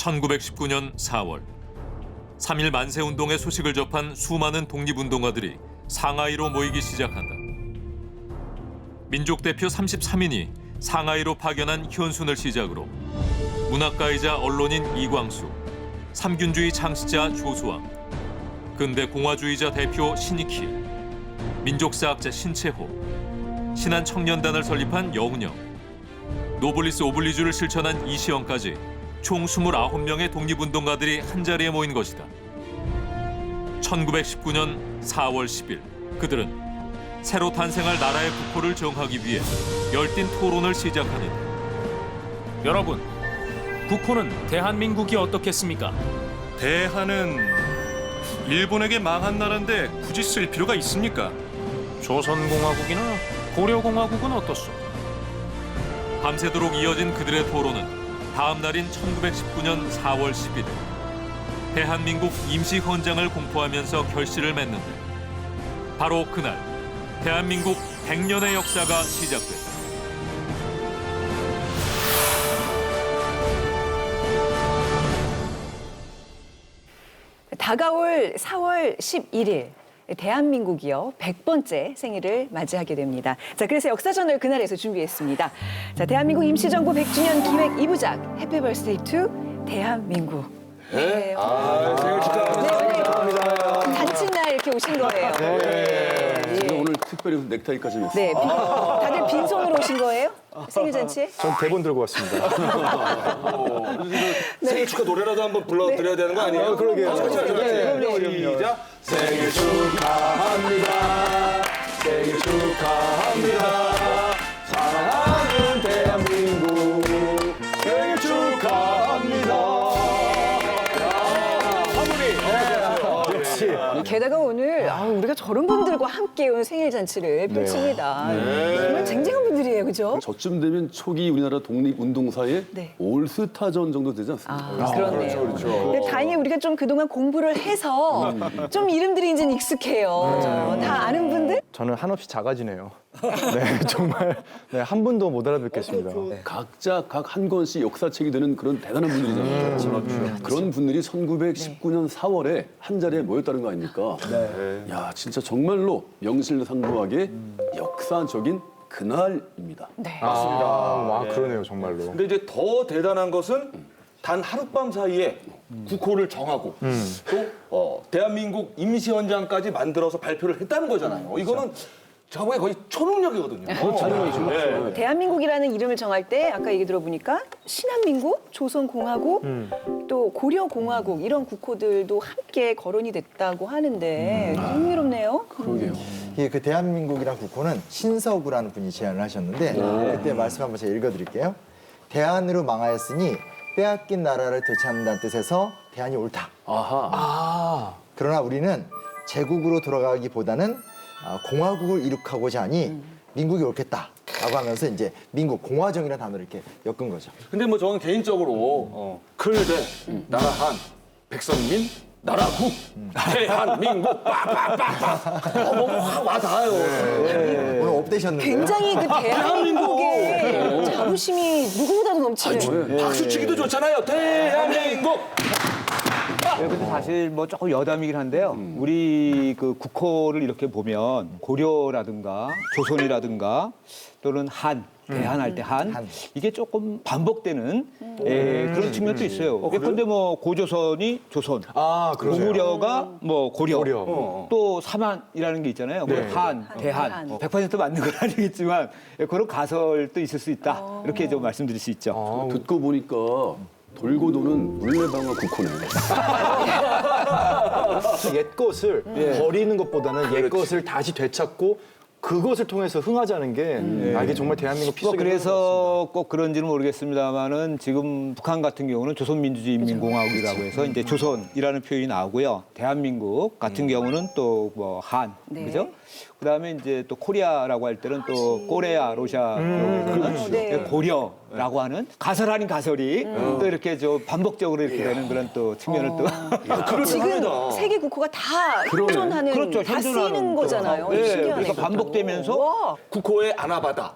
1919년 4월 3.1 만세운동의 소식을 접한 수많은 독립운동가들이 상하이로 모이기 시작한다. 민족대표 33인이 상하이로 파견한 현순을 시작으로 문학가이자 언론인 이광수, 삼균주의 창시자 조수왕, 근대 공화주의자 대표 신익희, 민족사학자 신채호, 신한청년단을 설립한 여운형, 노블리스 오블리주를 실천한 이시영까지 총 29명의 독립운동가들이 한자리에 모인 것이다. 1919년 4월 10일 그들은 새로 탄생할 나라의 국호를 정하기 위해 열띤 토론을 시작하는데, 여러분, 국호는 대한민국이 어떻겠습니까? 대한은 일본에게 망한 나라인데 굳이 쓸 필요가 있습니까? 조선공화국이나 고려공화국은 어떻소? 밤새도록 이어진 그들의 토론은 다음 날인 1919년 4월 11일 대한민국 임시헌장을 공포하면서 결실을 맺는데, 바로 그날 대한민국 100년의 역사가 시작됐다. 다가올 4월 11일 대한민국이요 100번째 생일을 맞이하게 됩니다. 자, 그래서 역사전을 그날에서 준비했습니다. 자, 대한민국 임시정부 100주년 기획 2부작 해피 버스데이 투 대한민국. 네. 생일 축하합니다. 단친날 이렇게 오신 거예요. 제가 오늘 특별히 넥타이까지 맸어요. 네. 다들 빈손으로 오신 거예요? 생일 잔치에? 전 대본 들고 왔습니다. 생일 축하 노래라도 한번 불러드려야 되는 거 아니에요? 그러게요. 시작. 생일 축하합니다. 생일 축하합니다. 사랑하는 대한민국 생일 축하합니다. 게다가 오늘 우리가 저런 분들과 함께 오늘 생일 잔치를 펼칩니다. 정말 쟁쟁한 분들이에요, 그죠? 저쯤 되면 초기 우리나라 독립운동사의 네. 올스타전 정도 되지 않습니까? 그렇네요. 근데 다행히 우리가 좀 그동안 공부를 해서 좀 이름들이 이제 익숙해요. 다 아는 분들? 저는 한없이 작아지네요. 네, 정말 한 분도 못 알아듣겠습니다. 네. 각자 각 한 권씩 역사책이 되는 그런 대단한 분들이잖아요. 그런 분들이 1919년 4월에 한 자리에 모였다는 거 아닙니까? 야, 진짜 정말로 명실상부하게 역사적인 그날입니다. 네. 그러네요, 정말로. 근데 이제 더 대단한 것은 단 하룻밤 사이에 국호를 정하고 또 대한민국 임시헌장까지 만들어서 발표를 했다는 거잖아요. 이거는 제가 보기에 거의 초능력이거든요. 네. 대한민국이라는 이름을 정할 때 아까 얘기 들어보니까 신한민국, 조선공화국, 또 고려공화국 이런 국호들도 함께 거론이 됐다고 하는데 흥미롭네요. 그러게요. 예, 그 대한민국이란 국호는 신서구라는 분이 제안을 하셨는데 그때 말씀 한번 제가 읽어드릴게요. 대한으로 망하였으니 빼앗긴 나라를 되찾는다는 뜻에서 대한이 옳다. 그러나 우리는 제국으로 돌아가기보다는 공화국을 이룩하고자 하니 민국이 옳겠다라고 하면서 이제 민국 공화정이라는 단어를 이렇게 엮은 거죠. 근데 뭐 저는 개인적으로 클대, 나라 한, 백성민, 나라 국, 대한민국, 빠빠빠빠. 뭐 확 와닿아요. 오늘 업되셨는데요. 굉장히 그 대한민국의 자부심이 누구보다도 넘치는. 박수치기도 좋잖아요. 대한민국. 근데 사실 뭐 조금 여담이긴 한데요. 우리 그 국호를 이렇게 보면 고려라든가 조선이라든가 또는 한, 대한할 때 한, 이게 조금 반복되는 그런 측면도 있어요. 근데 뭐 고조선이 조선, 고구려가 뭐 고려, 또 삼한이라는 게 있잖아요. 한, 대한, 100% 맞는 건 아니겠지만 그런 가설도 있을 수 있다. 이렇게 좀 말씀드릴 수 있죠. 듣고 보니까 돌고 도는 물레방아 국호네. 옛 것을 버리는 것보다는 옛 것을 다시 되찾고 그것을 통해서 흥하자는 게 이게 정말 대한민국 필수적인 그래서 꼭 그런지는 모르겠습니다만은 지금 북한 같은 경우는 조선민주주의인민공화국이라고 해서 이제 조선이라는 표현이 나오고요. 대한민국 같은 경우는 또 뭐 한, 그죠? 그다음에 이제 또 코리아라고 할 때는 또 꼬레아, 로샤라고 해서 고려라고 하는 가설 아닌 가설이 또 이렇게 저 반복적으로 이렇게 되는 그런 또 측면을 또 지금 세계 국호가 다 현존하는, 그렇죠. 다 쓰이는 거잖아요. 네, 신기하네요. 그러니까 반복되는 왜곡되면서 와. 국호의 아나바다.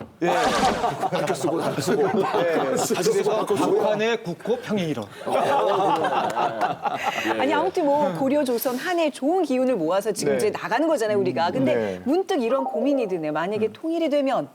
바꿔 쓰고 다시 쓰고. 다시 쓰고 바꿔 쓰고. 북한의 국호 평행이론. 아니 아무튼 뭐 고려 조선 한해 좋은 기운을 모아서 지금 이제 나가는 거잖아요 우리가. 근데 문득 이런 고민이 드네. 만약에 통일이 되면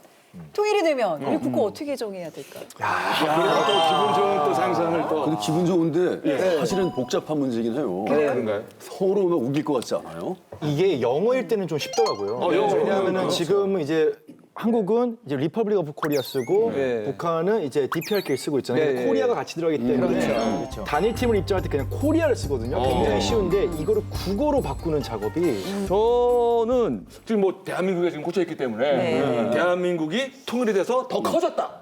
우리 국호 어떻게 정해야 될까요? 그래서 또 기분 좋은 또 상상을 또. 근데 기분 좋은데 사실은 복잡한 문제긴 해요. 그런가요? 서로 막 우길 것 같지 않아요? 이게 영어일 때는 좀 쉽더라고요. 왜냐하면 지금 이제 한국은 이제 리퍼블릭 오브 코리아 쓰고 북한은 이제 DPRK 쓰고 있잖아요. 근데 코리아가 같이 들어가기 때문에 단일팀을 입장할 때 그냥 코리아를 쓰거든요. 굉장히 쉬운데 이거를 국어로 바꾸는 작업이 저는 지금 뭐 대한민국에 지금 꽂혀있기 때문에 대한민국이 통일이 돼서 더 커졌다.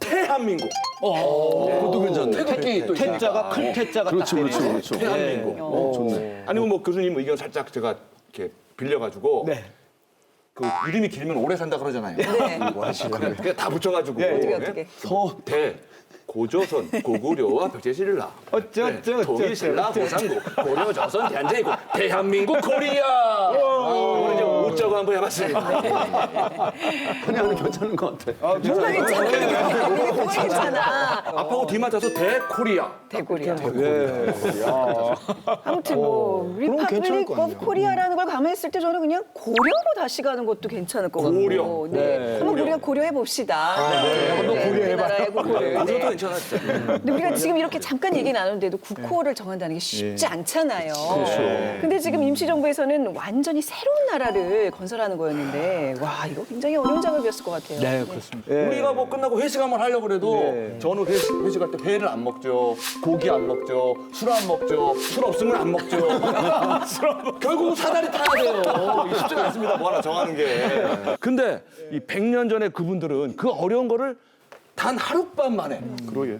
대한민국. 그것도 괜찮네. 태극기 또 태자가 큰 태자가 그렇죠, 딱 그렇죠, 되네요. 그렇죠. 대한민국. 좋네. 아니면 뭐 교수님 의견 살짝 제가 이렇게 빌려가지고 그 이름이 길면 오래 산다 그러잖아요. 그냥 다 붙여가지고 어떻게. 서대 고조선 고구려와 백제신라 통일신라 보상국 고려조선 대한제국 대한민국 코리아. 오늘 이제 웃자고 한번 해봤습니다. 그냥 괜찮은 것 같아. 뭐가 괜찮아. 앞하고 뒤 맞춰서 대코리아. 대코리아. 예. 아무튼 뭐 그럼 괜찮을 리퍼블릭 거 오브 아니에요. 코리아라는 걸 가만했을 때 저는 그냥 고려로 다시 가는 것도 괜찮을 것 같고. 고려. 네. 한번 우리가 고려해 봅시다. 한번 고려해봐요. 우리도 괜찮아 진짜. 근데 우리가 지금 이렇게 잠깐 얘기 나누는데도 국호를 정한다는 게 쉽지 않잖아요. 근데 지금 임시정부에서는 완전히 새로운 나라를 건설하는 거였는데 와 이거 굉장히 어려운 작업이었을 것 같아요. 네, 그렇습니다. 우리가 뭐 끝나고 회식 한번 하려고 그래도 저는 회식할 때 회를 안 먹죠. 고기 안 먹죠. 술 안 먹죠. 술 없으면 안 먹죠. 결국은 사다리 타야 돼요. 쉽지가 않습니다. 뭐 하나 정하는 게. 근데 이 100년 전에 그분들은 그 어려운 거를 단 하룻밤 만에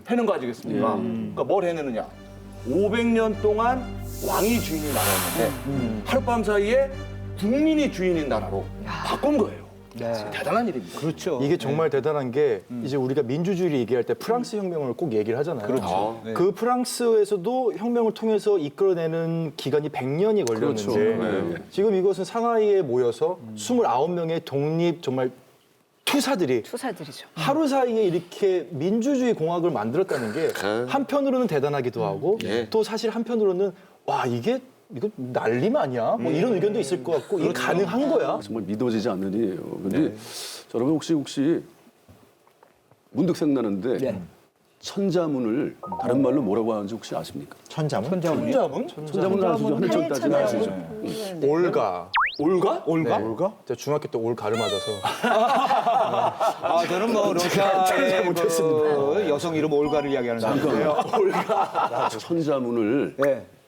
해낸 거 아니겠습니까? 그러니까 뭘 해내느냐. 500년 동안 왕이 주인인 나라였는데 하룻밤 사이에 국민이 주인인 나라로 바꾼 거예요. 대단한 일입니다. 그렇죠. 이게 정말 대단한 게 이제 우리가 민주주의를 얘기할 때 프랑스 혁명을 꼭 얘기를 하잖아요. 그렇죠. 그 프랑스에서도 혁명을 통해서 이끌어내는 기간이 100년이 걸렸는데 지금 이것은 상하이에 모여서 29명의 독립 정말 투사들이죠. 하루 사이에 이렇게 민주주의 공화국을 만들었다는 게 한편으로는 대단하기도 하고 또 사실 한편으로는 와 이거 난림 아니야? 뭐 이런 의견도 있을 것 같고 이게 가능한 거야? 정말 믿어지지 않는 일이에요. 근데 여러분 혹시 문득 생각나는데 천자문을 다른 말로 뭐라고 하는지 혹시 아십니까? 천자문? 천자문을 아시죠? 한자 따지는 아시죠? 올가. 올가? 올가? 제가 중학교 때 올 가를 맞아서 저는 뭐 러시아의 그 여성 이름 올가를 이야기하는 사람인데요. 천자문을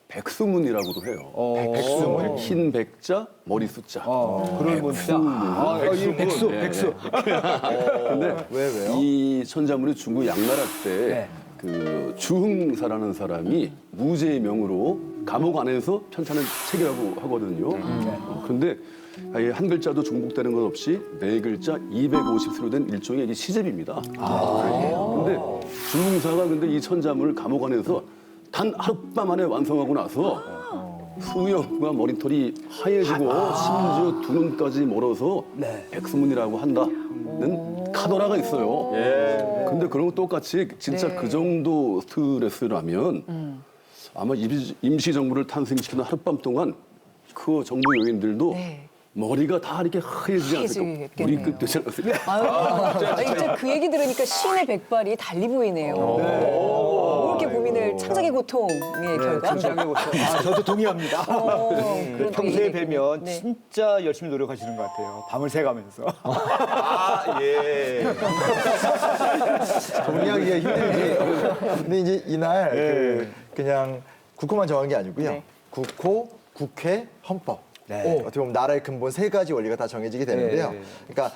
백수문이라고도 해요. 백수문. 흰 백자, 머리 숫자. 그런 문자. 백수. 근데 왜요? 이 천자문이 중국 양나라 때 그 주흥사라는 사람이 무죄의 명으로 감옥 안에서 편찬을 체결하고 하거든요. 그런데 한 글자도 중복되는 것 없이 네 글자 250수로 된 일종의 이게 시집입니다. 근데 주흥사가 근데 이 천자문을 감옥 안에서 단 하룻밤 만에 완성하고 나서 수염과 머리털이 하얘지고 심지어 두 눈까지 멀어서 백수문이라고 한다는 카더라가 있어요. 근데 그런 거 똑같이 진짜 그 정도 스트레스라면 아마 임시정부를 탄생시키는 하룻밤 동안 그 정부 요인들도 머리가 다 이렇게 하얘지지 않을까. 우리 끝 되지 않았을까. 진짜 그 얘기 들으니까 신의 백발이 달리 보이네요. 뭐 이렇게 고민을 창작의 고통의 결과. 창작의 고통. 저도 동의합니다. 그런 평소에 얘기. 뵈면 진짜 열심히 노력하시는 것 같아요. 밤을 새가면서. 정리하기가 힘들지. 근데 이제 이날 그냥 국호만 정한 게 아니고요. 국호, 국회, 헌법. 어떻게 보면 나라의 근본 세 가지 원리가 다 정해지게 되는데요. 그러니까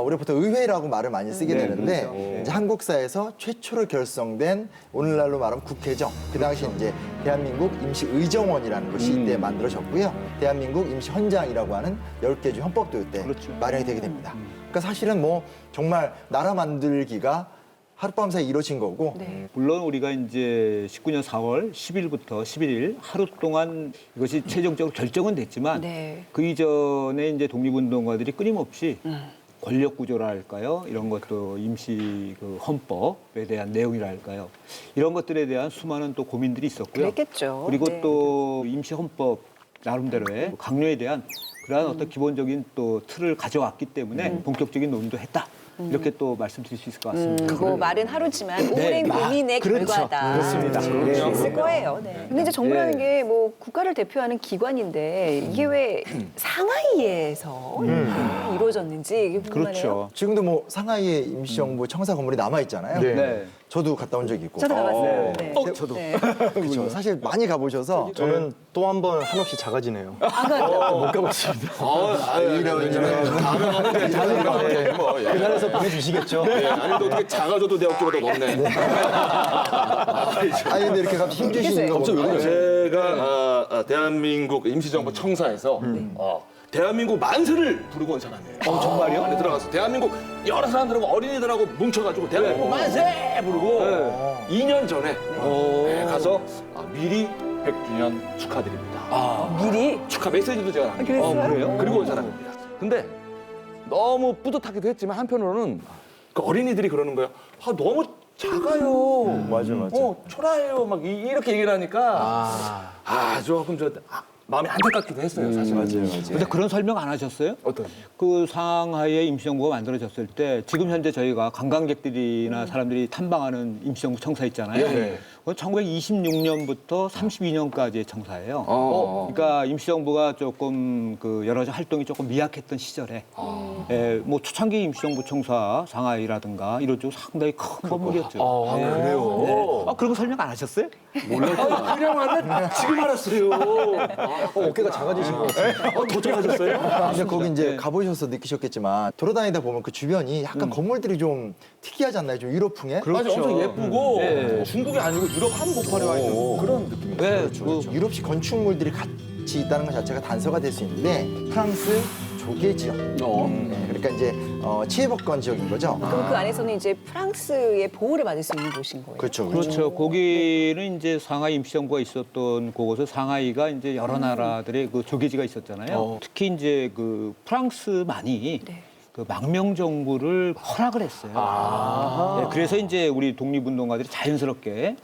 우리가 보통 의회라고 말을 많이 쓰게 되는데 이제 한국사에서 최초로 결성된 오늘날로 말하면 국회정. 그 당시 이제 대한민국 임시의정원이라는 것이 이때 만들어졌고요. 대한민국 임시헌장이라고 하는 10개 주 헌법도 이때 마련이 되게 됩니다. 그러니까 사실은 뭐 정말 나라 만들기가 하룻밤 사이 이루어진 거고 네. 물론 우리가 이제 19년 4월 10일부터 11일 하루 동안 이것이 최종적으로 결정은 됐지만 네. 그 이전에 이제 독립운동가들이 끊임없이 권력 구조랄까요? 이런 것도 임시 그 헌법에 대한 내용이랄까요? 이런 것들에 대한 수많은 또 고민들이 있었고요. 그랬겠죠. 그리고 네. 또 임시 헌법 나름대로의 강요에 대한 그러한 어떤 기본적인 또 틀을 가져왔기 때문에 본격적인 논의도 했다. 이렇게 또 말씀드릴 수 있을 것 같습니다. 뭐 말은 하루지만 오랜 고민의 그렇죠. 결과다. 그렇습니다. 네. 있을 거예요. 네. 근데 이제 정부라는 게 뭐 국가를 대표하는 기관인데 이게 왜 상하이에서 이루어졌는지 이게 궁금하네요. 그렇죠. 지금도 뭐 상하이에 임시정부 청사 건물이 남아 있잖아요. 네. 저도 갔다 온 적이 있고. 저도 가봤어요. 네. 저도. 네. 그렇죠. 사실 많이 가보셔서 저는 또 한 번 한없이 작아지네요. 못 가봤습니다. 그날에서 보내주시겠죠. 아니 또 어떻게 작아져도 내 어깨보다 높네. 아니 근데 이렇게 갑자기 힘주시는 거 보면 제가 대한민국 임시정부 청사에서 대한민국 만세를 부르고 온 사람이에요. 정말요? 안에 들어가서 대한민국 여러 사람들하고 어린이들하고 뭉쳐가지고 대한민국 만세 부르고 2년 전에 가서 미리 100주년 축하드립니다. 미리 축하 메시지도 제가 남겼어요. 그랬어요? 그래요? 그리고 온 사람입니다. 근데 너무 뿌듯하기도 했지만 한편으로는 그 어린이들이 그러는 거예요. 아, 너무 작아요. 맞아. 초라해요. 막 이렇게 얘기를 하니까 조금 마음이 안타깝기도 했어요. 사실. 맞아요. 근데 그런 설명 안 하셨어요? 어떤? 그 상하이의 임시정부가 만들어졌을 때 지금 현재 저희가 관광객들이나 사람들이 탐방하는 임시정부 청사 있잖아요. 네. 그건 1926년부터 32년까지의 청사예요. 어. 그러니까 임시정부가 조금 그 여러 가지 활동이 조금 미약했던 시절에 뭐 초창기 임시정부 청사 상하이라든가 이런 쪽 상당히 큰 건물이었죠. 그래요? 그런 거 설명 안 하셨어요? 그냥 왔네. 지금 알았어요. 어깨가 작아지신 것 같아요. 더 작아졌어요? 근데 거기 이제 가보셔서 느끼셨겠지만 돌아다니다 보면 그 주변이 약간 건물들이 좀 특이하지 않나요? 좀 유럽풍에? 맞아, 엄청 예쁘고 중국이 아니고 유럽 한복판에 와 있는 그런 느낌이에요. 네, 그렇죠. 유럽식 건축물들이 같이 있다는 것 자체가 단서가 될 수 있는데 프랑스 조개 지역. 네, 그러니까 이제 치해복권 지역인 거죠. 그럼 그 안에서는 이제 프랑스의 보호를 받을 수 있는 곳인 거예요. 그렇죠. 그렇죠. 거기는 이제 상하이 임시정부가 있었던 곳은 상하이가 이제 여러 나라들의 그 조계지가 있었잖아요. 특히 이제 그 프랑스만이 네. 그 망명 정부를 허락을 했어요. 네, 그래서 이제 우리 독립운동가들이 자연스럽게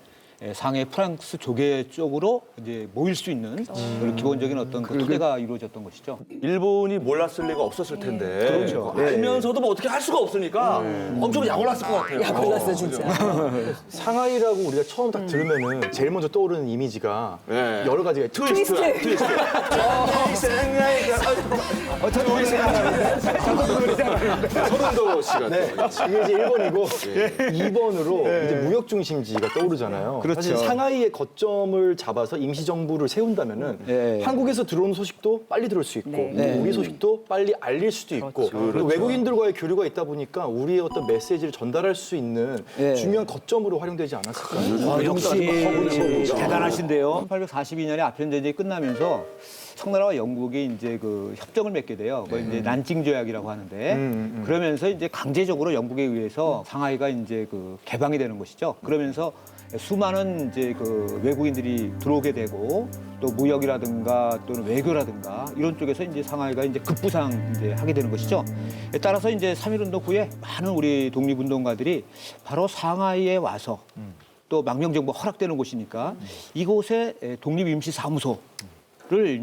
상해 프랑스 조계 쪽으로 이제 모일 수 있는 그런 기본적인 어떤 그 토대가 이루어졌던 것이죠. 일본이 몰랐을 리가 없었을 텐데. 그렇죠. 알면서도 뭐 어떻게 할 수가 없으니까 엄청 약올랐을 것 같아요. 약올랐어 진짜. 상하이라고 우리가 처음 딱 들으면은 제일 먼저 떠오르는 이미지가 네. 여러 가지가 있죠. 트위스트. 서른도 씨가 네, 이게 이제 1번이고 2번으로 이제 무역 중심지가 떠오르잖아요. 그렇죠. 사실 상하이의 거점을 잡아서 임시정부를 세운다면은 네. 한국에서 들어오는 소식도 빨리 들을 수 있고 네. 우리 소식도 빨리 알릴 수도 있고 그리고 외국인들과의 교류가 있다 보니까 우리의 어떤 메시지를 전달할 수 있는 네. 중요한 거점으로 활용되지 않았을까. 역시 대단하신데요. 1842년에 아편전쟁이 끝나면서 청나라와 영국이 이제 그 협정을 맺게 돼요. 그걸 이제 난징 조약이라고 하는데 그러면서 이제 강제적으로 영국에 의해서 상하이가 이제 그 개방이 되는 것이죠. 그러면서 수많은 이제 그 외국인들이 들어오게 되고 또 무역이라든가 또는 외교라든가 이런 쪽에서 이제 상하이가 이제 급부상 이제 하게 되는 것이죠. 따라서 이제 3.1운동 후에 많은 우리 독립운동가들이 바로 상하이에 와서 또 망명정부가 허락되는 곳이니까 이곳에 독립임시사무소를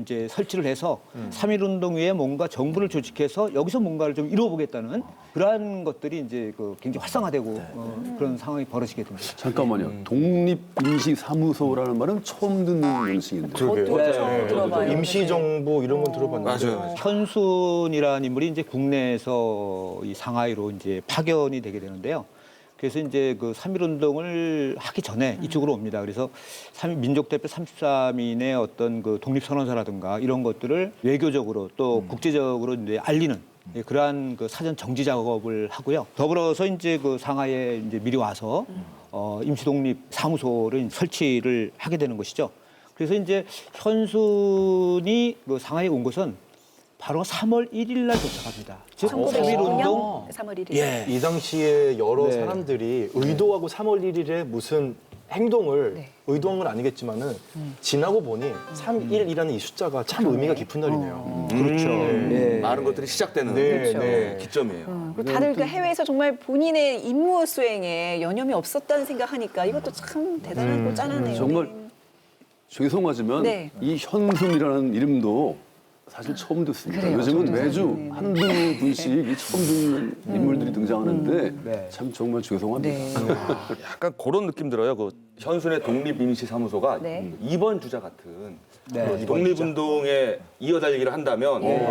이제 설치를 해서 3.1운동 후에 뭔가 정부를 조직해서 여기서 뭔가를 좀 이루어보겠다는 그러한 것들이 이제 그 굉장히 활성화되고 그런 상황이 벌어지게 됩니다. 잠깐만요. 독립임시사무소라는 말은 처음 듣는 명칭인데. 저도 처음 들어봐요. 임시정부 이런 건 들어봤는데 맞아요. 현순이라는 인물이 이제 국내에서 이 상하이로 이제 파견이 되게 되는데요. 그래서 이제 그 3.1운동을 하기 전에 이쪽으로 옵니다. 그래서 민족대표 33인의 어떤 그 독립선언서라든가 이런 것들을 외교적으로 또 국제적으로 이제 알리는 그러한 그 사전 정지 작업을 하고요. 더불어서 이제 그 상하이에 이제 미리 와서 임시독립사무소를 설치를 하게 되는 것이죠. 그래서 이제 현순이 그 상하이에 온 것은 바로 3월 1일 날 도착합니다. 즉 3.1 운동 3월 1일. 예. 이 당시에 여러 네. 사람들이 의도하고 3월 1일에 무슨 행동을 네. 의도한 건 아니겠지만은 지나고 보니 3.1이라는 이 숫자가 참 의미가 깊은 날이네요. 그렇죠. 예. 많은 것들이 시작되는 그렇죠. 기점이에요. 그리고 다들 그 해외에서 정말 본인의 임무 수행에 여념이 없었다는 생각하니까 이것도 참 대단하고 짠하네요. 정말 죄송하지만 네. 이 현순이라는 이름도 사실 처음 듣습니다. 그래요. 요즘은 저도 매주 네. 한두 분씩 이 처음 듣는 인물들이 등장하는데 네. 참 정말 죄송합니다. 네. 약간 그런 느낌 들어요. 그 현순의 독립인시사무소가 네. 2번 주자 같은 네. 그 독립운동에 이어달리기를 한다면 예.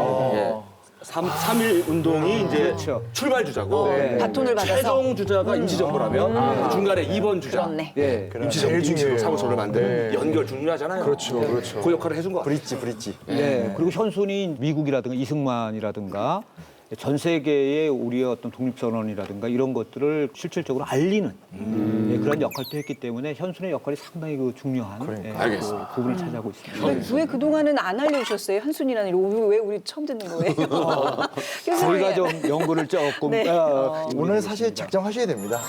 3.1 운동이 이제 그렇죠. 출발 주자고 네. 바톤을 받아서. 최종 주자가 임시정부라면 중간에 2번 주자 그렇네. 예. 임시사무소를 만드는 연결 중요하잖아요. 그렇죠, 그렇죠. 그 역할을 해준 것 같아요. 브릿지. 네. 그리고 현순이 미국이라든가 이승만이라든가 전 세계에 우리의 어떤 독립선언이라든가 이런 것들을 실질적으로 알리는 예, 그런 역할도 했기 때문에 현순의 역할이 상당히 그 중요한 예, 알겠습니다. 그 부분을 차지하고 있습니다. 근데 왜 그동안은 안 알려주셨어요? 현순이라는 이름 왜 우리 처음 듣는 거예요? 저희가 좀 연구를 조금 네. 오늘 사실 작정하셔야 됩니다.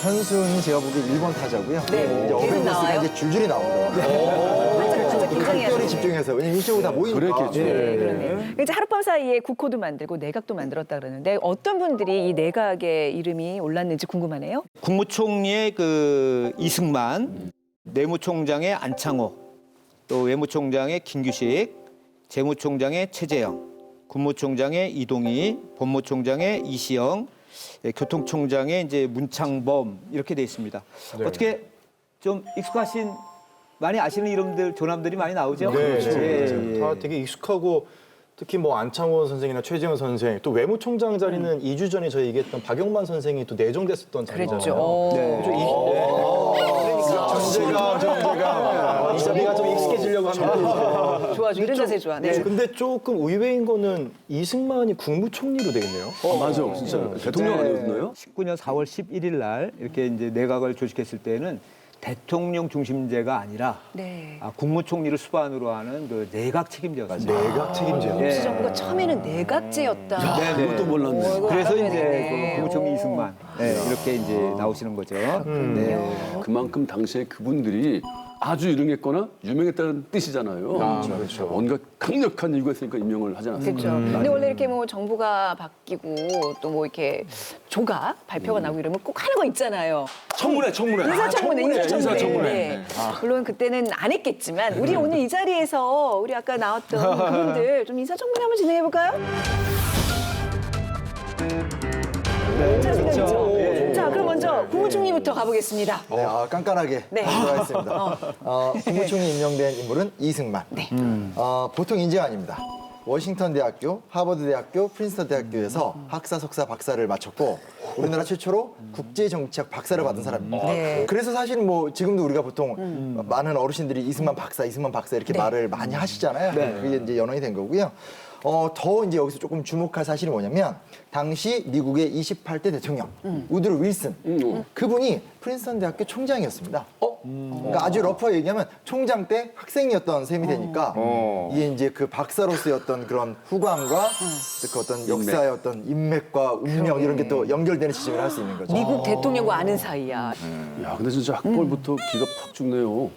현순이 제가 보기에 1번 타자고요. 네. 이제 계속 어벤져스가 나와요? 이제 줄줄이 나오더라고요. 진짜 굉장히 특별히 집중해서 왜냐면 일시적으로 다 모이니까. 그랬겠죠. 네, 그러네요. 이제 하룻밤 사이에 국호도 만들고 내각도 만들었다 그러는데 어떤 분들이 이 내각의 이름이 올랐는지 궁금하네요. 국무총리의 그 이승만, 내무총장의 안창호, 또 외무총장의 김규식, 재무총장의 최재형, 국무총장의 이동희, 법무총장의 이시영, 예, 교통총장의 이제 문창범 이렇게 돼 있습니다. 어떻게 좀 익숙하신 많이 아시는 이름들 조남들이 많이 나오죠? 네, 예, 예. 다 되게 익숙하고 특히 뭐 안창호 선생이나 최재형 선생 또 외무총장 자리는 2주 전에 저희 얘기했던 박영만 선생이 또 내정됐었던 자리잖아요. 그랬죠. 네. 전제가 이 자리가 좀 익숙해지려고 합니다. 좋아, 이런 자세 좋아. 네. 근데 조금 의외인 거는 이승만이 국무총리로 되겠네요. 맞아, 진짜 대통령 아니었나요? 19년 4월 11일 날 이렇게 이제 내각을 조직했을 때는 대통령 중심제가 아니라 네. 국무총리를 수반으로 하는 그 내각 책임제였습니다. 내각 책임제요. 예. 임시정부가 처음에는 내각제였다. 네, 그것도 몰랐네. 그래서 알아둬야 이제 되겠네. 그 국무총리 이승만 네, 이렇게 이제 나오시는 거죠. 네. 그만큼 당시에 그분들이 아주 유능했거나 유명했다는 뜻이잖아요. 그렇죠. 뭔가 강력한 이유가 있으니까 임명을 하지 않았습니까? 그렇죠. 근데 원래 이렇게 뭐 정부가 바뀌고 또 뭐 이렇게 조각 발표가 나고 이러면 꼭 하는 거 있잖아요. 청문회. 인사청문회. 네. 물론 그때는 안 했겠지만 우리 오늘 이 자리에서 우리 아까 나왔던 그분들 좀 인사청문회 한번 진행해 볼까요? 자, 생각이죠. 자, 그럼 먼저 국무총리부터 가보겠습니다. 네, 깐깐하게 네. 들어가겠습니다. 국무총리 임명된 인물은 이승만. 보통 인재가 아닙니다. 워싱턴 대학교, 하버드 대학교, 프린스턴 대학교에서 학사, 석사, 박사를 마쳤고 우리나라 최초로 국제정치학 박사를 받은 사람입니다. 네. 그래서 사실 뭐 지금도 우리가 보통 많은 어르신들이 이승만 박사 이렇게 네. 말을 많이 하시잖아요. 그게 이제 연원이 된 거고요. 더 이제 여기서 조금 주목할 사실이 뭐냐면 당시 미국의 28대 대통령 우드로 윌슨 그분이 프린스턴 대학교 총장이었습니다. 그러니까 아주 러프하게 얘기하면 총장 때 학생이었던 셈이 되니까 이게 이제 그 박사로서의 어떤 그런 후광과 그 어떤 역사의 어떤 인맥과 운명 이런 게 또 연결되는 지점을 할 수 있는 거죠. 미국 대통령과 아는 사이야. 야, 근데 진짜 학벌부터 기가 팍 죽네요.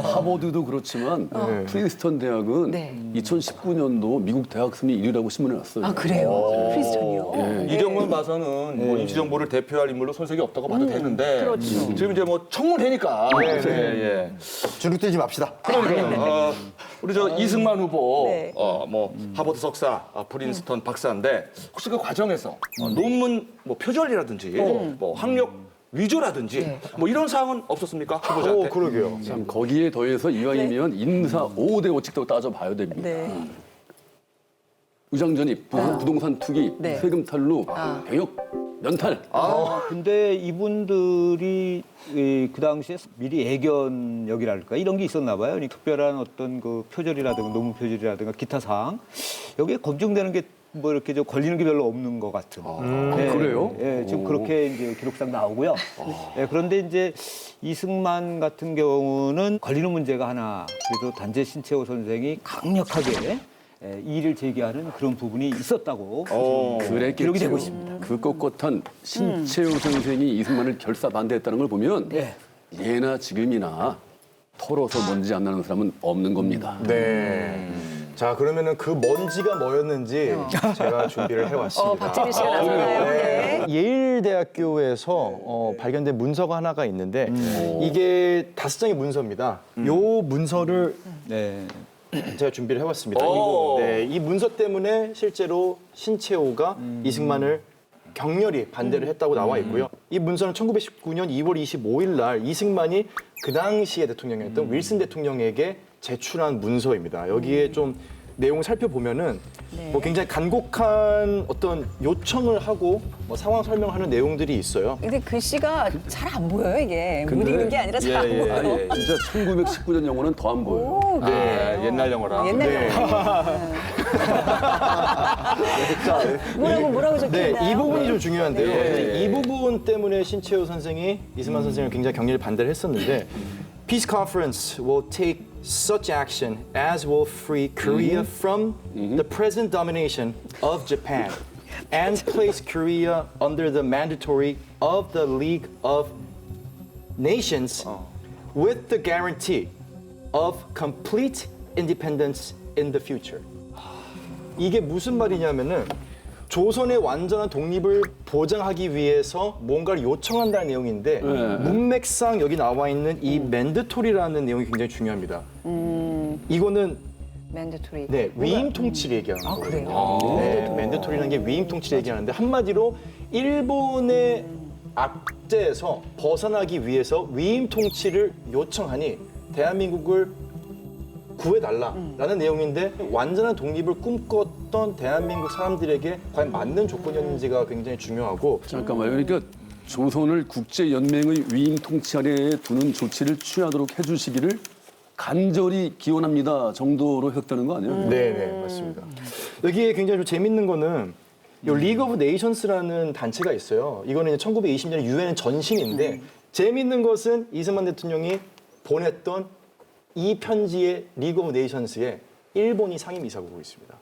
하버드도 그렇지만 프린스턴 대학은 네. 2019년도 미국 대학 순위 1위라고 신문에 났어요. 아, 그래요? 프린스턴이요? 이경만 봐서는 뭐 임시정부를 대표할 인물로 손색이 없다고 봐도 되는데 그렇죠. 지금 이제 뭐 청문회니까 예. 주눅들지 맙시다. 그러니까 우리 저 이승만 후보 네. 뭐 하버드 석사, 프린스턴 박사인데 혹시 그 과정에서 논문 뭐 표절이라든지 뭐 학력 위조라든지 뭐 이런 사항은 없었습니까 후보자한테? 그러게요. 참 거기에 더해서 이왕이면 인사 5대 원칙도 따져봐야 됩니다. 네. 의장전입, 부동산 투기, 네. 세금 탈루, 병역 면탈. 근데 이분들이 그 당시에 미리 예견력이랄까 이런 게 있었나 봐요. 특별한 어떤 그 표절이라든가 논문 표절이라든가 기타 사항 여기에 검증되는 게 뭐 이렇게 좀 걸리는 게 별로 없는 것 같은. 그래요? 예, 지금 그렇게 이제 기록상 나오고요. 예, 그런데 이제 이승만 같은 경우는 걸리는 문제가 하나. 그래도 단재 신채호 선생이 강력하게 이의를 제기하는 그런 부분이 있었다고 그랬겠죠. 기록이 되고 있습니다. 그 꼿꼿한 신채호 선생이 이승만을 결사 반대했다는 걸 보면 네. 예나 지금이나 털어서 먼지 안 나는 사람은 없는 겁니다. 네. 자, 그러면은 그 먼지가 뭐였는지 제가 준비를 해왔습니다. 박진희 씨가 나섰나요? 네. 예일대학교에서 발견된 문서가 하나가 있는데 이게 5장의 문서입니다. 요 문서를 네. 제가 준비를 해왔습니다. 이 문서 때문에 실제로 신채호가 이승만을 격렬히 반대를 했다고 나와 있고요. 이 문서는 1919년 2월 25일 날 이승만이 그 당시의 대통령이었던 윌슨 대통령에게 제출한 문서입니다. 여기에 좀 내용을 살펴보면은 뭐 굉장히 간곡한 어떤 요청을 하고 뭐 상황 설명하는 내용들이 있어요. 근데 글씨가 잘 안 보여요, 이게. 못 근데- 읽는 게 아니라 잘 안 보여요. 아니, 진짜 1919년 영어는 더 안 보여요. 오, 네, 옛날 영어라. 옛날 영화. 뭐라고 적혀 네, 있나요? 이 부분이 좀 중요한데요. 이제 이 부분 때문에 신채호 선생이 이승만 선생을 굉장히 격렬히 반대를 했었는데 Peace Conference will take such action as will free Korea from the present domination of Japan and place Korea under the mandatory of the League of Nations with the guarantee of complete independence in the future. 이게 무슨 말이냐면은 조선의 완전한 독립을 보장하기 위해서 뭔가를 요청한다는 내용인데 문맥상 여기 나와 있는 이 맨드토리라는 내용이 굉장히 중요합니다. 이거는 맨드토리. 네, 위임 통치를 얘기하는 거예요. 그래요? 네, 맨드토리라는 게 위임 통치를 얘기하는데 한마디로 일본의 압제에서 벗어나기 위해서 위임 통치를 요청하니 대한민국을 구해달라라는 내용인데 완전한 독립을 꿈꿨던 대한민국 사람들에게 과연 맞는 조건이었는지가 굉장히 중요하고 잠깐만요. 그러니까 조선을 국제연맹의 위임 통치 아래에 두는 조치를 취하도록 해주시기를 간절히 기원합니다 정도로 해석되는 거 아니에요? 네, 맞습니다. 여기에 굉장히 좀 재밌는 거는 요 리그 오브 네이션스라는 단체가 있어요. 이거는 1920년 유엔 전신인데 재밌는 것은 이승만 대통령이 보냈던 이 편지의 리그 오브 네이션스에 일본이 상임이사국으로 있습니다.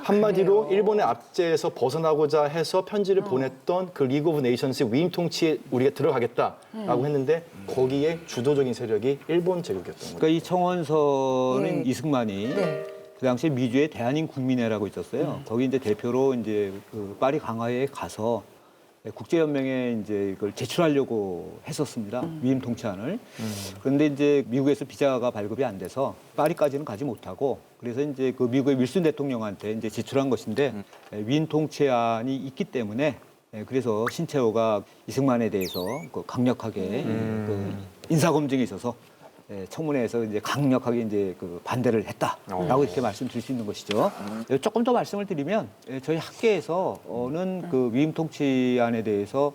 한마디로 일본의 압제에서 벗어나고자 해서 편지를 보냈던 그 리그 오브 네이션스의 위임 통치에 우리가 들어가겠다라고 했는데 거기에 주도적인 세력이 일본 제국이었던 거죠. 그러니까 이 청원서는 네. 이승만이 네. 그 당시에 미주에 대한인국민회라고 있었어요. 거기 이제 대표로 이제 그 파리 강화에 가서 국제연맹에 이제 이걸 제출하려고 했었습니다. 위임 통치안을. 그런데 이제 미국에서 비자가 발급이 안 돼서 파리까지는 가지 못하고 그래서 이제 그 미국의 윌슨 대통령한테 이제 제출한 것인데 위임 통치안이 있기 때문에 그래서 신채호가 이승만에 대해서 그 강력하게 그 인사검증에 있어서 청문회에서 이제 강력하게 이제 그 반대를 했다라고 이렇게 말씀드릴 수 있는 것이죠. 조금 더 말씀을 드리면 저희 학계에서는 그 위임 통치안에 대해서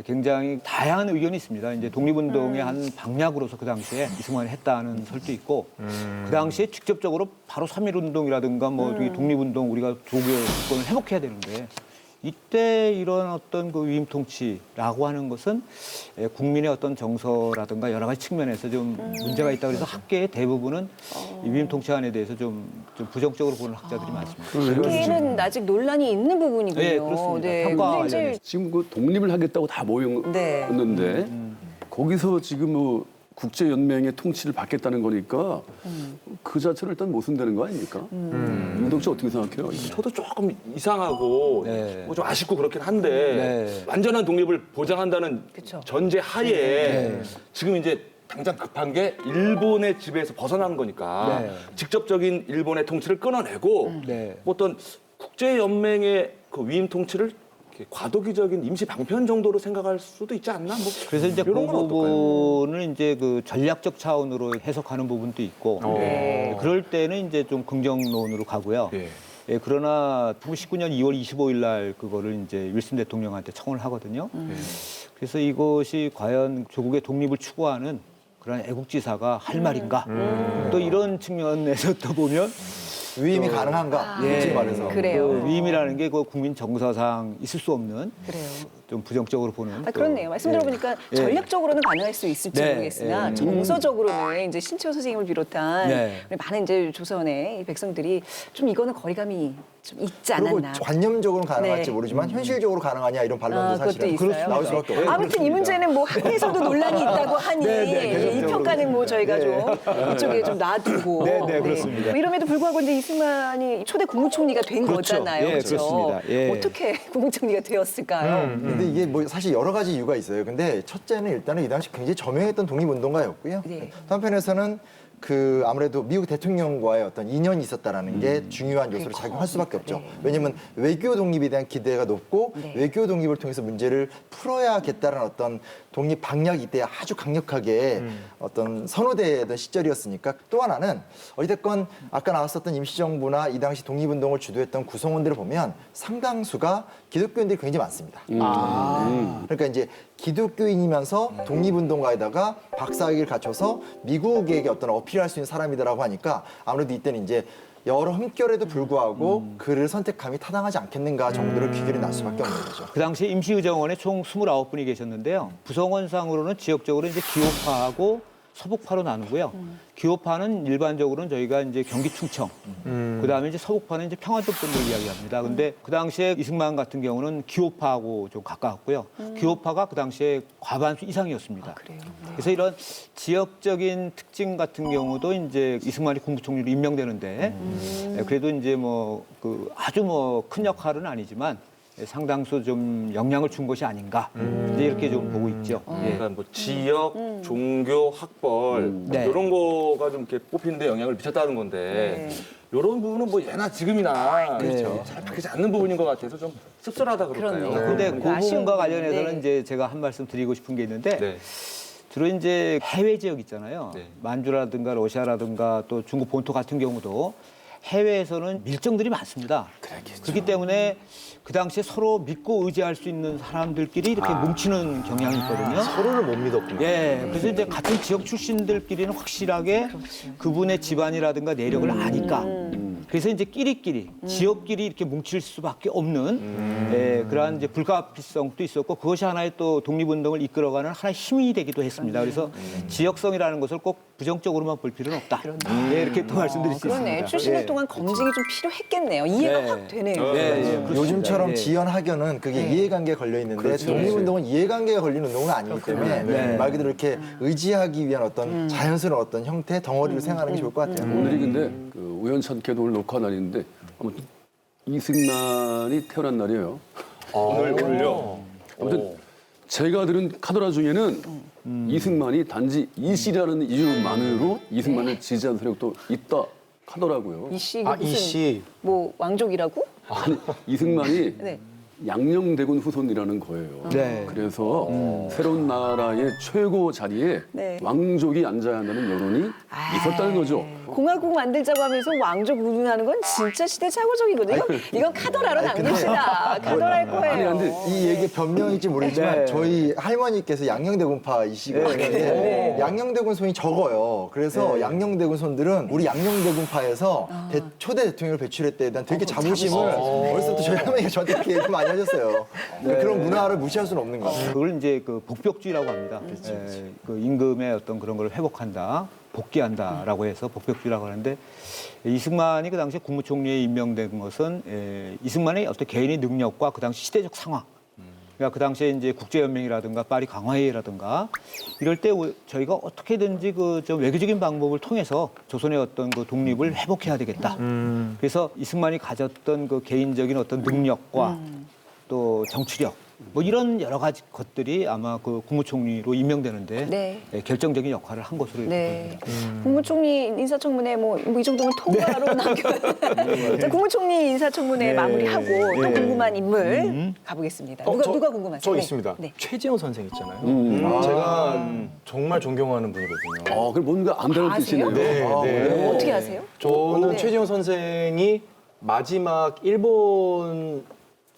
굉장히 다양한 의견이 있습니다. 이제 독립운동의 한 방략으로서 그 당시에 이승만이 했다는 설도 있고 그 당시에 직접적으로 바로 3.1운동이라든가 뭐 독립운동 우리가 조국의 주권을 회복해야 되는데 이때 이런 어떤 그 위임 통치라고 하는 것은 국민의 어떤 정서라든가 여러 가지 측면에서 좀 문제가 있다 그래서 학계의 대부분은 이 위임 통치안에 대해서 좀 부정적으로 보는 학자들이 많습니다. 학계에는 아직 논란이 있는 부분이군요. 네, 그렇습니다. 평가와 근데 이제 관련해서. 지금 그 독립을 하겠다고 다 모였는데 거기서 지금 뭐 국제연맹의 통치를 받겠다는 거니까 그 자체를 일단 모순되는 거 아닙니까? 윤동 씨 어떻게 생각해요? 저도 조금 이상하고 네. 뭐좀 아쉽고 그렇긴 한데 네. 완전한 독립을 보장한다는 그쵸. 전제 하에 지금 이제 당장 급한 게 일본의 지배에서 벗어나는 거니까 네. 직접적인 일본의 통치를 끊어내고 네. 어떤 국제연맹의 그 위임 통치를 이렇게 과도기적인 임시 방편 정도로 생각할 수도 있지 않나? 뭐 그래서 이제 그 이런 건 어떨까요? 부분을 이제 그 전략적 차원으로 해석하는 부분도 있고 그럴 때는 이제 좀 긍정론으로 가고요. 예. 그러나 1919년 2월 25일 날 그거를 이제 윌슨 대통령한테 청원을 하거든요. 그래서 이것이 과연 조국의 독립을 추구하는 그런 애국지사가 할 말인가? 또 이런 측면에서 또 보면 위임이 가능한가? 솔직히 말해서. 그래요. 그 위임이라는 게 그 국민 정서상 있을 수 없는 그래요. 좀 부정적으로 보는. 그렇네요. 말씀 들어보니까 예. 전략적으로는 가능할 수 있을지 네, 모르겠으나 예. 정서적으로는 이제 신채호 선생님을 비롯한 네. 우리 많은 이제 조선의 백성들이 좀 이거는 거리감이 좀 있지 그리고 않았나. 관념적으로는 가능할지 네. 모르지만 현실적으로 가능하냐 이런 반론도 그것도 사실은 있어요. 나올 수밖에 없어요. 아무튼 이 문제는 뭐 학계에서도 논란이 있다고 하니 이 평가는 뭐 저희가 좀 이쪽에 좀 놔두고 네, 그렇습니다. 뭐 이럼에도 불구하고 이제 이승만이 초대 국무총리가 된 그렇죠. 거잖아요. 예, 그렇죠? 그렇습니다. 예. 어떻게 국무총리가 되었을까요? 근데 이게 뭐 사실 여러 가지 이유가 있어요. 근데 첫째는 일단은 이 당시 굉장히 저명했던 독립운동가였고요. 네. 또 한편에서는 그 아무래도 미국 대통령과의 어떤 인연이 있었다라는 게 중요한 요소로 작용할 수밖에 없죠. 네. 왜냐하면 외교 독립에 대한 기대가 높고 네. 외교 독립을 통해서 문제를 풀어야겠다는 어떤 독립 방향이 이때 아주 강력하게 어떤 선호되던 시절이었으니까. 또 하나는 어찌됐건 아까 나왔었던 임시정부나 이 당시 독립운동을 주도했던 구성원들을 보면 상당수가 기독교인들이 굉장히 많습니다. 그러니까 이제 기독교인이면서 독립운동가에다가 박사학위를 갖춰서 미국에게 어떤 어필할 수 있는 사람이다라고 하니까 아무래도 이때는 이제 여러 흠결에도 불구하고 그를 선택함이 타당하지 않겠는가 정도로 귀결이 날 수밖에 없는 거죠. 그 당시 임시의정원에 총 29분이 계셨는데요. 구성원상으로는 지역적으로 이제 기호파하고 서북파로 나누고요. 기호파는 일반적으로는 저희가 이제 경기 충청, 그다음에 이제 서북파는 이제 평안도 분들 이야기합니다. 근데 그 당시에 이승만 같은 경우는 기호파하고 좀 가까웠고요. 기호파가 그 당시에 과반수 이상이었습니다. 그래요. 그래서 이런 지역적인 특징 같은 경우도 이제 이승만이 국무총리로 임명되는데 그래도 이제 뭐 그 아주 뭐 큰 역할은 아니지만 상당수 좀 영향을 준 것이 아닌가 이제 이렇게 좀 보고 있죠. 예. 그러니까 뭐 지역, 종교, 학벌 네. 이런 거가 좀 이렇게 뽑히는데 영향을 미쳤다는 건데 이런 부분은 뭐 예나 지금이나 잘 바뀌지 않는 부분인 것 같아서 좀 씁쓸하다 그럴까요? 그렇네요. 근데 그 아쉬운 부분과 관련해서는 네. 이제 제가 한 말씀 드리고 싶은 게 있는데 네. 주로 이제 해외 지역 있잖아요. 네. 만주라든가 러시아라든가 또 중국 본토 같은 경우도 해외에서는 밀정들이 많습니다. 그렇기 때문에 그 당시에 서로 믿고 의지할 수 있는 사람들끼리 이렇게 뭉치는 경향이 있거든요. 서로를 못 믿었군요. 예, 그래서 이제 같은 지역 출신들끼리는 확실하게 그분의 집안이라든가 내력을 아니까. 그래서 이제 끼리끼리, 지역끼리 이렇게 뭉칠 수밖에 없는 예, 그러한 이제 불가피성도 있었고 그것이 하나의 또 독립운동을 이끌어가는 하나의 힘이 되기도 했습니다. 그래서 지역성이라는 것을 꼭 부정적으로만 볼 필요는 없다. 예, 이렇게 또 말씀드릴 수 있습니다. 그러네. 출신을 예. 동안 검증이 좀 필요했겠네요. 이해가 네. 확 되네요. 예, 예, 그렇습니다. 요즘처럼 예. 지연 학연은 그게 이해관계에 걸려 있는데 독립운동은 이해관계에 걸리는 운동은 아니기 때문에 네. 말 그대로 이렇게 의지하기 위한 어떤 자연스러운 어떤 형태 덩어리를 생각하는 게 좋을 것 같아요. 오늘이 근데 그 우연찮게도 오늘 녹화 날인데 아무튼 이승만이 태어난 날이에요. 오늘요. 아무튼 제가 들은 카더라 중에는 이승만이 단지 이씨라는 이유만으로 이승만을 지지한 세력도 있다 하더라고요. 이씨 아, 무슨 이씨. 뭐 왕족이라고? 아니, 이승만이 네. 양녕대군 후손이라는 거예요. 네. 그래서 새로운 나라의 최고 자리에 네. 왕족이 앉아야 한다는 여론이 있었다는 거죠. 공화국 만들자고 하면서 왕족 운운하는 건 진짜 시대착오적이거든요. 이건 카더라로 남깁시다. 카더라일 거예요. 아니, 근데 이 얘기 변명일지 모르겠지만 네. 저희 할머니께서 양녕대군파이시고 하는데 양녕대군 손이 적어요. 그래서 양녕대군 손들은 우리 양녕대군파에서 초대 대통령을 배출했다에 대한 되게 자부심을 벌써부터 저희 할머니가 저한테 이렇게 얘기 많이 하셨어요. 그런 문화를 무시할 수는 없는 것 같아요. 그걸 이제 그 복벽주의라고 합니다. 그 임금의 어떤 그런 걸 회복한다, 복귀한다라고 해서 복벽주의라고 하는데 이승만이 그 당시에 국무총리에 임명된 것은 이승만의 어떤 개인의 능력과 그 당시 시대적 상황. 그러니까 그 당시에 이제 국제연맹이라든가 파리 강화회의라든가 이럴 때 저희가 어떻게든지 그 좀 외교적인 방법을 통해서 조선의 어떤 그 독립을 회복해야 되겠다. 그래서 이승만이 가졌던 그 개인적인 어떤 능력과 또 정치력 뭐 이런 여러 가지 것들이 아마 그 국무총리로 임명되는데 네. 결정적인 역할을 한 것으로 네. 국무총리 인사청문회 뭐 이 정도면 통과로 남겨. 자, 국무총리 인사청문회 마무리하고 또 궁금한 인물 가보겠습니다. 누가 궁금하세요? 저 네. 있습니다. 네. 최지영 선생 있잖아요. 제가 정말 존경하는 분이거든요. 아, 그럼 뭔가 안다는 아세요? 뜻이네요. 네, 아, 네. 그래요? 어떻게 하세요? 저는 네. 최지영 선생이 마지막 일본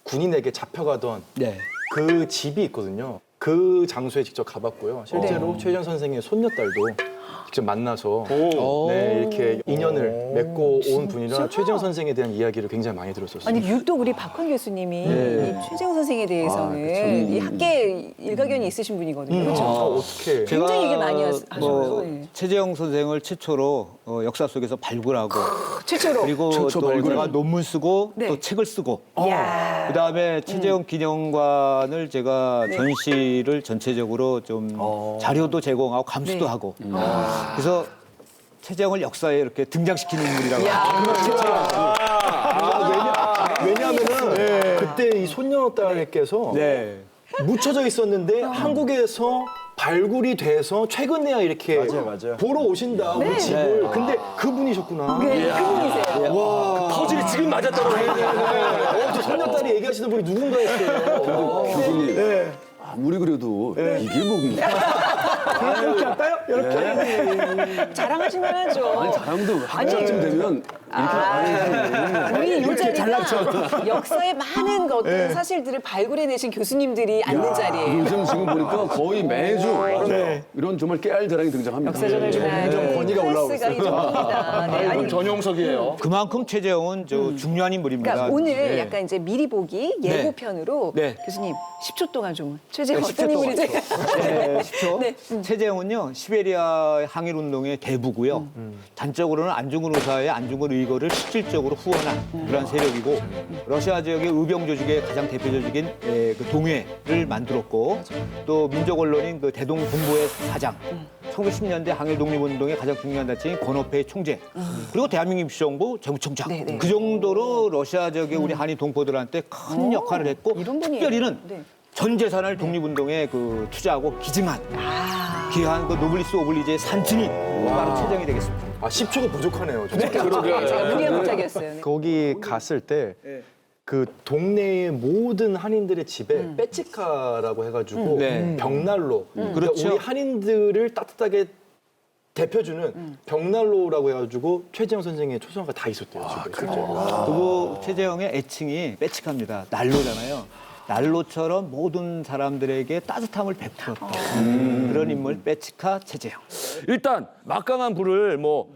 군인에게 잡혀가던 네. 그 집이 있거든요. 그 장소에 직접 가봤고요. 실제로 네. 최지영 선생의 손녀딸도 직접 만나서 네, 이렇게 인연을 맺고 온 분이라 최재형 선생에 대한 이야기를 굉장히 많이 들었었어요. 아니 유독 우리 박헌 교수님이 이 최재형 선생에 대해서는 이 학계 일가견이 있으신 분이거든요. 그렇죠? 어떻게? 굉장히 얘기를 많이 하셔서. 뭐 예. 최재형 선생을 최초로 역사 속에서 발굴하고 최초로. 그리고 최초 또 발굴. 제가 논문 쓰고 네. 또 책을 쓰고 이야. 그다음에 최재형 기념관을 제가 네. 전시를 전체적으로 좀 자료도 제공하고 감수도 네. 하고 그래서 최재형을 역사에 이렇게 등장시키는 인물이라고 왜냐하면은 그때 이 손녀딸께서 네. 묻혀져 있었는데 한국에서 발굴이 돼서 최근에야 이렇게 맞아요. 보러 오신다 그 집을. 근데 그분이셨구나. 네, 그분이세요. 와, 터질이 지금 맞았더라고요. 저 손녀딸이 얘기하시는 분이 누군가 했어요. 교수님 아무리 그래도 이게 뭡니까? 이렇게 할까요? 이렇게. 자랑하실만 하죠. 아니 자랑도 한자쯤 되면 이렇게 안 우리 이 자리가 역사의 많은 어떤 사실들을 발굴해내신 교수님들이 앉는 자리예요. 요즘 지금 보니까 거의 매주 이런 정말 깨알 자랑이 등장합니다. 역사전을 그날 권위가 올라오고 클래스가 이 정도입니다. 네, 아니, 전용석이에요. 그만큼 최재형은 저 중요한 인물입니다. 그러니까 오늘 네. 약간 이제 미리 보기 예고편으로 네. 교수님 10초 동안 좀 최재형 네, 어떤 10초 인물인지. 네, 10초. 네. 최재형은요 시베리아 항일운동의 대부고요. 단적으로는 안중근 의사의 안중근 의거를 실질적으로 후원한 그런 세력이고 러시아 지역의 의병 조직의 가장 대표적인 그 동회를 만들었고 또 민족 언론인 그 대동 본부의 사장. 1910년대 항일 독립운동의 가장 중요한 단체인 권오페의 총재 그리고 대한민국 임시정부 재무총장 네, 네. 그 정도로 러시아 지역의 우리 한인 동포들한테 큰 역할을 했고 이런 분이에요. 특별히는 네. 전 재산을 독립운동에 그 투자하고 기증한 귀한 그 노블리스 오블리제의 산증이 바로 최재형이 되겠습니다. 아, 10초가 부족하네요. 진짜. 제가 무리한 부탁이었어요. 네. 거기 갔을 때 그 동네의 모든 한인들의 집에 빼치카라고 해가지고 네. 벽난로, 그러니까 그렇죠. 우리 한인들을 따뜻하게 대표주는 벽난로라고 해가지고 최재형 선생의 초상화가 다 있었대요. 집에. 그리고 최재형의 애칭이 빼치카입니다. 난로잖아요. 난로처럼 모든 사람들에게 따뜻함을 베풀었던 그런 인물 빼치카 최재형. 일단 막강한 불을 뭐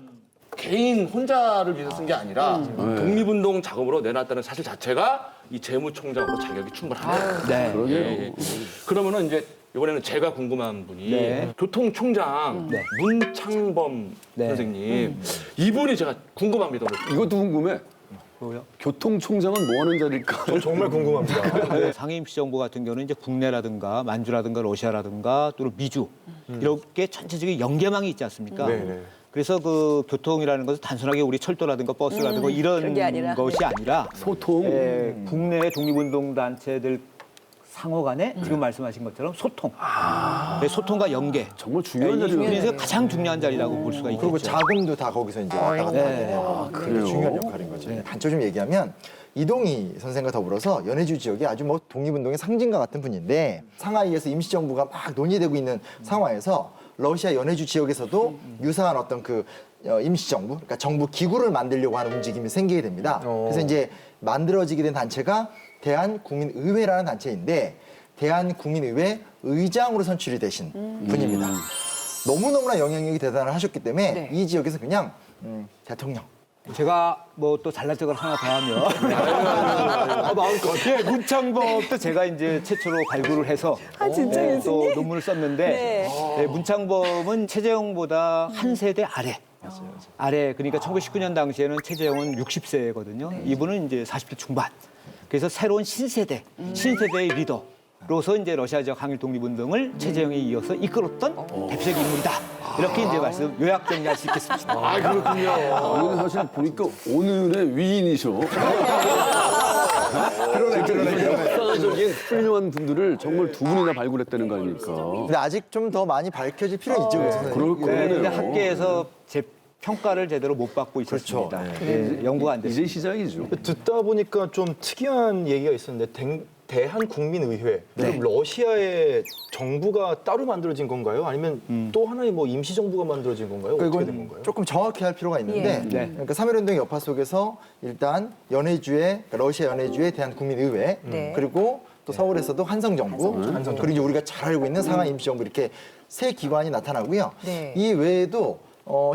개인 혼자를 위해서 쓴 게 아니라 독립운동 자금으로 내놨다는 사실 자체가 이 재무총장으로 자격이 충분하네요. 네. 예. 그러면은 이제 이번에는 제가 궁금한 분이 네. 교통총장 문창범 네. 선생님 이분이 제가 궁금합니다. 이것도 궁금해. 뭐요? 교통총장은 뭐 하는 자리일까? 전 정말 궁금합니다. 상해 임시정부 같은 경우는 이제 국내라든가 만주라든가 러시아라든가 또는 미주 이렇게 전체적인 연계망이 있지 않습니까? 네네. 그래서 그 교통이라는 것은 단순하게 우리 철도라든가 버스라든가 이런 그런 게 아니라, 것이 아니라 소통. 국내 독립운동 단체들 상호 간에 지금 말씀하신 것처럼 소통, 네, 소통과 연계. 정말 중요한 이 자리네요. 중에서 가장 중요한 자리라고 볼 수가 있겠죠. 그리고 자금도 다 거기서 이제 왔다 갔다 하네요. 그래요? 중요한 역할인 거죠. 단점 좀 얘기하면 이동희 선생과 더불어서 연해주 지역이 아주 뭐 독립운동의 상징과 같은 분인데 상하이에서 임시정부가 막 논의되고 있는 상황에서 러시아 연해주 지역에서도 유사한 어떤 그 임시정부, 그러니까 정부 기구를 만들려고 하는 움직임이 생기게 됩니다. 그래서 이제 만들어지게 된 단체가 대한국민의회라는 단체인데 대한국민의회 의장으로 선출이 되신 분입니다. 너무너무나 영향력이 대단을 하셨기 때문에 네. 이 지역에서 그냥 대통령. 제가 뭐 또 잘난 척을 하나 더 하면 마음껏 문창범도 제가 이제 최초로 발굴을 해서 진짜 또 교수님? 논문을 썼는데 네. 네, 문창범은 최재형보다 한 세대 아래. 아래 그러니까 1919년 당시에는 최재형은 60세거든요. 이분은 이제 40대 중반. 그래서 새로운 신세대의 리더로서 이제 러시아 지역 항일 독립운동을 최재형에 이어서 이끌었던 대표적인 인물이다. 이렇게 이제 말씀 요약 정리할 수 있겠습니다. 아 그렇군요. 이거는 사실 보니까 오늘의 위인이셔. 그러네. 역사적인 훌륭한 분들을 정말 두 분이나 발굴했다는 거 아닙니까? 근데 아직 좀 더 많이 밝혀질 필요는 있죠. 그래서 그럴 네, 거네요. 근데 학계에서 제 평가를 제대로 못 받고 있었습니다. 네, 연구가 안 됐습니다. 이제 시작이죠. 듣다 보니까 좀 특이한 얘기가 있었는데 대한국민의회 그럼 러시아의 정부가 따로 만들어진 건가요? 아니면 또 하나의 뭐 임시정부가 만들어진 건가요? 그러니까 어떻게 이건 된 건가요? 조금 정확히 할 필요가 있는데 예. 네. 그러니까 3.1운동의 여파 속에서 일단 연해주의 그러니까 러시아 연해주의 대한국민의회 네. 그리고 또 서울에서도 한성정부 그리고 이제 우리가 잘 알고 있는 상하이 임시정부 이렇게 세 기관이 나타나고요. 네. 이 외에도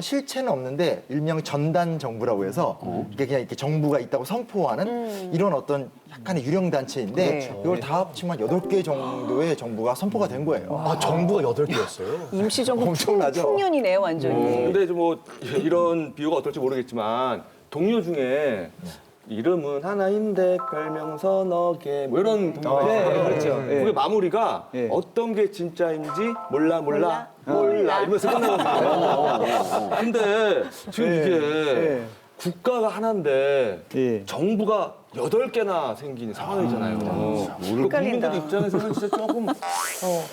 실체는 없는데 일명 전단 정부라고 해서 이게 그냥 이렇게 정부가 있다고 선포하는 이런 어떤 약간의 유령 단체인데 네. 이걸 다 합치면 8개 정도의 정부가 선포가 된 거예요. 아, 정부가 8개였어요? 임시정부 엄청나죠? 풍년이네요, 완전히. 근데 뭐 이런 비유가 어떨지 모르겠지만 동요 중에 이름은 하나인데 별명 서너 개 뭐 이런 동요가 네, 있어요. 그렇죠. 예. 그게 마무리가 예. 어떤 게 진짜인지 몰라 이러면서 끝나거든요. 근데 지금 이게 국가가 하나인데 예. 정부가 8개나 생긴 상황이잖아요. 그러니까 헷갈린다. 국민들 입장에서는 진짜 조금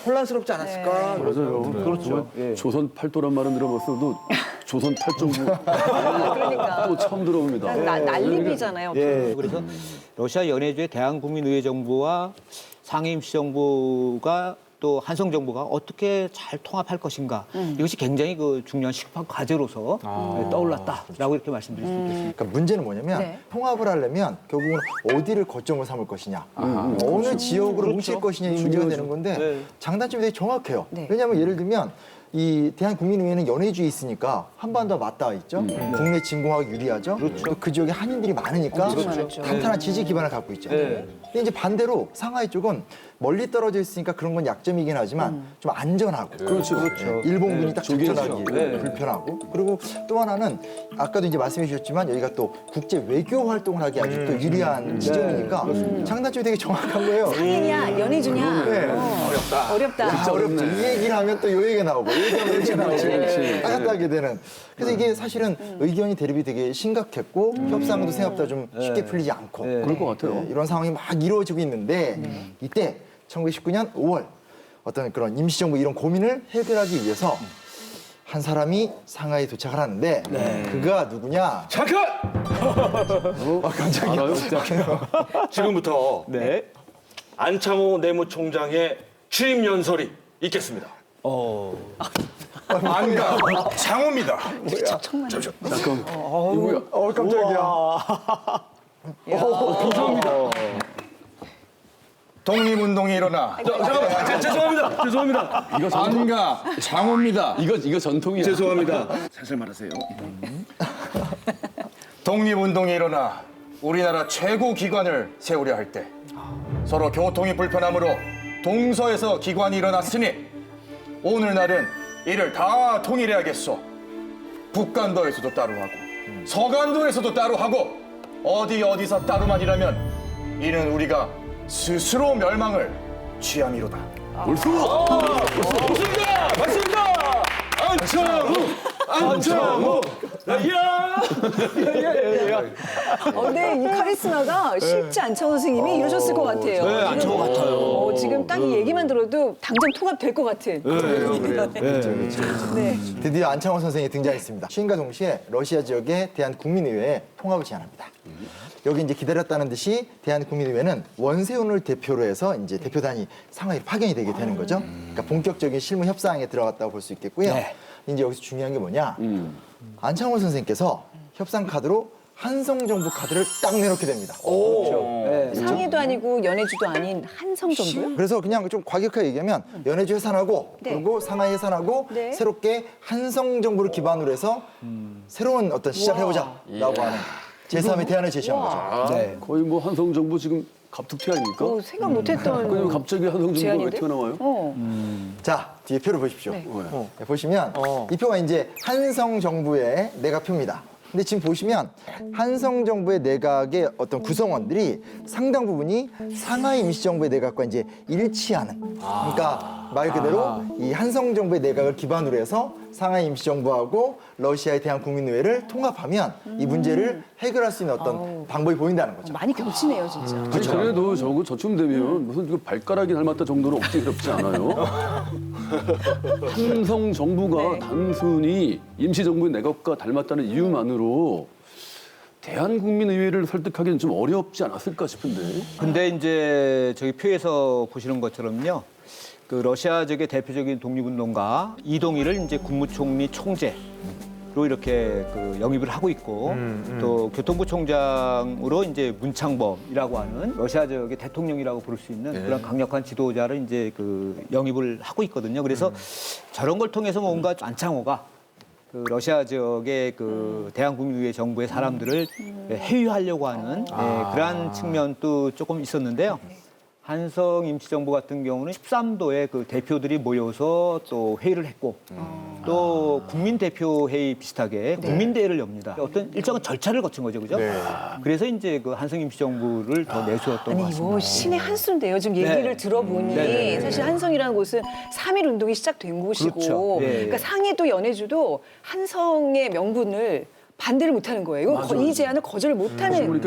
혼란스럽지 않았을까? 맞아요. 그렇죠. 조선 팔도란 말은 들어봤어도 조선 팔정부 그러니까. 또 처음 들어봅니다. 난리잖아요. 예. 그래서 러시아 연해주의 대한국민의회정부와 상임시정부가 또 한성정부가 어떻게 잘 통합할 것인가 이것이 굉장히 그 중요한 시급한 과제로서 떠올랐다라고 이렇게 말씀드릴 수 있겠습니다. 그러니까 문제는 뭐냐면 네. 통합을 하려면 결국은 어디를 거점으로 삼을 것이냐, 어느 지역으로 뭉칠 것이냐 이 문제가 되는 건데 장단점이 되게 정확해요. 네. 왜냐하면 예를 들면 이 대한국민의회는 연해주에 있으니까 한반도와 맞닿아 있죠. 국내 진공하기 유리하죠. 또 그 지역에 한인들이 많으니까 많았죠. 탄탄한 지지 기반을 갖고 있죠. 근데 이제 반대로 상하이 쪽은 멀리 떨어져 있으니까 그런 건 약점이긴 하지만 좀 안전하고 그렇죠. 일본군이 딱 조개죠. 접근하기 불편하고 그리고 또 하나는 아까도 이제 말씀해 주셨지만 여기가 또 국제 외교 활동을 하기 아주 또 유리한 지점이니까 장단점이 되게 정확한 거예요. 상이냐, 연해주냐. 어렵다. 어렵죠. 이 얘기를 하면 또 이 얘기가 나오고 이 얘기하면 이 얘기가 나오고 따뜻하게 되는. 그래서 이게 사실은 의견이 대립이 되게 심각했고 협상도 생각보다 좀 쉽게 풀리지 않고 그럴 것 같아요. 이런 상황이 막 이루어지고 있는데 이때 1919년 5월 어떤 그런 임시정부 이런 고민을 해결하기 위해서 한 사람이 상하이에 도착을 하는데 그가 누구냐? 잠깐! 깜짝이야. 알아요? 지금부터 네. 안창호 내무총장의 취임 연설이 있겠습니다. 안가 장호입니다. 잠깐. 이거야. 깜짝이야. 독립운동이 일어나. 죄송합니다. 이거 전통. 안가 장호입니다. 이거 전통이야. 죄송합니다. 살살 말하세요. 독립운동이 일어나 우리나라 최고 기관을 세우려 할 때 서로 교통이 불편하므로 동서에서 기관이 일어났으니 오늘날은 이를 다 통일해야겠소. 북간도에서도 따로 하고 서간도에서도 따로 하고 어디서 따로만 일하면 이는 우리가 스스로 멸망을 취함이로다. 맞습니다. 안창호. 근데 이 카리스마가 쉽지 않창호 선생님이 이러셨을 것 같아요. 네, 안창호 같아요. 지금 딱 이 얘기만 들어도 당장 통합될 것 같은. 네. 드디어 안창호 선생이 등장했습니다. 취임과 동시에 러시아 지역의 대한국민의회에 통합을 제안합니다. 여기 이제 기다렸다는 듯이 대한국민의회는 원세훈을 대표로 해서 이제 대표단이 상하이로 파견이 되게 되는 거죠. 그러니까 본격적인 실무 협상에 들어갔다고 볼 수 있겠고요. 이제 여기서 중요한 게 뭐냐? 안창호 선생님께서 협상 카드로 한성정부 카드를 딱 내놓게 됩니다. 상해도 아니고 연해주도 아닌 한성정부요? 그래서 그냥 좀 과격하게 얘기하면 연해주 해산하고 네. 그리고 상하이 해산하고 네. 새롭게 한성정부를 기반으로 해서 새로운 어떤 시작을 해보자라고 하는 제3의 대안을 제시한 거죠. 네. 거의 뭐 한성정부 지금 갑툭튀 아닙니까? 생각 못했던 그럼 갑자기 한성정부가 왜 제안인데? 튀어나와요? 자, 뒤에 표를 보십시오. 네. 네, 보시면 이 표가 이제 한성정부의 내각표입니다. 근데 지금 보시면 한성정부의 내각의 어떤 구성원들이 상당 부분이 상하이 임시정부의 내각과 이제 일치하는. 그러니까 말 그대로 이 한성정부의 내각을 기반으로 해서 상하이 임시정부하고 러시아의 대한국민의회를 통합하면 이 문제를 해결할 수 있는 어떤 방법이 보인다는 거죠. 많이 겹치네요, 진짜. 아니, 그래도 저쯤 되면 무슨 그 발가락이 닮았다 정도로 억지스럽지 않아요? 한성 정부가 네. 단순히 임시정부의 내각과 닮았다는 이유만으로 대한국민의회를 설득하기는 좀 어렵지 않았을까 싶은데. 근데 이제 저기 표에서 보시는 것처럼요. 그 러시아 쪽의 대표적인 독립운동가 이동일을 이제 국무총리 총재로 이렇게 그 영입을 하고 있고 또 교통부 총장으로 이제 문창범이라고 하는 러시아 지역의 대통령이라고 부를 수 있는 그런 강력한 지도자를 이제 그 영입을 하고 있거든요. 그래서 저런 걸 통해서 뭔가 안창호가 그 러시아 지역의 그 대한국민의회 정부의 사람들을 해유하려고 하는 그러한 측면도 조금 있었는데요. 한성 임시정부 같은 경우는 13도의 그 대표들이 모여서 또 회의를 했고 또 국민대표회의 비슷하게 국민대회를 엽니다. 어떤 일정한 절차를 거친 거죠, 그죠? 그래서 이제 그 한성 임시정부를 더 내세웠던 것 아니 같습니다. 뭐 신의 한 수인데요. 지금 얘기를 들어보니 사실 한성이라는 곳은 3.1 운동이 시작된 곳이고 그렇죠. 그러니까 상해도 연해주도 한성의 명분을 반대를 못하는 거예요. 이건 이 제안을 거절을 못하는.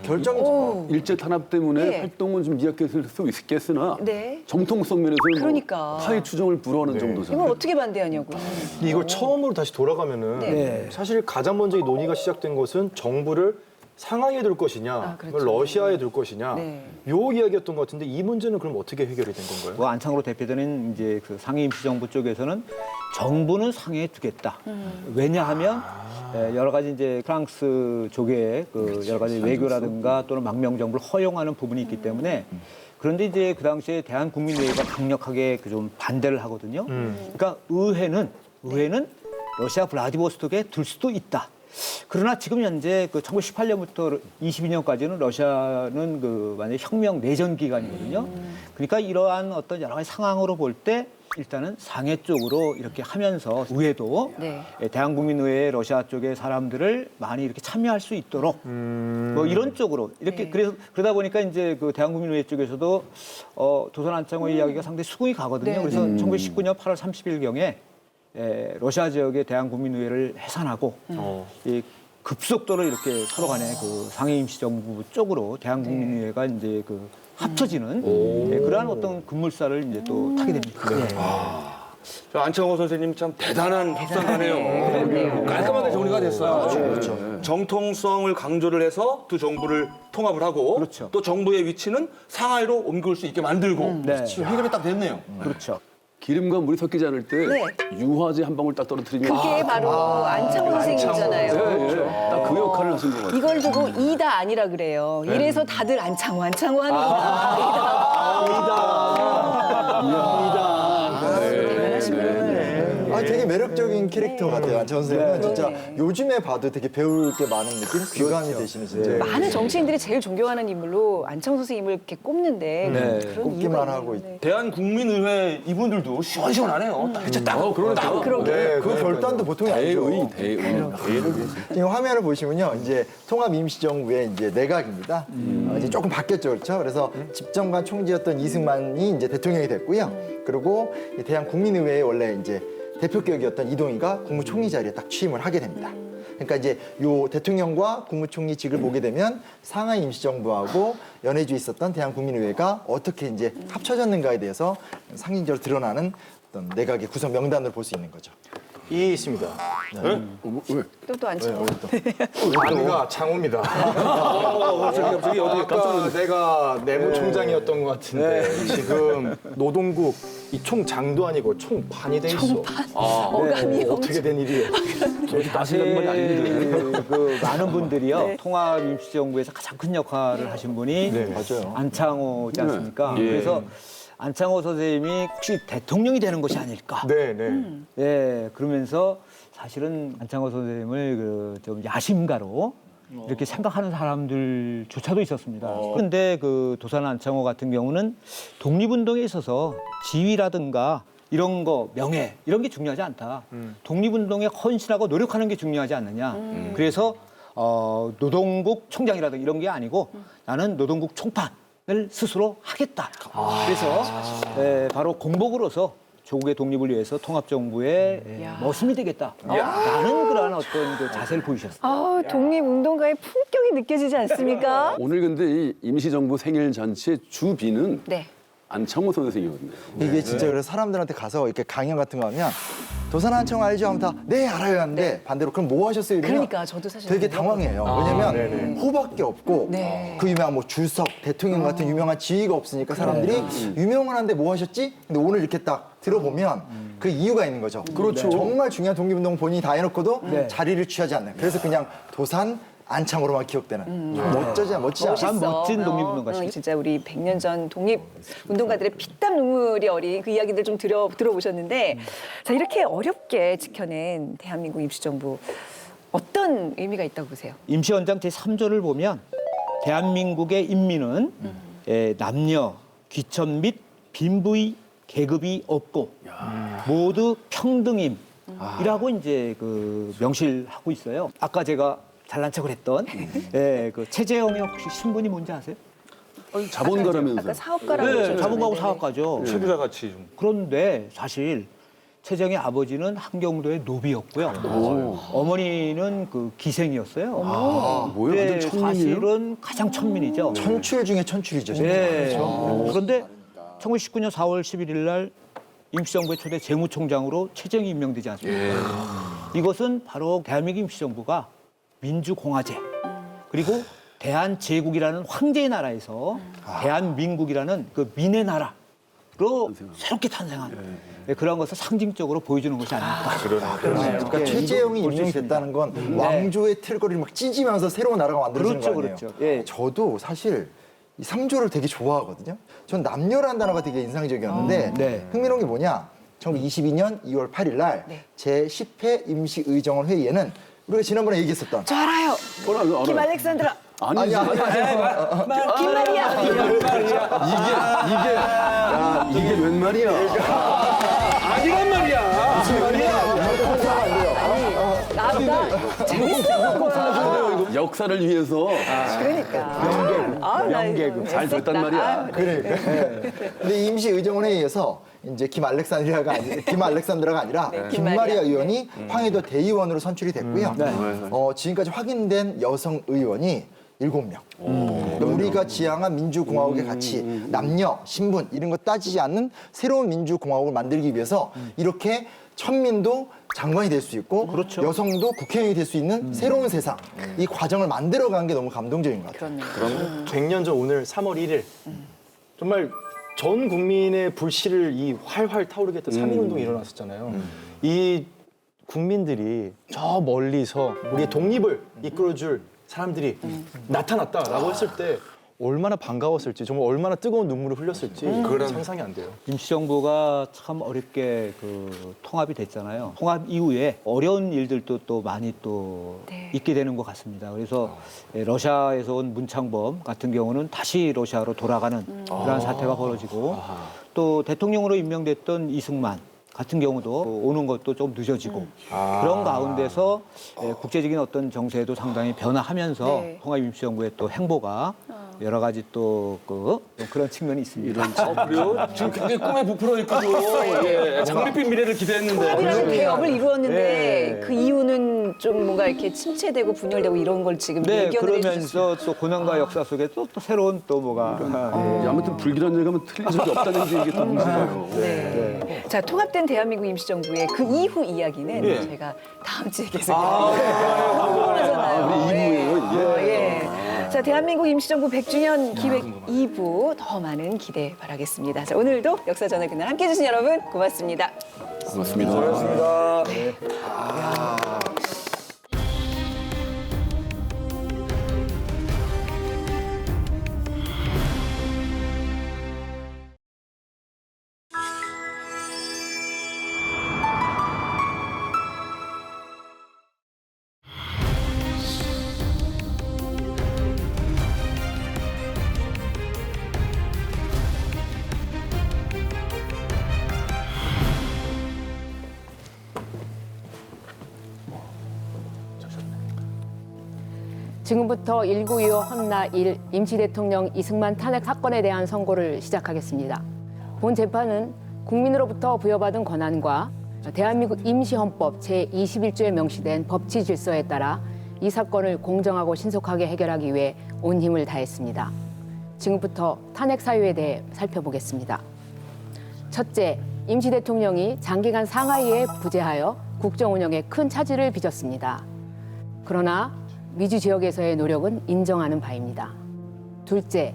결정적 일제 탄압 때문에 네. 활동은 좀 미약했을 수 있겠으나 네. 정통성 면에서는 그러니까. 뭐 타의 추종을 불허하는 정도잖아요. 이걸 어떻게 반대하냐고. 근데 이걸 처음으로 다시 돌아가면은 사실 가장 먼저 이 논의가 시작된 것은 정부를 상하이에 둘 것이냐, 그렇죠. 러시아에 둘 것이냐, 네. 요 이야기였던 것 같은데 이 문제는 그럼 어떻게 해결이 된 건가요? 뭐 안창호로 대표되는 이제 그 상해 임시정부 쪽에서는 정부는 상해에 두겠다. 왜냐하면 여러 가지 이제 프랑스 쪽에 그 여러 가지 외교라든가 또는 망명 정부를 허용하는 부분이 있기 때문에 그런데 이제 그 당시에 대한국민의회가 강력하게 그 좀 반대를 하거든요. 그러니까 의회는 러시아 블라디보스톡에 둘 수도 있다. 그러나 지금 현재 그 1918년부터 22년까지는 러시아는 그 만약 혁명 내전 기간이거든요. 그러니까 이러한 어떤 여러 가지 상황으로 볼 때 일단은 상해 쪽으로 이렇게 하면서 의회도 네. 대한국민의회 러시아 쪽의 사람들을 많이 이렇게 참여할 수 있도록 뭐 이런 쪽으로 이렇게 그래서 그러다 보니까 이제 그 대한국민의회 쪽에서도 도선 안창호의 이야기가 상당히 수긍이 가거든요. 네. 그래서 1919년 8월 30일경에 러시아 지역의 대한국민의회를 해산하고 이 급속도로 이렇게 서로 간에 그 상해 임시정부 쪽으로 대한국민의회가 이제 그 합쳐지는 그러한 어떤 급물살을 이제 또 타게 됩니다. 저 안창호 선생님 참 대단한 협상가네요. 깔끔하게 정리가 됐어요. 그렇죠. 정통성을 강조를 해서 두 정부를 통합을 하고 그렇죠. 또 정부의 위치는 상하이로 옮길 수 있게 만들고 네. 해결이 딱 됐네요. 그렇죠. 기름과 물이 섞이지 않을 때 네. 유화제 한 방울 딱 떨어뜨리면 그게 바로 안창호 선생님이잖아요. 딱 그 역할을 하신 것 같아요. 이걸 두고 이다 아니라 그래요. 이래서 다들 안창호 하는구나. 대단하신 분을. 되게 매력적인 캐릭터 같아요. 안창호 선생님은 진짜 요즘에 봐도 되게 배울 게 많은 느낌? 귀감이 되시는 진짜. 많은 정치인들이 제일 존경하는 인물로 안창호 선생님을 이렇게 꼽는데 그런 꼽기만 이유가 하고 있는데. 대한국민의회 이분들도 시원시원하네요. 딱 이제 딱. 네, 그 결단도 보통이 아니죠. 대의. 지금 화면을 보시면요, 이제 통합 임시정부의 이제 내각입니다. 이제 조금 바뀌었죠, 그렇죠? 그래서 집정관 총재였던 이승만이 이제 대통령이 됐고요. 그리고 이 대한국민의회의 원래 이제 대표격이었던 이동희가 국무총리 자리에 딱 취임을 하게 됩니다. 그러니까 이제 요 대통령과 국무총리직을 보게 되면 상하이 임시정부하고 연해주에 있었던 대한국민의회가 어떻게 이제 합쳐졌는가에 대해서 상징적으로 드러나는 어떤 내각의 구성 명단을 볼 수 있는 거죠. 이 있습니다. 또 안창호. 아내가 창호입니다. 갑자기 어디 아까 내가 내무총장이었던 것 같은데 지금 노동국 이 총장도 아니고 총판이 돼 있어. 어감이 어떻게 된 일이에요? 사실 그 많은 분들이요 통합 임시정부에서 가장 큰 역할을 하신 분이 맞아요. 안창호지 않습니까? 그래서 안창호 선생님이 혹시 대통령이 되는 것이 아닐까? 네, 네. 예, 그러면서 사실은 안창호 선생님을 그 좀 야심가로 이렇게 생각하는 사람들조차도 있었습니다. 그런데 그 도산 안창호 같은 경우는 독립운동에 있어서 지위라든가 이런 거, 명예 이런 게 중요하지 않다. 독립운동에 헌신하고 노력하는 게 중요하지 않느냐. 그래서 노동국 총장이라든가 이런 게 아니고 나는 노동국 총판을 스스로 하겠다. 그래서 바로 공복으로서 조국의 독립을 위해서 통합정부의 머슴이 되겠다. 라는 그러한 어떤 그 자세를 보이셨어요. 아, 독립운동가의 품격이 느껴지지 않습니까? 오늘 근데 이 임시정부 생일 잔치의 주비는 네. 안창호 선생이거든요. 이게 진짜 그래서 사람들한테 가서 이렇게 강연 같은 거 하면 도산 안창호 알죠? 하면 다 네 알아요 하는데 반대로 그럼 뭐 하셨어요? 이러면 그러니까 저도 사실 되게 당황해요. 왜냐면 호밖에 없고 네. 그 유명한 뭐 주석, 대통령 같은 유명한 지위가 없으니까 사람들이 유명한 한데 뭐 하셨지? 근데 오늘 이렇게 딱 들어보면 그 이유가 있는 거죠. 그렇죠. 정말 중요한 독립운동 본인이 다 해놓고도 자리를 취하지 않는. 그래서 그냥 도산 안창호로만 기억되는 멋지지 않아요? 참 멋진 독립운동가시죠. 진짜 우리 100년 전 독립운동가들의 피땀 눈물이 어린 그 이야기들 좀 들어보셨는데 자 이렇게 어렵게 지켜낸 대한민국 임시정부 어떤 의미가 있다고 보세요? 임시헌장 제3조를 보면 대한민국의 인민은 남녀, 귀천 및 빈부의 계급이 없고 모두 평등임이라고 이제 그 명시하고 있어요. 아까 제가 잘난 척을 했던 그 최재형의 혹시 신분이 뭔지 아세요? 자본가라면서요. 아까 사업가라고 네, 자본가고 사업가죠. 최부자 같이 좀. 그런데 사실 최정의 아버지는 한경도의 노비였고요. 어머니는 그 기생이었어요. 뭐야? 네, 완전 천민이에요? 사실은 가장 천민이죠. 천출 중에 천출이죠. 진짜. 네. 그런데 1919년 4월 11일 날 임시정부의 초대 재무총장으로 최정이 임명되지 않습니까? 이것은 바로 대한민국 임시정부가 민주공화제 그리고 대한제국이라는 황제의 나라에서 대한민국이라는 그 민의 나라로 새롭게 탄생한 그런 것을 상징적으로 보여주는 것이 아닐까. 그러니까 최재형이 임명이 됐다는 건 왕조의 틀거리를 막 찢으면서 새로운 나라가 만들어지는 거 아니에요? 그렇죠. 예. 저도 사실 이 3조를 되게 좋아하거든요. 전 남녀라는 단어가 되게 인상적이었는데 네. 흥미로운 게 뭐냐? 1922년 2월 8일 날 제10회 임시의정원 회의에는 우리가 지난번에 얘기했었던 저 알아요. 알아요. 김 알렉산드라. 아니지. 김마리아. 이게 웬 말이야? 아니란 말이야. 무슨 말이야? 나보다 재밌어 거야. 역사를 위해서 그러니까. 명계급. 잘 됐단 말이야. 근데 임시의정원 회의에서 이제 김 알렉산드라가 아니라 김마리아 의원이 황해도 대의원으로 선출이 됐고요. 지금까지 확인된 여성 의원이 7명. 그러니까 우리가 지향한 민주공화국의 가치, 남녀, 신분 이런 거 따지지 않는 새로운 민주공화국을 만들기 위해서 이렇게 천민도 장관이 될 수 있고 여성도 국회의원이 될 수 있는 새로운 세상, 이 과정을 만들어간 게 너무 감동적인 것 같아요. 그럼 100년 전 오늘 3월 1일 정말 전 국민의 불씨를 이 활활 타오르게 했던 3.1운동이 일어났었잖아요. 이 국민들이 저 멀리서 우리의 독립을 이끌어줄 사람들이 나타났다라고 했을 때 얼마나 반가웠을지, 정말 얼마나 뜨거운 눈물을 흘렸을지 상상이 안 돼요. 임시정부가 참 어렵게 그 통합이 됐잖아요. 통합 이후에 어려운 일들도 또 많이 또 있게 되는 것 같습니다. 그래서 러시아에서 온 문창범 같은 경우는 다시 러시아로 돌아가는 그런 사태가 벌어지고 또 대통령으로 임명됐던 이승만 같은 경우도 오는 것도 좀 늦어지고 그런 가운데서 국제적인 어떤 정세도 상당히 변화하면서 통합임시정부의 또 행보가 여러 가지 또 그런 측면이 있습니다. 그래요? 지금 굉장히 꿈에 부풀어 있거든요. 예, 장밋빛 미래를 기대했는데. 통합이라는 개혁을 이루었는데 그 이유는 좀 뭔가 이렇게 침체되고 분열되고 이런 걸 지금 예견을 그러면서 또 고난과 역사 속에 또 새로운 또 뭐가 아무튼 불길한 얘기하면 틀린 적이 없다는 게 이게 다 문제예요. 자, 통합된 대한민국 임시정부의 그 이후 이야기는 제가 다음 주에 계속 궁금하잖아요. 우리 2부예요. 자, 대한민국 임시정부 100주년 기획 2부 더 많은 기대 바라겠습니다. 자, 오늘도 역사전을 그날 함께해 주신 여러분 고맙습니다. 고맙습니다. 고맙습니다. 지금부터 1925 헌나 1 임시대통령 이승만 탄핵 사건에 대한 선고를 시작하겠습니다. 본 재판은 국민으로부터 부여받은 권한과 대한민국 임시헌법 제21조에 명시된 법치 질서에 따라 이 사건을 공정하고 신속하게 해결하기 위해 온 힘을 다했습니다. 지금부터 탄핵 사유에 대해 살펴보겠습니다. 첫째, 임시대통령이 장기간 상하이에 부재하여 국정 운영에 큰 차질을 빚었습니다. 그러나 미주 지역에서의 노력은 인정하는 바입니다. 둘째,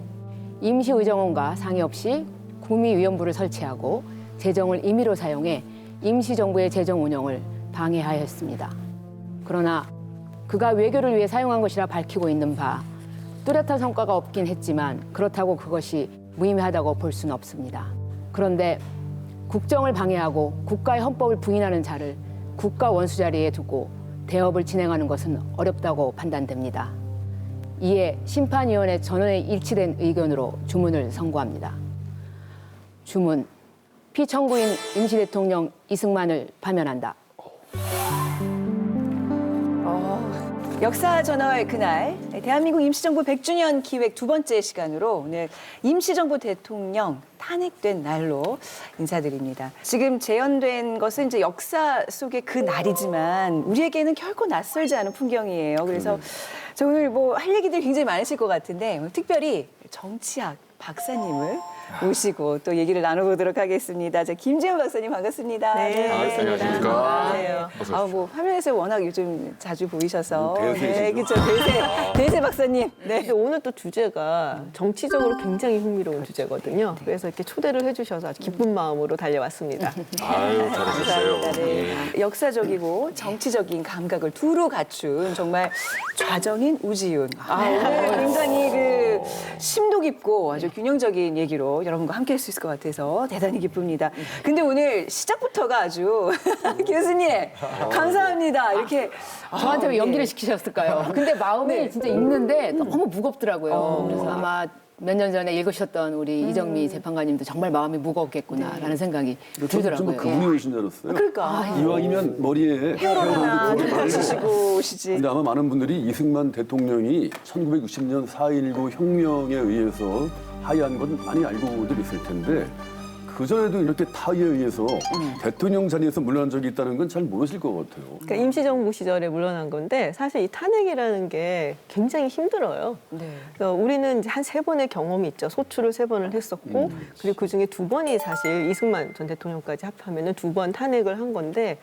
임시의정원과 상의 없이 구미위원부를 설치하고 재정을 임의로 사용해 임시정부의 재정 운영을 방해하였습니다. 그러나 그가 외교를 위해 사용한 것이라 밝히고 있는 바 뚜렷한 성과가 없긴 했지만 그렇다고 그것이 무의미하다고 볼 수는 없습니다. 그런데 국정을 방해하고 국가의 헌법을 부인하는 자를 국가 원수 자리에 두고 대업을 진행하는 것은 어렵다고 판단됩니다. 이에 심판위원회 전원의 일치된 의견으로 주문을 선고합니다. 주문, 피청구인 임시대통령 이승만을 파면한다. 역사 전월 그날 대한민국 임시정부 100주년 기획 두 번째 시간으로 오늘 임시정부 대통령 탄핵된 날로 인사드립니다. 지금 재연된 것은 이제 역사 속의 그 날이지만 우리에게는 결코 낯설지 않은 풍경이에요. 그래서 저 오늘 뭐 할 얘기들이 굉장히 많으실 것 같은데 오늘 특별히 정치학 박사님을 모시고 또 얘기를 나눠보도록 하겠습니다. 자, 김재훈 박사님 반갑습니다. 네, 안녕하십니까. 네. 어서 뭐 화면에서 워낙 요즘 자주 보이셔서 대세이시죠. 네, 그렇죠. 대세 박사님. 네. 근데 오늘 또 주제가 정치적으로 굉장히 흥미로운 주제거든요. 그래서 이렇게 초대를 해주셔서 아주 기쁜 마음으로 달려왔습니다. 아유, 잘하셨어요. 감사합니다. 네. 역사적이고 정치적인 감각을 두루 갖춘 정말 좌정인 우지윤. 오늘 굉장히 그 심도 깊고 아주 균형적인 얘기로 여러분과 함께 할 수 있을 것 같아서 대단히 기쁩니다. 근데 오늘 시작부터가 아주 교수님 감사합니다. 이렇게 저한테 왜 연기를 시키셨을까요? 근데 마음이 네. 진짜 있는데 너무 무겁더라고요. 그래서 아마 몇 년 전에 읽으셨던 우리 이정미 재판관님도 정말 마음이 무겁겠구나라는 생각이 좀 들더라고요. 그분이 오신 줄 알았어요. 그러니까 이왕이면 머리에 헤어를 하나 좀 말고. 받치시고 오시지. 근데 아마 많은 분들이 이승만 대통령이 1960년 4.19 혁명에 의해서 하야한 건 많이 알고들 있을 텐데 그전에도 이렇게 타의에 의해서 대통령 자리에서 물러난 적이 있다는 건 잘 모르실 것 같아요. 그러니까 임시정부 시절에 물러난 건데 사실 이 탄핵이라는 게 굉장히 힘들어요. 네. 그래서 우리는 이제 한 3번의 경험이 있죠. 소추를 3번을 했었고 그리고 그중에 2번이 사실 이승만 전 대통령까지 합하면 2번 탄핵을 한 건데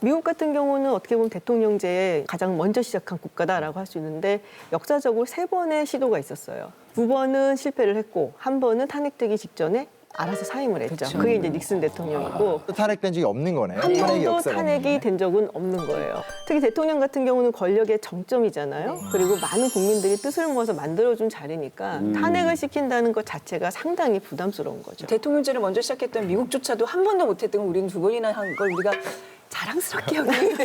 미국 같은 경우는 어떻게 보면 대통령제에 가장 먼저 시작한 국가다라고 할 수 있는데 역사적으로 3번의 시도가 있었어요. 2번은 실패를 했고 1번은 탄핵되기 직전에 알아서 사임을 했죠. 그게 이제 닉슨 대통령이고 또 탄핵된 적이 없는 거네요. 한 탄핵의 번도 역사가 탄핵이 없네. 된 적은 없는 거예요. 특히 대통령 같은 경우는 권력의 정점이잖아요. 그리고 많은 국민들이 뜻을 모아서 만들어준 자리니까 탄핵을 시킨다는 것 자체가 상당히 부담스러운 거죠. 대통령제를 먼저 시작했던 미국조차도 한 번도 못했던 걸 우리는 2번이나 한 걸 우리가 자랑스럽게 여기는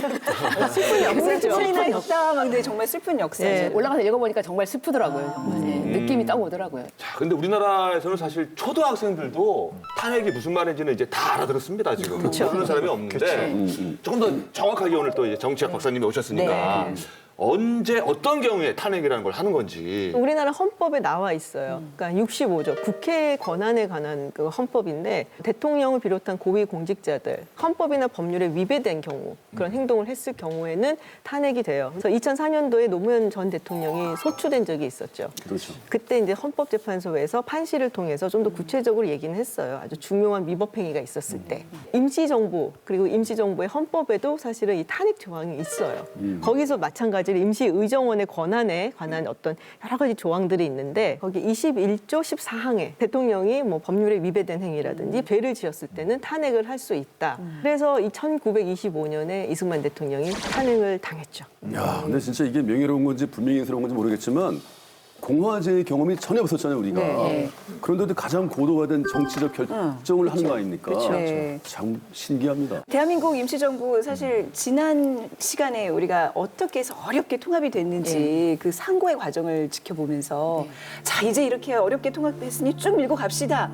슬픈 역사죠. 슬픈 역사 막 근데 정말 슬픈 역사죠. 네. 올라가서 읽어보니까 정말 슬프더라고요. 정말. 네, 느낌이 딱 오더라고요. 자, 근데 우리나라에서는 사실 초등학생들도 탄핵이 무슨 말인지는 이제 다 알아들었습니다, 지금. 모르는 사람이 없는데 조금 더 정확하게 오늘 또 이제 정치학 박사님이 오셨으니까 언제 어떤 경우에 탄핵이라는 걸 하는 건지. 우리나라 헌법에 나와 있어요. 그러니까 65조 국회 권한에 관한 그 헌법인데 대통령을 비롯한 고위 공직자들 헌법이나 법률에 위배된 경우 그런 행동을 했을 경우에는 탄핵이 돼요. 그래서 2004년도에 노무현 전 대통령이 소추된 적이 있었죠. 그렇죠. 그때 이제 헌법재판소에서 판시를 통해서 좀 더 구체적으로 얘기는 했어요. 아주 중요한 위법행위가 있었을 때. 임시정부 그리고 임시정부의 헌법에도 사실은 이 탄핵 조항이 있어요. 거기서 마찬가지로 임시의정원의 권한에 관한 어떤 여러 가지 조항들이 있는데 거기 21조 14항에 대통령이 뭐 법률에 위배된 행위라든지 죄를 지었을 때는 탄핵을 할 수 있다. 그래서 1925년에 이승만 대통령이 탄핵을 당했죠. 야, 근데 진짜 이게 명예로운 건지 불명예스러운 건지 모르겠지만 공화제의 경험이 전혀 없었잖아요, 우리가. 네. 그런데도 가장 고도가 된 정치적 결정을 하는 거 아닙니까? 네. 참 신기합니다. 대한민국 임시정부 사실 지난 시간에 우리가 어떻게 해서 어렵게 통합이 됐는지 그 상고의 과정을 지켜보면서 자 이제 이렇게 어렵게 통합됐으니 쭉 밀고 갑시다.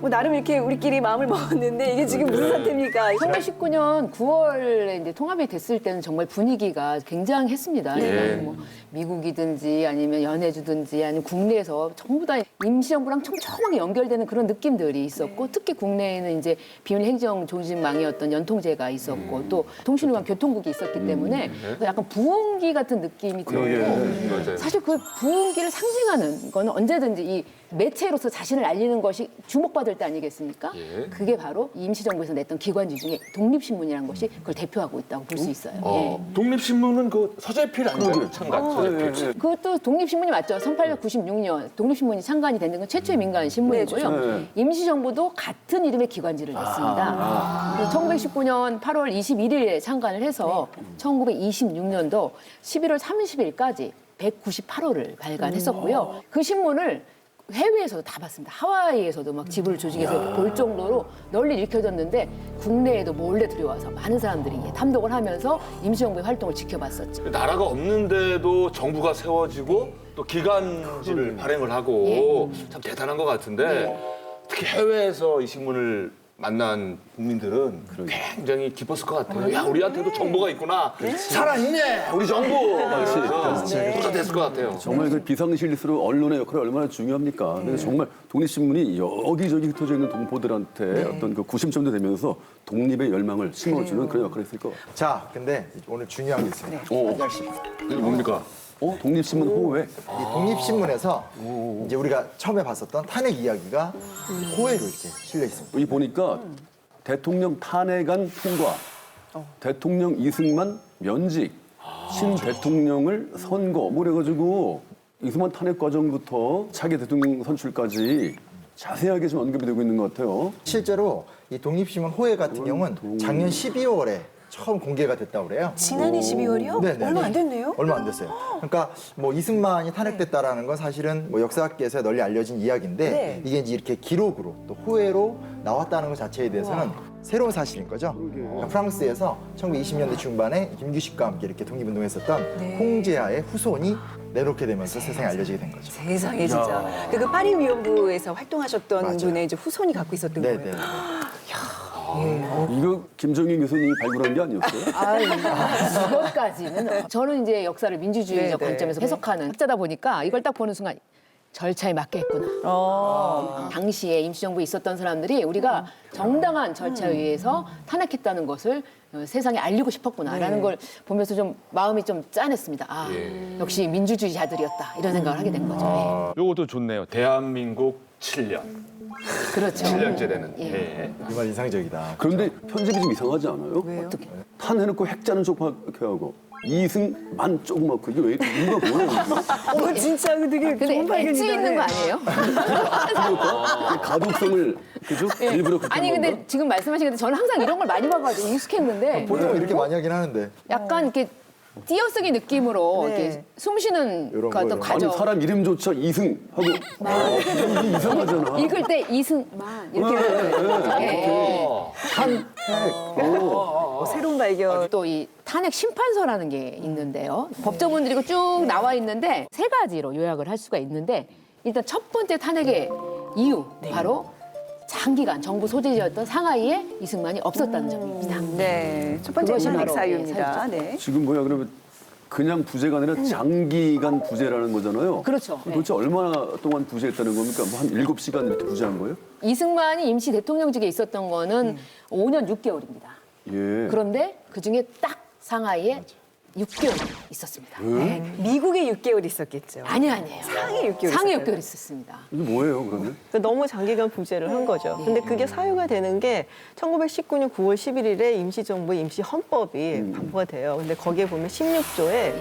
뭐 나름 이렇게 우리끼리 마음을 먹었는데 이게 지금 무슨 사태입니까? 1919년 9월에 이제 통합이 됐을 때는 정말 분위기가 굉장했습니다. 뭐 미국이든지 아니면 연해주든지 아니면 국내에서 전부 다 임시정부랑 촘촘하게 연결되는 그런 느낌들이 있었고 특히 국내에는 이제 비밀 행정 조직망이었던 연통제가 있었고 또 통신의관 교통국이 있었기 때문에 약간 부흥기 같은 느낌이 들고 사실 그 부흥기를 상징하는 거는 언제든지 이 매체로서 자신을 알리는 것이 주목받을 때 아니겠습니까? 예. 그게 바로 임시정부에서 냈던 기관지 중에 독립신문이라는 것이 그걸 대표하고 있다고 볼 수 있어요. 예. 독립신문은 그 서재필 아니에요? 창간 서재필. 그것도 독립신문이 맞죠. 1896년 독립신문이 창간이 되는 건 최초의 민간 신문이고요. 네. 임시정부도 같은 이름의 기관지를 냈습니다. 1919년 8월 21일에 창간을 해서 1926년도 11월 30일까지 198호를 발간했었고요. 그 신문을 해외에서도 다 봤습니다. 하와이에서도 막 지부를 조직해서 볼 정도로 널리 읽혀졌는데 국내에도 몰래 들여와서 많은 사람들이 탐독을 하면서 임시정부의 활동을 지켜봤었죠. 나라가 없는데도 정부가 세워지고 또 기간지를 발행을 하고 참 대단한 것 같은데 특히 해외에서 이 신문을 만난 국민들은 굉장히 기뻤을 것 같아요. 야, 우리한테도 정보가 있구나. 살아있네, 우리 정부. 뿌듯했을 것 같아요. 정말 그 비상실리스로 언론의 역할이 얼마나 중요합니까? 근데 정말 독립신문이 여기저기 흩어져 있는 동포들한테 어떤 그 구심점도 되면서 독립의 열망을 심어주는 그런 역할을 했을 것 같아요. 자, 근데 오늘 중요한 게 있습니다. 이게 뭡니까? 독립신문 호외. 이 독립신문에서 이제 우리가 처음에 봤었던 탄핵 이야기가 호외로 이렇게 실려 있습니다. 여기 보니까 대통령 탄핵안 통과, 대통령 이승만 면직, 신 대통령을 선거, 뭐 그래가지고 이승만 탄핵 과정부터 차기 대통령 선출까지 자세하게 좀 언급이 되고 있는 것 같아요. 실제로 이 독립신문 호외 같은 경우는 작년 12월에 처음 공개가 됐다고 그래요. 지난해 12월이요? 네네. 얼마 안 됐네요. 얼마 안 됐어요. 그러니까 뭐 이승만이 탄핵됐다라는 건 사실은 뭐 역사학계에서 널리 알려진 이야기인데 네. 이게 이제 이렇게 기록으로 또 후회로 나왔다는 것 자체에 대해서는 새로운 사실인 거죠. 그러니까 프랑스에서 1920년대 중반에 김규식과 함께 이렇게 독립운동했었던 홍제아의 후손이 내놓게 되면서 세상에 알려지게 된 거죠. 세상에 진짜. 그 파리 위원부에서 활동하셨던 맞아요. 분의 이제 후손이 갖고 있었던 네네. 거예요. 이거 김정인 교수님이 발굴한 게 아니었어요? 이것까지는 저는 이제 역사를 민주주의적 네, 관점에서 네. 해석하는 학자다 보니까 이걸 딱 보는 순간 절차에 맞게 했구나. 당시에 임시정부에 있었던 사람들이 우리가 정당한 절차에 의해서 탄핵했다는 것을 세상에 알리고 싶었구나라는 걸 보면서 좀 마음이 좀 짠했습니다. 아, 역시 민주주의자들이었다 이런 생각을 하게 된 거죠. 요것도 좋네요. 대한민국 7년. 그렇죠. 7년째 되는. 예. 예. 이 말 인상적이다. 그런데 편집이 좀 이상하지 않아요? 왜요? 어떻게? 탄해놓고 핵자는 쪽밖에 하고 이승만 조그맣고 이게 왜 이유가 뭐예요? 진짜 되게 근데 좋은 발견이다. 엣지 있는 거 아니에요? 그러니까 가독성을 그죠? 일부러 그렇게 아니 한 건가? 근데 지금 말씀하신 게 저는 항상 이런 걸 많이 봐가지고 익숙했는데 보통 이렇게 많이 하긴 하는데 약간 이렇게 띄어쓰기 느낌으로 네. 이렇게 숨 쉬는 이런 그 어떤 거, 과정. 아니 사람 이름조차 이승하고 이게 이상하잖아. 읽을 때 이승만 이렇게 읽어요. 새로운 발견. 또 이 탄핵 심판서라는 게 있는데요. 법조문들이 쭉 나와 있는데 세 가지로 요약을 할 수가 있는데 일단 첫 번째 탄핵의 이유 바로 장기간 정부 소재지였던 상하이에 이승만이 없었다는 점입니다. 네. 첫 번째 그것이 탄핵 바로, 사유입니다. 예, 네. 지금 뭐야 그러면 그냥 부재가 아니라 장기간 부재라는 거잖아요. 그렇죠. 도대체 얼마나 동안 부재했다는 겁니까? 뭐 한 7시간 이렇게 부재한 거예요? 이승만이 임시 대통령직에 있었던 거는 5년 6개월입니다. 예. 그런데 그중에 딱 상하이에 6개월 있었습니다. 네. 미국에 6개월 있었겠죠. 아니에요. 상해 6개월 상해 있었어요. 6개월 있었습니다. 이게 뭐예요 그러면? 그러니까 너무 장기간 부재를 한 거죠. 근데 그게 사유가 되는 게 1919년 9월 11일에 임시정부 임시헌법이 발표가 돼요. 근데 거기에 보면 16조에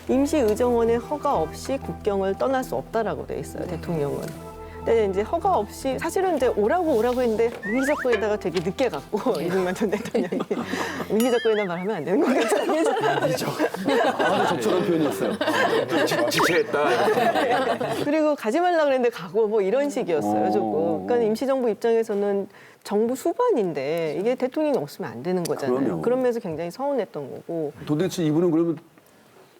임시의정원의 허가 없이 국경을 떠날 수 없다라고 돼 있어요, 대통령은. 근데 이제 허가 없이 사실은 이제 오라고 했는데 민기적거리다가 되게 늦게 갔고 이승만 전 대통령이 민기적거리다 말하면 안 되는 거겠죠. 아주 적절한 표현이었어요. 지체했다. 그리고 가지 말라 그랬는데 가고 뭐 이런 식이었어요, 조금. 그러니까 임시정부 입장에서는 정부 수반인데 이게 대통령이 없으면 안 되는 거잖아요. 그럼요. 그런 면에서 굉장히 서운했던 거고. 도대체 이분은 그러면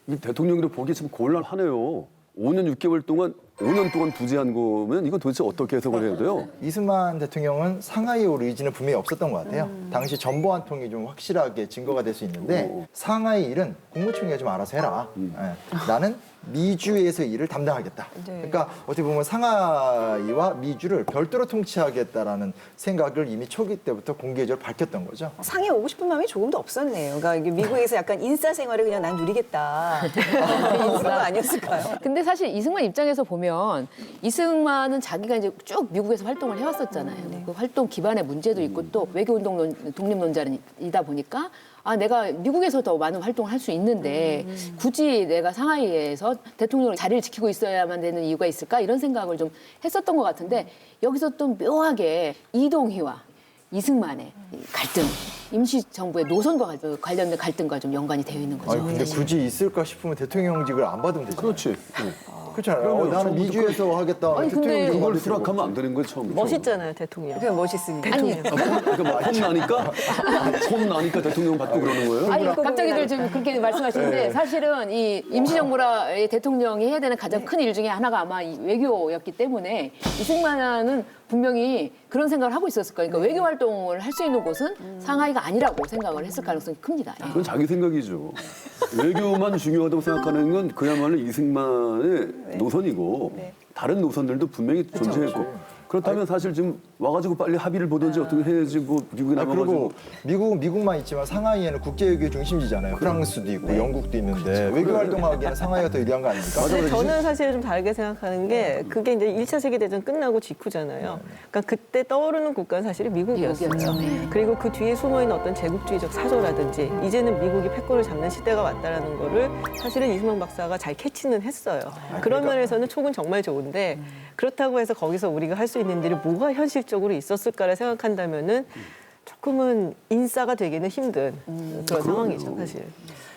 이 대통령으로 보기 참 곤란하네요. 5년 6개월 동안 5년 동안 부재한 거면 이거 도대체 어떻게 해석을 해야 돼요? 이승만 대통령은 상하이에 올 의지는 분명히 없었던 것 같아요. 당시 정보 한 통이 좀 확실하게 증거가 될 수 있는데 상하이 일은 국무총리가 좀 알아서 해라. 예. 나는 미주에서 일을 담당하겠다. 그러니까 어떻게 보면 상하이와 미주를 별도로 통치하겠다라는 생각을 이미 초기 때부터 공개적으로 밝혔던 거죠. 상해 오고 싶은 마음이 조금도 없었네요. 그러니까 이게 미국에서 약간 인싸 생활을 그냥 난 누리겠다. 이런 거 아니었을까요? 근데 사실 이승만 입장에서 보면 보면 이승만은 자기가 이제 쭉 미국에서 활동을 해왔었잖아요. 그 활동 기반의 문제도 있고 또 외교운동 독립론자이다 보니까 아 내가 미국에서 더 많은 활동을 할 수 있는데 굳이 내가 상하이에서 대통령 자리를 지키고 있어야만 되는 이유가 있을까 이런 생각을 좀 했었던 것 같은데 여기서 또 묘하게 이동희와 이승만의 이 갈등, 임시정부의 노선과 관련된 갈등과 좀 연관이 되어 있는 거죠. 아니, 근데 굳이 있을까 싶으면 대통령직을 안 받으면 되죠. 그렇지. 그렇잖아요. 나는 미주에서 하겠다. 아니, 근데 대통령직 그걸 받을 필요가 수락하면 안 되는 거예요, 처음부터. 멋있잖아요, 대통령. 그냥 멋있으니까. 아니, 그러니까 뭐 폼 나니까? 폼 나니까 대통령 받고 그러는 거예요? 아니 갑자기들 지금 그렇게 말씀하시는데 사실은 이 임시정부의 대통령이 해야 되는 가장 큰 일 중에 하나가 아마 이 외교였기 때문에 이승만은 분명히 그런 생각을 하고 있었을 거예요. 그러니까 외교 활동을 할 수 있는 곳은 상하이가 아니라고 생각을 했을 가능성이 큽니다. 예. 그건 자기 생각이죠. 외교만 중요하다고 생각하는 건 그야말로 이승만의 노선이고 다른 노선들도 분명히 존재했고 그렇다면 사실 지금 와가지고 빨리 합의를 보든지 어떻게 해야지 뭐 미국에 나가가지고 그리고 미국은 미국만 있지만 상하이에는 국제외교 중심지잖아요. 프랑스도 있고 영국도 있는데 외교 활동하기에는 상하이가 더 유리한 거 아닙니까? 근데 저는 사실 좀 다르게 생각하는 게 그게 이제 1차 세계대전 끝나고 직후잖아요. 그러니까 그때 떠오르는 국가는 사실은 미국이었어요. 그리고 그 뒤에 숨어있는 어떤 제국주의적 사조라든지 이제는 미국이 패권을 잡는 시대가 왔다라는 거를 사실은 이승만 박사가 잘 캐치는 했어요. 그런 면에서는 촉은 정말 좋은데 그렇다고 해서 거기서 우리가 할 수 있는 일이 뭐가 현실적으로 있었을까를 생각한다면은 조금은 인싸가 되기는 힘든 그런 상황이죠, 사실.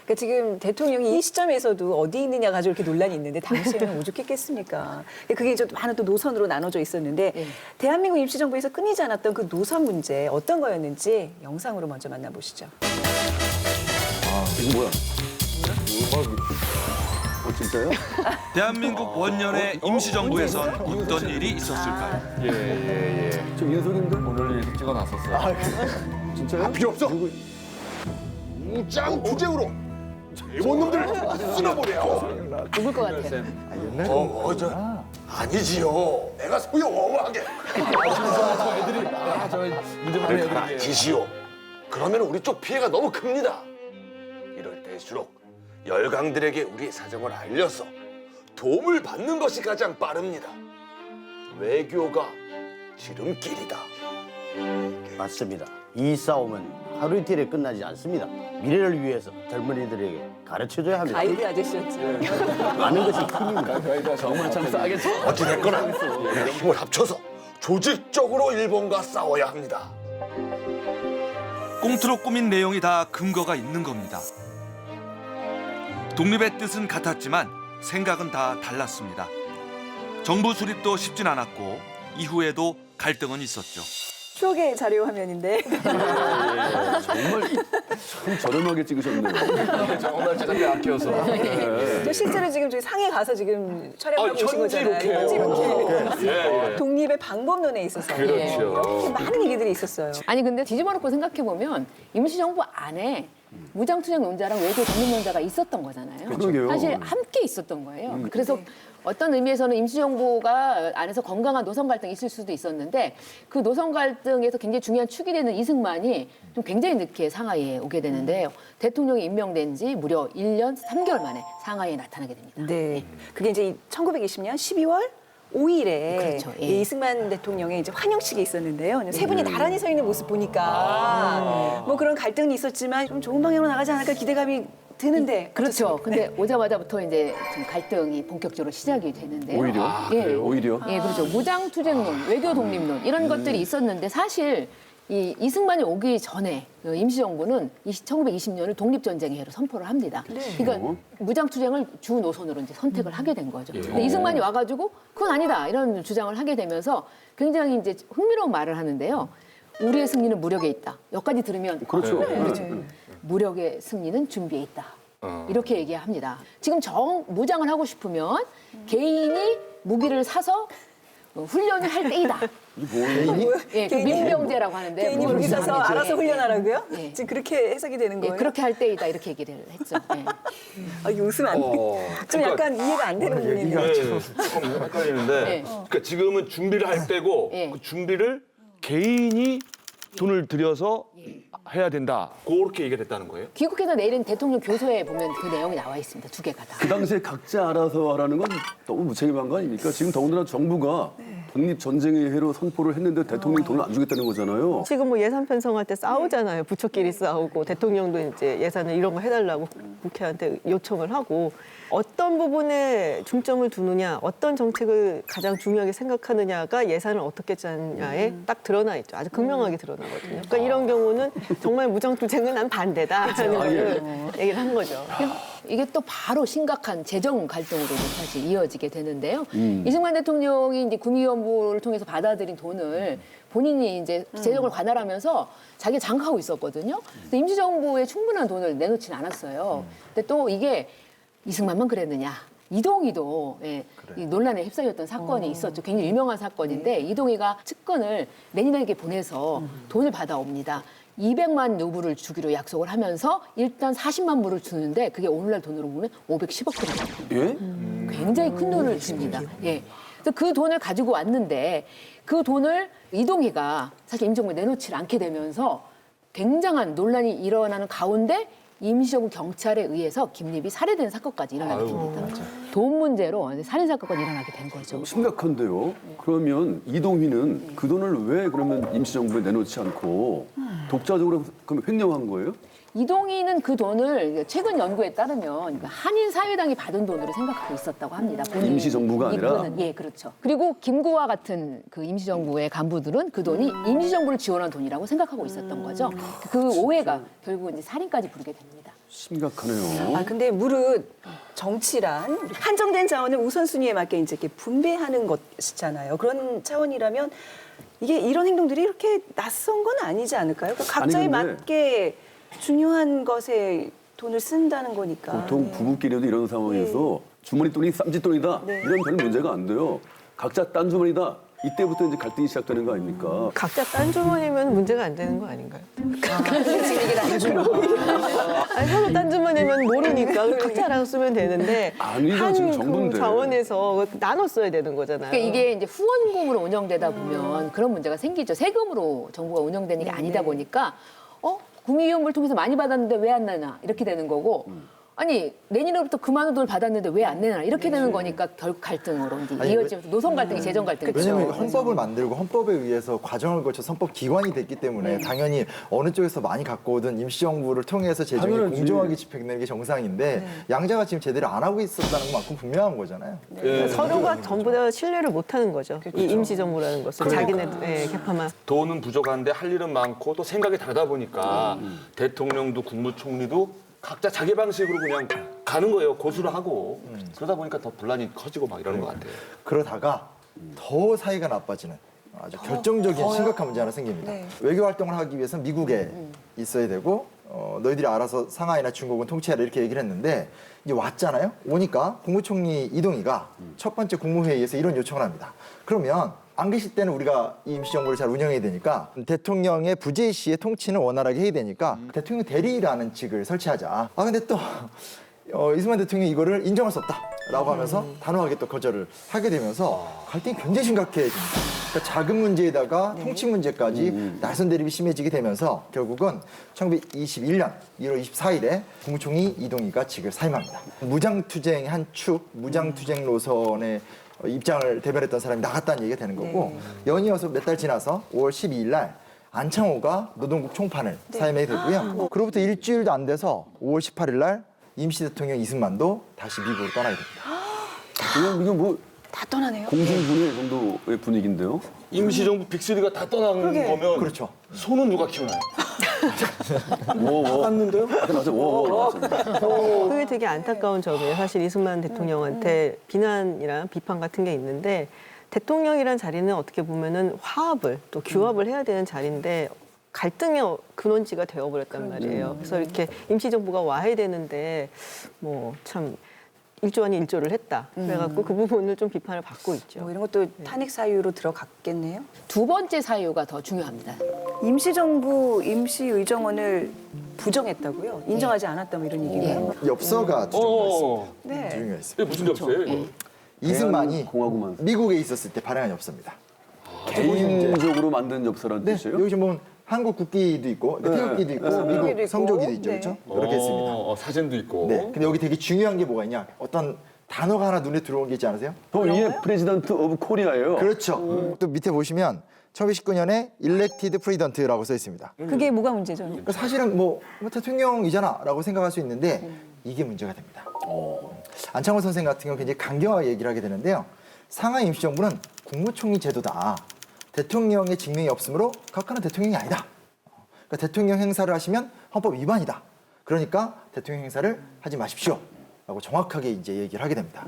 그러니까 지금 대통령이 이 시점에서도 어디 있느냐 가지고 이렇게 논란이 있는데 당시에는 오죽했겠습니까? 그게 이제 많은 또 노선으로 나눠져 있었는데 대한민국 임시정부에서 끊이지 않았던 그 노선 문제 어떤 거였는지 영상으로 먼저 만나보시죠. 이거 뭐야? 진짜요? 대한민국 원년의 임시정부에선 어떤 일이 있었을까요? 저 윤석인데? 오늘 이렇게 찍어놨었어요. 진짜요? 필요 없어. 짱 부재우로 좋은 놈들 쓸어버려. 누굴 것 같아요? 아니지요. 내가 소용어하게. 애들이 가라키시오. 그러면 우리 쪽 피해가 너무 큽니다. 이럴 때일수록 열강들에게 우리 사정을 알려서 도움을 받는 것이 가장 빠릅니다. 외교가 지름길이다. 맞습니다. 이 싸움은 하루 이틀에 끝나지 않습니다. 미래를 위해서 젊은이들에게 가르쳐줘야 합니다. 가이드 아저씨였죠. 많은 것이 힘입니다. 정말 참 싸게 어찌됐거나 우리가 힘을 합쳐서 조직적으로 일본과 싸워야 합니다. 꽁트로 꾸민 내용이 다 근거가 있는 겁니다. 독립의 뜻은 같았지만 생각은 다 달랐습니다. 정부 수립도 쉽진 않았고 이후에도 갈등은 있었죠. 추억의 자료 화면인데 정말 참 저렴하게 찍으셨네요. 정말 제가 아껴서. 저 실제로 지금 저희 상해 가서 지금 촬영하고 계신 거잖아요. 현지 이렇게 독립의 방법론에 있어서 그렇죠. 많은 얘기들이 있었어요. 아니 근데 뒤집어 놓고 생각해 보면 임시정부 안에 무장투쟁 논자랑 외교 독립론자가 있었던 거잖아요. 그러게요. 사실 함께 있었던 거예요. 그래서 어떤 의미에서는 임시정부가 안에서 건강한 노선 갈등이 있을 수도 있었는데 그 노선 갈등에서 굉장히 중요한 축이 되는 이승만이 좀 굉장히 늦게 상하이에 오게 되는데요. 대통령이 임명된 지 무려 1년 3개월 만에 상하이에 나타나게 됩니다. 네, 그게 이제 1920년 12월 5일에 그렇죠, 예. 이승만 대통령의 이제 환영식이 있었는데요. 세 분이 나란히 서 있는 모습 보니까 뭐 그런 갈등이 있었지만 좀 좋은 방향으로 나가지 않을까 기대감이 드는데 그렇죠. 근데 오자마자부터 이제 좀 갈등이 본격적으로 시작이 되는데요. 오히려? 예. 오히려? 예, 그렇죠. 무장투쟁론, 외교 독립론 이런 것들이 있었는데 사실 이 이승만이 오기 전에 그 임시정부는 1920년을 독립전쟁의 해로 선포를 합니다. 그러니까 무장투쟁을 주 노선으로 이제 선택을 하게 된 거죠. 근데 이승만이 와가지고 그건 아니다 이런 주장을 하게 되면서 굉장히 이제 흥미로운 말을 하는데요. 우리의 승리는 무력에 있다. 여기까지 들으면 그렇죠. 그렇죠. 무력의 승리는 준비에 있다. 이렇게 얘기합니다. 지금 무장을 하고 싶으면 개인이 무기를 사서 훈련을 할 때이다. 예, 그 민병제라고 하는데 개인이 무기 사서 알아서 훈련하라고요? 예. 지금 그렇게 해석이 되는 거예요? 예, 그렇게 할 때이다 이렇게 얘기를 했죠. 예. 아, 이거 웃으면 안 돼. 좀 약간 이해가 안 되는 부분이네요. 조금 헷갈리는데 네. 그러니까 지금은 준비를 할 때고 예. 그 준비를 개인이 돈을 들여서 해야 된다. 그렇게 얘기가 됐다는 거예요? 귀국해서 내린 대통령 교서에 보면 그 내용이 나와 있습니다. 두 개가 다. 그 당시에 각자 알아서 하라는 건 너무 무책임한 거 아닙니까? 지금 더군다나 정부가 독립전쟁의 해로 선포를 했는데 대통령이 돈을 안 주겠다는 거잖아요. 지금 뭐 예산 편성할 때 싸우잖아요. 부처끼리 싸우고 대통령도 이제 예산을 이런 거 해달라고 국회한테 요청을 하고 어떤 부분에 중점을 두느냐, 어떤 정책을 가장 중요하게 생각하느냐가 예산을 어떻게 짜느냐에 딱 드러나 있죠. 아주 극명하게 드러나거든요. 그러니까 이런 경우는 정말 무장투쟁은 난 반대다라는 거를 얘기를 한 거죠. 이게 또 바로 심각한 재정 갈등으로 사실 이어지게 되는데요. 이승만 대통령이 이제 구미위원부를 통해서 받아들인 돈을 본인이 이제 재정을 관할하면서 자기가 장악하고 있었거든요. 근데 임시정부에 충분한 돈을 내놓지는 않았어요. 근데 또 이게 이승만만 그랬느냐. 이동희도 이 논란에 휩싸였던 사건이 있었죠. 굉장히 유명한 사건인데 이동희가 측근을 레닌에게 보내서 돈을 받아옵니다. 200만 루블을 주기로 약속을 하면서 일단 40만 불을 주는데 그게 오늘날 돈으로 보면 510억 불이거든요. 예? 굉장히 큰 돈을 줍니다. 예. 그래서 그 돈을 가지고 왔는데 그 돈을 이동희가 사실 임시정부에 내놓지 않게 되면서 굉장한 논란이 일어나는 가운데 임시정부 경찰에 의해서 김립이 살해된 사건까지 일어나게 됩니다. 돈 문제로 살인 사건까지 일어나게 된 거죠. 심각한데요. 그러면 이동희는 그 돈을 왜 그러면 임시정부에 내놓지 않고 독자적으로 그럼 횡령한 거예요? 이동희는 그 돈을 최근 연구에 따르면 한인 사회당이 받은 돈으로 생각하고 있었다고 합니다. 본인이 임시정부가 아니라? 이끄는, 예, 그렇죠. 그리고 김구와 같은 그 임시정부의 간부들은 그 돈이 임시정부를 지원한 돈이라고 생각하고 있었던 거죠. 그 오해가 결국 이제 살인까지 부르게 됩니다. 심각하네요. 아 근데 무릇 정치란 한정된 자원을 우선순위에 맞게 이제 이렇게 분배하는 것이잖아요. 그런 차원이라면 이게 이런 행동들이 이렇게 낯선 건 아니지 않을까요? 그러니까 각자에 아니, 근데 맞게 중요한 것에 돈을 쓴다는 거니까. 보통 부부끼리도 이런 상황에서 주머니 돈이 쌈짓돈이다. 이런 별 문제가 안 돼요. 각자 딴 주머니다. 이때부터 이제 갈등이 시작되는 거 아닙니까? 각자 딴 주머니면 문제가 안 되는 거 아닌가요? 아니, 서로 딴 주머니면 모르니까 각자 알아서 쓰면 되는데 아니죠, 지금 정부인데. 그 자원에서 나눠 써야 되는 거잖아요. 그러니까 이게 이제 후원금으로 운영되다 보면 그런 문제가 생기죠. 세금으로 정부가 운영되는 게 아니다 보니까 구미위원부를 통해서 많이 받았는데 왜 안 내나 이렇게 되는 거고 아니 레닌으로부터 그 많은 돈을 받았는데 왜 안 내나 이렇게 되는 거니까 결국 갈등으로 이제 이어지면서 노선 갈등이 재정 갈등이 왜냐하면 되죠. 헌법을 만들고 헌법에 의해서 과정을 거쳐 헌법 기관이 됐기 때문에 당연히 어느 쪽에서 많이 갖고 오든 임시정부를 통해서 재정이 당연하지. 공정하게 집행되는 게 정상인데 양자가 지금 제대로 안 하고 있었다는 것만큼 분명한 거잖아요. 서로가 전부 다 신뢰를 못하는 거죠. 이 임시정부라는 것을 자기네 개파만. 돈은 부족한데 할 일은 많고 또 생각이 다르다 보니까 대통령도 국무총리도 각자 자기 방식으로 그냥 가는 거예요. 고수를 하고. 그러다 보니까 더 분란이 커지고 막 이러는 것 같아요. 그러다가 더 사이가 나빠지는 아주 결정적인 심각한 문제 하나 생깁니다. 외교 활동을 하기 위해서 미국에 있어야 되고 너희들이 알아서 상하이나 중국은 통치하라 이렇게 얘기를 했는데 이제 왔잖아요. 오니까 국무총리 이동희가 첫 번째 국무회의에서 이런 요청을 합니다. 그러면 안 계실 때는 우리가 이 임시정부를 잘 운영해야 되니까 대통령의 부재시의 통치는 원활하게 해야 되니까 대통령 대리라는 직을 설치하자. 아 근데 또 이승만 대통령이 이거를 인정할 수 없다라고 하면서 단호하게 또 거절을 하게 되면서 갈등이 굉장히 심각해집니다. 그러니까 작은 문제에다가 통치 문제까지 날선 대립이 심해지게 되면서 결국은 1921년 1월 24일에 국무총리 이동희가 직을 사임합니다. 무장투쟁의 한 축, 무장투쟁 노선의 입장을 대변했던 사람이 나갔다는 얘기가 되는 거고 연이어서 몇 달 지나서 5월 12일 날 안창호가 노동국 총판을 사임하게 되고요. 그로부터 일주일도 안 돼서 5월 18일 날 임시 대통령 이승만도 다시 미국으로 떠나게 됩니다. 그냥 이거 뭐 다 떠나네요. 공중분해 정도의 분위기인데요. 임시정부 빅3가 다 떠난 거면 그렇죠. 소는 누가 키우나요? 갔는데요? 맞아. 그게 되게 안타까운 점이에요. 사실 이승만 대통령한테 비난이랑 비판 같은 게 있는데 대통령이란 자리는 어떻게 보면은 화합을 또 규합을 해야 되는 자리인데 갈등의 근원지가 되어버렸단 말이에요. 그래서 이렇게 임시정부가 와야 되는데 뭐 참 일조 아닌 일조를 했다. 그래갖고 그 부분을 좀 비판을 받고 있죠. 뭐 이런 것도 탄핵 사유로 들어갔겠네요. 두 번째 사유가 더 중요합니다. 임시정부 임시의정원을 부정했다고요? 인정하지 않았다 뭐 이런 얘기가. 엽서가 네. 주중에 있습니다. 이게 무슨 엽서예요? 이거? 이승만이 공화국만 미국에 있었을 때 발행한 엽서입니다. 개인적으로 만든 엽서란 뜻이에요? 여기 지금 보면 한국 국기도 있고, 태극기도 있고, 성조기도 미국 있고. 성조기도 있죠, 네. 그렇죠? 그렇게 했습니다. 사진도 있고. 네. 근데 여기 되게 중요한 게 뭐가 있냐? 어떤 단어가 하나 눈에 들어온 게 있지 않으세요? 그 위에 프레지던트 오브 코리아예요. 그렇죠. 또 밑에 보시면 1919년에 Elected President라고 써 있습니다. 그게 뭐가 문제죠? 그러니까 사실은 뭐 대통령이잖아라고 생각할 수 있는데 이게 문제가 됩니다. 안창호 선생 같은 경우 굉장히 강경하게 얘기를 하게 되는데요. 상하이 임시정부는 국무총리 제도다. 대통령의 직명이 없으므로 각하는 대통령이 아니다. 그러니까 대통령 행사를 하시면 헌법 위반이다. 그러니까 대통령 행사를 하지 마십시오. 라고 정확하게 이제 얘기를 하게 됩니다.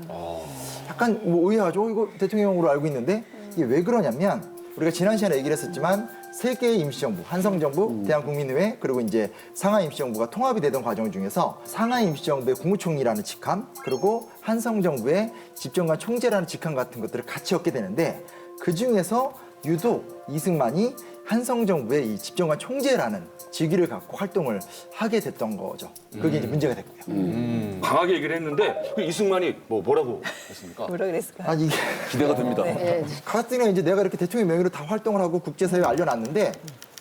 약간 뭐 의아하죠? 이거 대통령으로 알고 있는데 이게 왜 그러냐면 우리가 지난 시간에 얘기를 했었지만 세 개의 임시정부, 한성정부, 대한국민의회 그리고 이제 상하이 임시정부가 통합이 되던 과정 중에서 상하이 임시정부의 국무총리라는 직함 그리고 한성정부의 집정관 총재라는 직함 같은 것들을 같이 얻게 되는데 그 중에서 유독 이승만이 한성정부의 이 집정관 총재라는 직위를 갖고 활동을 하게 됐던 거죠. 그게 이제 문제가 됐고요. 강하게 얘기를 했는데 그 이승만이 뭐라고 했습니까? 뭐라 그랬을까요? 아 이게 기대가 됩니다. 가뜩이나 이제 내가 이렇게 대통령 명의로 다 활동을 하고 국제사회에 알려놨는데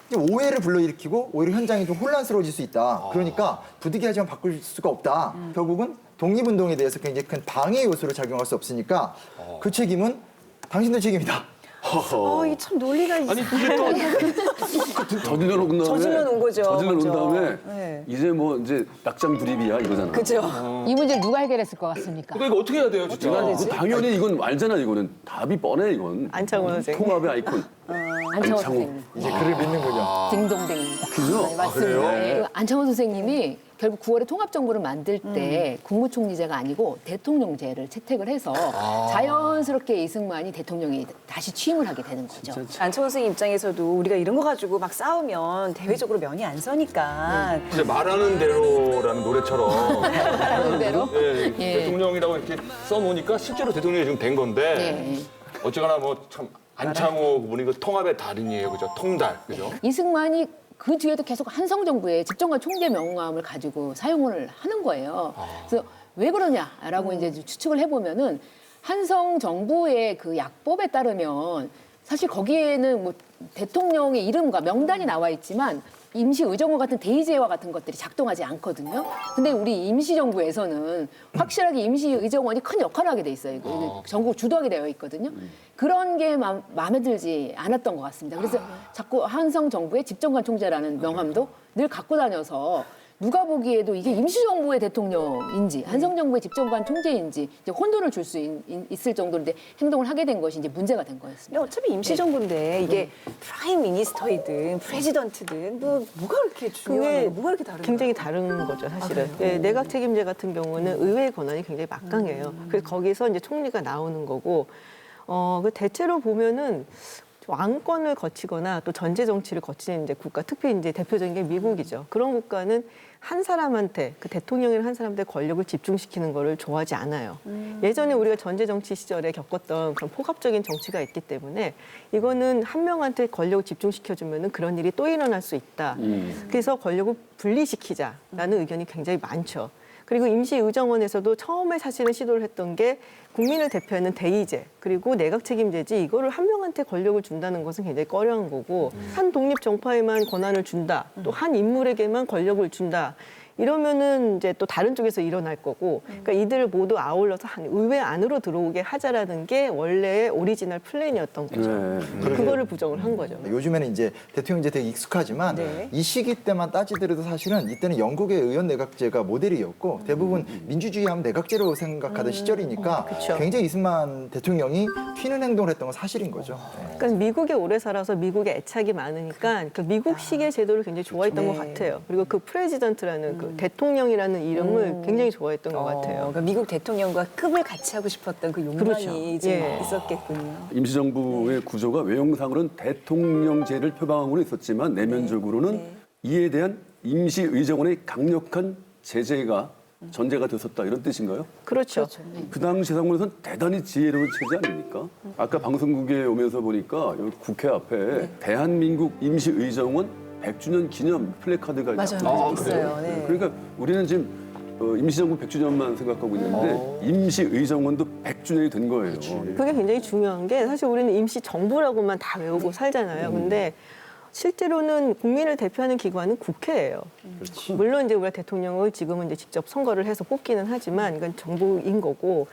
이제 오해를 불러일으키고 오히려 현장이 좀 혼란스러워질 수 있다. 그러니까 부득이하지만 바꿀 수가 없다. 결국은 독립운동에 대해서 굉장히 큰 방해 요소를 작용할 수 없으니까 그 책임은 당신들 책임이다. 이 참 논리가 아니 그게 또 저질러 놓은 다음에 저질러 놓은 거죠, 저질러 놓은 먼저. 다음에 네. 이제 뭐 이제 낙장 불입이야 이거잖아. 그죠? 이 문제를 누가 해결했을 것 같습니까? 그러니까 이거 어떻게 해야 돼요, 진짜? 이거 당연히 이건 알잖아 이거는 답이 뻔해 이건. 안창호 선생님. 통합의 아이콘. 안창호 선생님. 이제 그를 믿는군요. 딩동댕입니다. 그죠? 네, 맞습니다. 네. 안창호 선생님이 결국 9월에 통합정부를 만들 때 국무총리제가 아니고 대통령제를 채택을 해서 자연스럽게 이승만이 대통령이 다시 취임을 하게 되는 거죠. 안창호 선생님 입장에서도 우리가 이런 거 가지고 막 싸우면 대외적으로 면이 안 서니까 이제 말하는 대로라는 노래처럼 말하는 대로. 예, 예. 대통령이라고 이렇게 써놓으니까 실제로 대통령이 지금 된 건데 네. 어쨌거나 뭐 참 안창호 분이 그 통합의 달인이에요, 그죠? 통달, 그죠? 이승만이 그 뒤에도 계속 한성정부의 집정관 총재 명함을 가지고 사용을 하는 거예요. 그래서 왜 그러냐라고 이제 추측을 해보면은 한성정부의 그 약법에 따르면 사실 거기에는 뭐 대통령의 이름과 명단이 나와 있지만 임시의정원 같은 대의제와 같은 것들이 작동하지 않거든요. 근데 우리 임시정부에서는 확실하게 임시의정원이 큰 역할을 하게 돼 있어요. 전국 주도하게 되어 있거든요. 그런 게 마음에 들지 않았던 것 같습니다. 그래서 자꾸 한성정부의 집정관 총재라는 명함도 늘 갖고 다녀서 누가 보기에도 이게 임시정부의 대통령인지 한성정부의 집정관 총재인지 이제 혼돈을 줄 수 있을 정도인데 행동을 하게 된 것이 이제 문제가 된 거였습니다. 어차피 임시정부인데 이게 프라임 미니스터이든 프레지던트든 뭐가 그렇게 중요한 거 뭐가 그렇게 다른 굉장히 다른 거죠, 사실은. 예, 내각 책임제 같은 경우는 의회의 권한이 굉장히 막강해요. 그래서 거기서 이제 총리가 나오는 거고, 그 대체로 보면은 왕권을 거치거나 또 전제 정치를 거치는 이제 국가, 특히 이제 대표적인 게 미국이죠. 그런 국가는 한 사람한테, 그 대통령이라는 한 사람한테 권력을 집중시키는 거를 좋아하지 않아요. 예전에 우리가 전제 정치 시절에 겪었던 그런 포갑적인 정치가 있기 때문에 이거는 한 명한테 권력을 집중시켜주면은 그런 일이 또 일어날 수 있다. 그래서 권력을 분리시키자라는 의견이 굉장히 많죠. 그리고 임시의정원에서도 처음에 사실은 시도를 했던 게 국민을 대표하는 대의제 그리고 내각 책임제지 이거를 한 명한테 권력을 준다는 것은 굉장히 꺼려한 거고 한 독립 정파에만 권한을 준다 또 한 인물에게만 권력을 준다 이러면은 이제 또 다른 쪽에서 일어날 거고 그러니까 이들을 모두 아울러서 한 의회 안으로 들어오게 하자라는 게 원래의 오리지널 플랜이었던 거죠. 그거를 부정을 한 거죠. 요즘에는 이제 대통령제 되게 익숙하지만 이 시기 때만 따지더라도 사실은 이때는 영국의 의원 내각제가 모델이었고 대부분 민주주의 하면 내각제로 생각하던 시절이니까 굉장히 이승만 대통령이 튀는 행동을 했던 건 사실인 거죠. 그러니까 미국에 오래 살아서 미국에 애착이 많으니까 그 미국식의 제도를 굉장히 좋아했던 것 같아요. 그리고 그 프레지던트라는 그 대통령이라는 이름을 굉장히 좋아했던 것 같아요. 그러니까 미국 대통령과 급을 같이 하고 싶었던 그 욕망이 좀 있었겠군요. 임시정부의 구조가 외형상으로는 대통령제를 표방하고는 있었지만 내면적으로는 이에 대한 임시의정원의 강력한 제재가 전제가 됐었다 이런 뜻인가요? 그렇죠. 그 당시 상황에서는 대단히 지혜로운 체제 아닙니까? 아까 방송국에 오면서 보니까 여기 국회 앞에 대한민국 임시의정원 100주년 기념 플래카드가 있어요. 네. 그러니까 우리는 지금 임시정부 100주년만 생각하고 있는데 임시의정원도 100주년이 된 거예요. 그게 굉장히 중요한 게 사실 우리는 임시정부라고만 다 외우고 살잖아요. 근데 실제로는 국민을 대표하는 기관은 국회예요. 물론 이제 우리가 대통령을 지금은 이제 직접 선거를 해서 뽑기는 하지만 이건 정부인 거고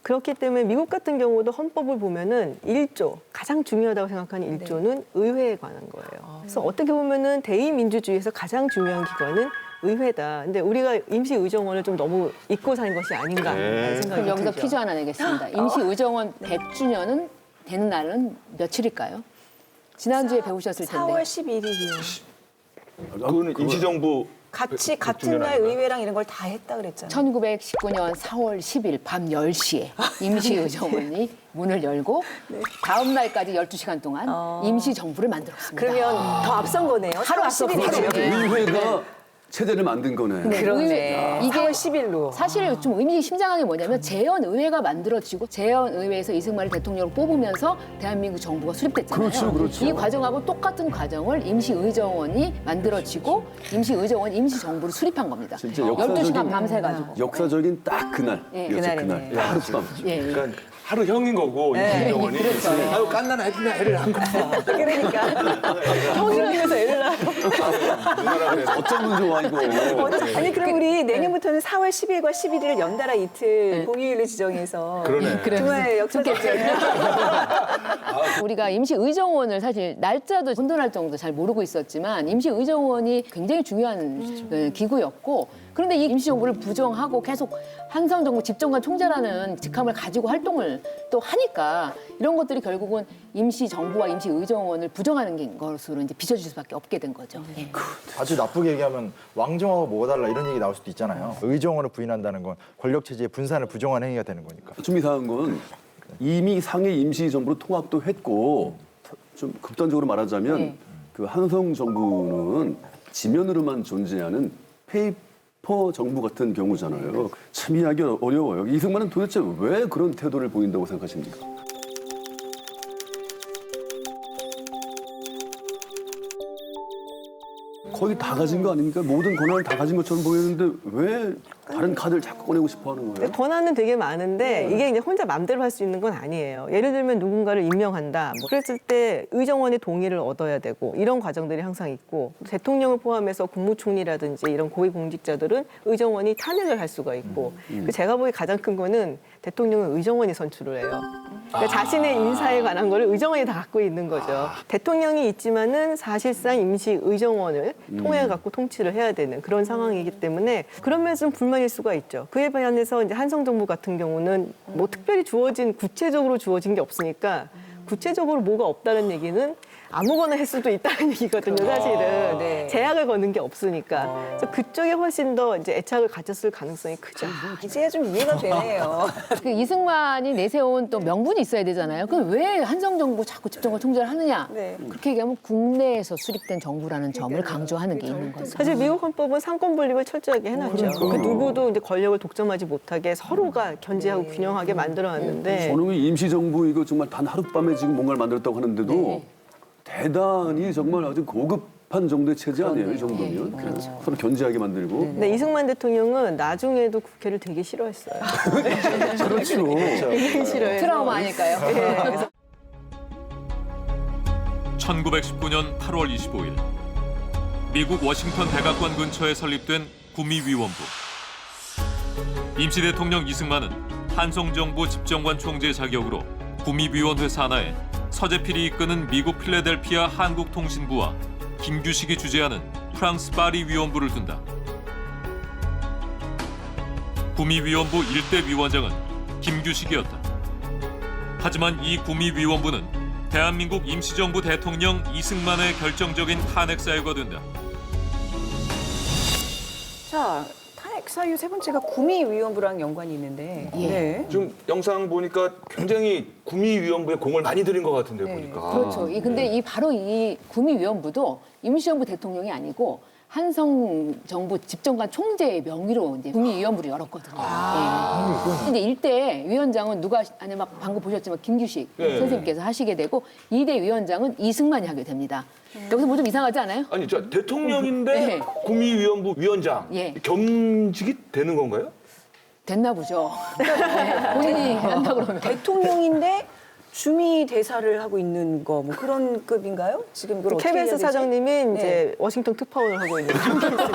그렇기 때문에 미국 같은 경우도 헌법을 보면은 1조 가장 중요하다고 생각하는 1조는 의회에 관한 거예요. 그래서 어떻게 보면은 대의민주주의에서 가장 중요한 기관은 의회다. 근데 우리가 임시의정원을 좀 너무 잊고 산 것이 아닌가라는 생각이 그럼 여기서 들죠. 퀴즈 하나 내겠습니다. 임시의정원 100주년은 되는 날은 며칠일까요? 지난주에 배우셨을 텐데. 4월 11일이요. 그거는 임시정부 같이 같은 날 의회랑 이런 걸 다 했다 그랬잖아요. 1919년 4월 10일 밤 10시에 임시의정원이 문을 열고 다음 날까지 12시간 동안 임시정부를 만들었습니다. 그러면 더 앞선 거네요. 하루 4월 앞섰죠. 11일이요. 의회가 체제를 만든 거네. 네, 그러네. 이게 4월 10일로. 사실 좀 의미심장한 게 뭐냐면 재헌의회가 만들어지고 재헌의회에서 이승만을 대통령으로 뽑으면서 대한민국 정부가 수립됐잖아요. 그렇죠, 그렇죠. 이 과정하고 똑같은 과정을 임시의정원이 만들어지고 임시의정원 임시정부를 수립한 겁니다. 진짜 12시간 밤새가지고. 역사적인 딱 그날. 네, 그날. 그날이네. 하룻밤. 예, 예. 그러니까 하루 형인 거고 임시정원이 아유 깐나나 애들 애를 안 거야. 그러니까 형이라면서 애를 낳아. 어쩌면 좋아 이거. 아니 그럼 우리 내년부터는 4월 10일과 11일을 연달아 이틀 공휴일로 지정해서 그러네. 정말 역사적이에요. 우리가 임시의정원을 사실 날짜도 혼돈할 정도 잘 모르고 있었지만 임시의정원이 굉장히 중요한 기구였고 그런데 이 임시정부를 부정하고 계속 한성정부 집정관 총재라는 직함을 가지고 활동을 또 하니까 이런 것들이 결국은 임시정부와 임시의정원을 부정하는 것으로 이제 비춰질 수밖에 없게 된 거죠. 예. 아주 나쁘게 얘기하면 왕정하고 뭐가 달라 이런 얘기 나올 수도 있잖아요. 의정원을 부인한다는 건 권력체제의 분산을 부정하는 행위가 되는 거니까. 좀 이상한 건 이미 상해 임시정부로 통합도 했고 좀 극단적으로 말하자면 네. 그 한성 정부는 지면으로만 존재하는 페이퍼 정부 같은 경우잖아요. 참 이해하기 어려워요. 이승만은 도대체 왜 그런 태도를 보인다고 생각하십니까? 거의 다 가진 거 아닙니까? 모든 권한을 다 가진 것처럼 보이는데 왜 다른 카드를 자꾸 꺼내고 싶어 하는 거예요? 권한은 되게 많은데 이게 이제 혼자 마음대로 할 수 있는 건 아니에요. 예를 들면 누군가를 임명한다. 뭐 그랬을 때 의정원의 동의를 얻어야 되고 이런 과정들이 항상 있고 대통령을 포함해서 국무총리라든지 이런 고위공직자들은 의정원이 탄핵을 할 수가 있고 제가 보기 가장 큰 거는 대통령은 의정원이 선출을 해요. 그러니까 자신의 인사에 관한 거를 의정원이 다 갖고 있는 거죠. 대통령이 있지만은 사실상 임시 의정원을 통해 갖고 통치를 해야 되는 그런 상황이기 때문에 그런 면에서 좀 불만일 수가 있죠. 그에 반해서 이제 한성 정부 같은 경우는 뭐 특별히 구체적으로 주어진 게 없으니까 구체적으로 뭐가 없다는 얘기는 아무거나 할 수도 있다는 얘기거든요, 사실은. 네. 제약을 거는 게 없으니까. 그래서 그쪽에 훨씬 더 이제 애착을 가졌을 가능성이 크죠. 이제야 좀 이해가 되네요. 그 이승만이 내세운 또 명분이 있어야 되잖아요. 그럼 왜 한성정부 자꾸 집정관 총재를 하느냐? 네. 그렇게 얘기하면 국내에서 수립된 정부라는 점을 강조하는 게 있는 거죠. 사실 미국 헌법은 상권 분립을 철저하게 해놨죠. 그 누구도 이제 권력을 독점하지 못하게 서로가 견제하고 균형하게 만들어놨는데 저는 임시정부 이거 정말 단 하룻밤에 지금 뭔가를 만들었다고 하는데도 대단히 정말 아주 고급한 정도의 체제 아니에요, 이 정도면. 서로 견제하게 만들고. 근데 이승만 대통령은 나중에도 국회를 되게 싫어했어요. 그렇죠. 굉장히 싫어해요. 트라우마 아닐까요? 네, 그래서 1919년 8월 25일 미국 워싱턴 백악관 근처에 설립된 구미위원부. 임시 대통령 이승만은 한성정부 집정관 총재 자격으로 구미위원회 산하에 서재필이 이끄는 미국 필라델피아 한국통신부와 김규식이 주재하는 프랑스 파리 위원부를 둔다. 구미위원부 일대 위원장은 김규식이었다. 하지만 이 구미위원부는 대한민국 임시정부 대통령 이승만의 결정적인 탄핵 사유가 된다. 자, 탄핵 사유 세 번째가 구미위원부랑 연관이 있는데. 네. 좀 영상 보니까 굉장히 구미위원부에 공을 많이 들인 것 같은데 보니까. 그렇죠. 근데 바로 이 구미위원부도 임시정부 대통령이 아니고 한성정부 집정관 총재의 명의로 이제 구미위원부를 열었거든요. 근데 일대 위원장은 누가 아니 막 방금 보셨지만 김규식 선생님께서 하시게 되고 2대 위원장은 이승만이 하게 됩니다. 여기서 뭐 좀 이상하지 않아요? 아니, 저 대통령인데 네. 구미위원부 위원장 예. 겸직이 되는 건가요? 됐나 보죠. 본인이 한다 그러면. 대통령인데 주미 대사를 하고 있는 거 뭐 그런 급인가요? 지금 이걸 어떻게 해야 KBS 되지? 사장님이 이제 네. 워싱턴 특파원을 하고 있는 상태입니다.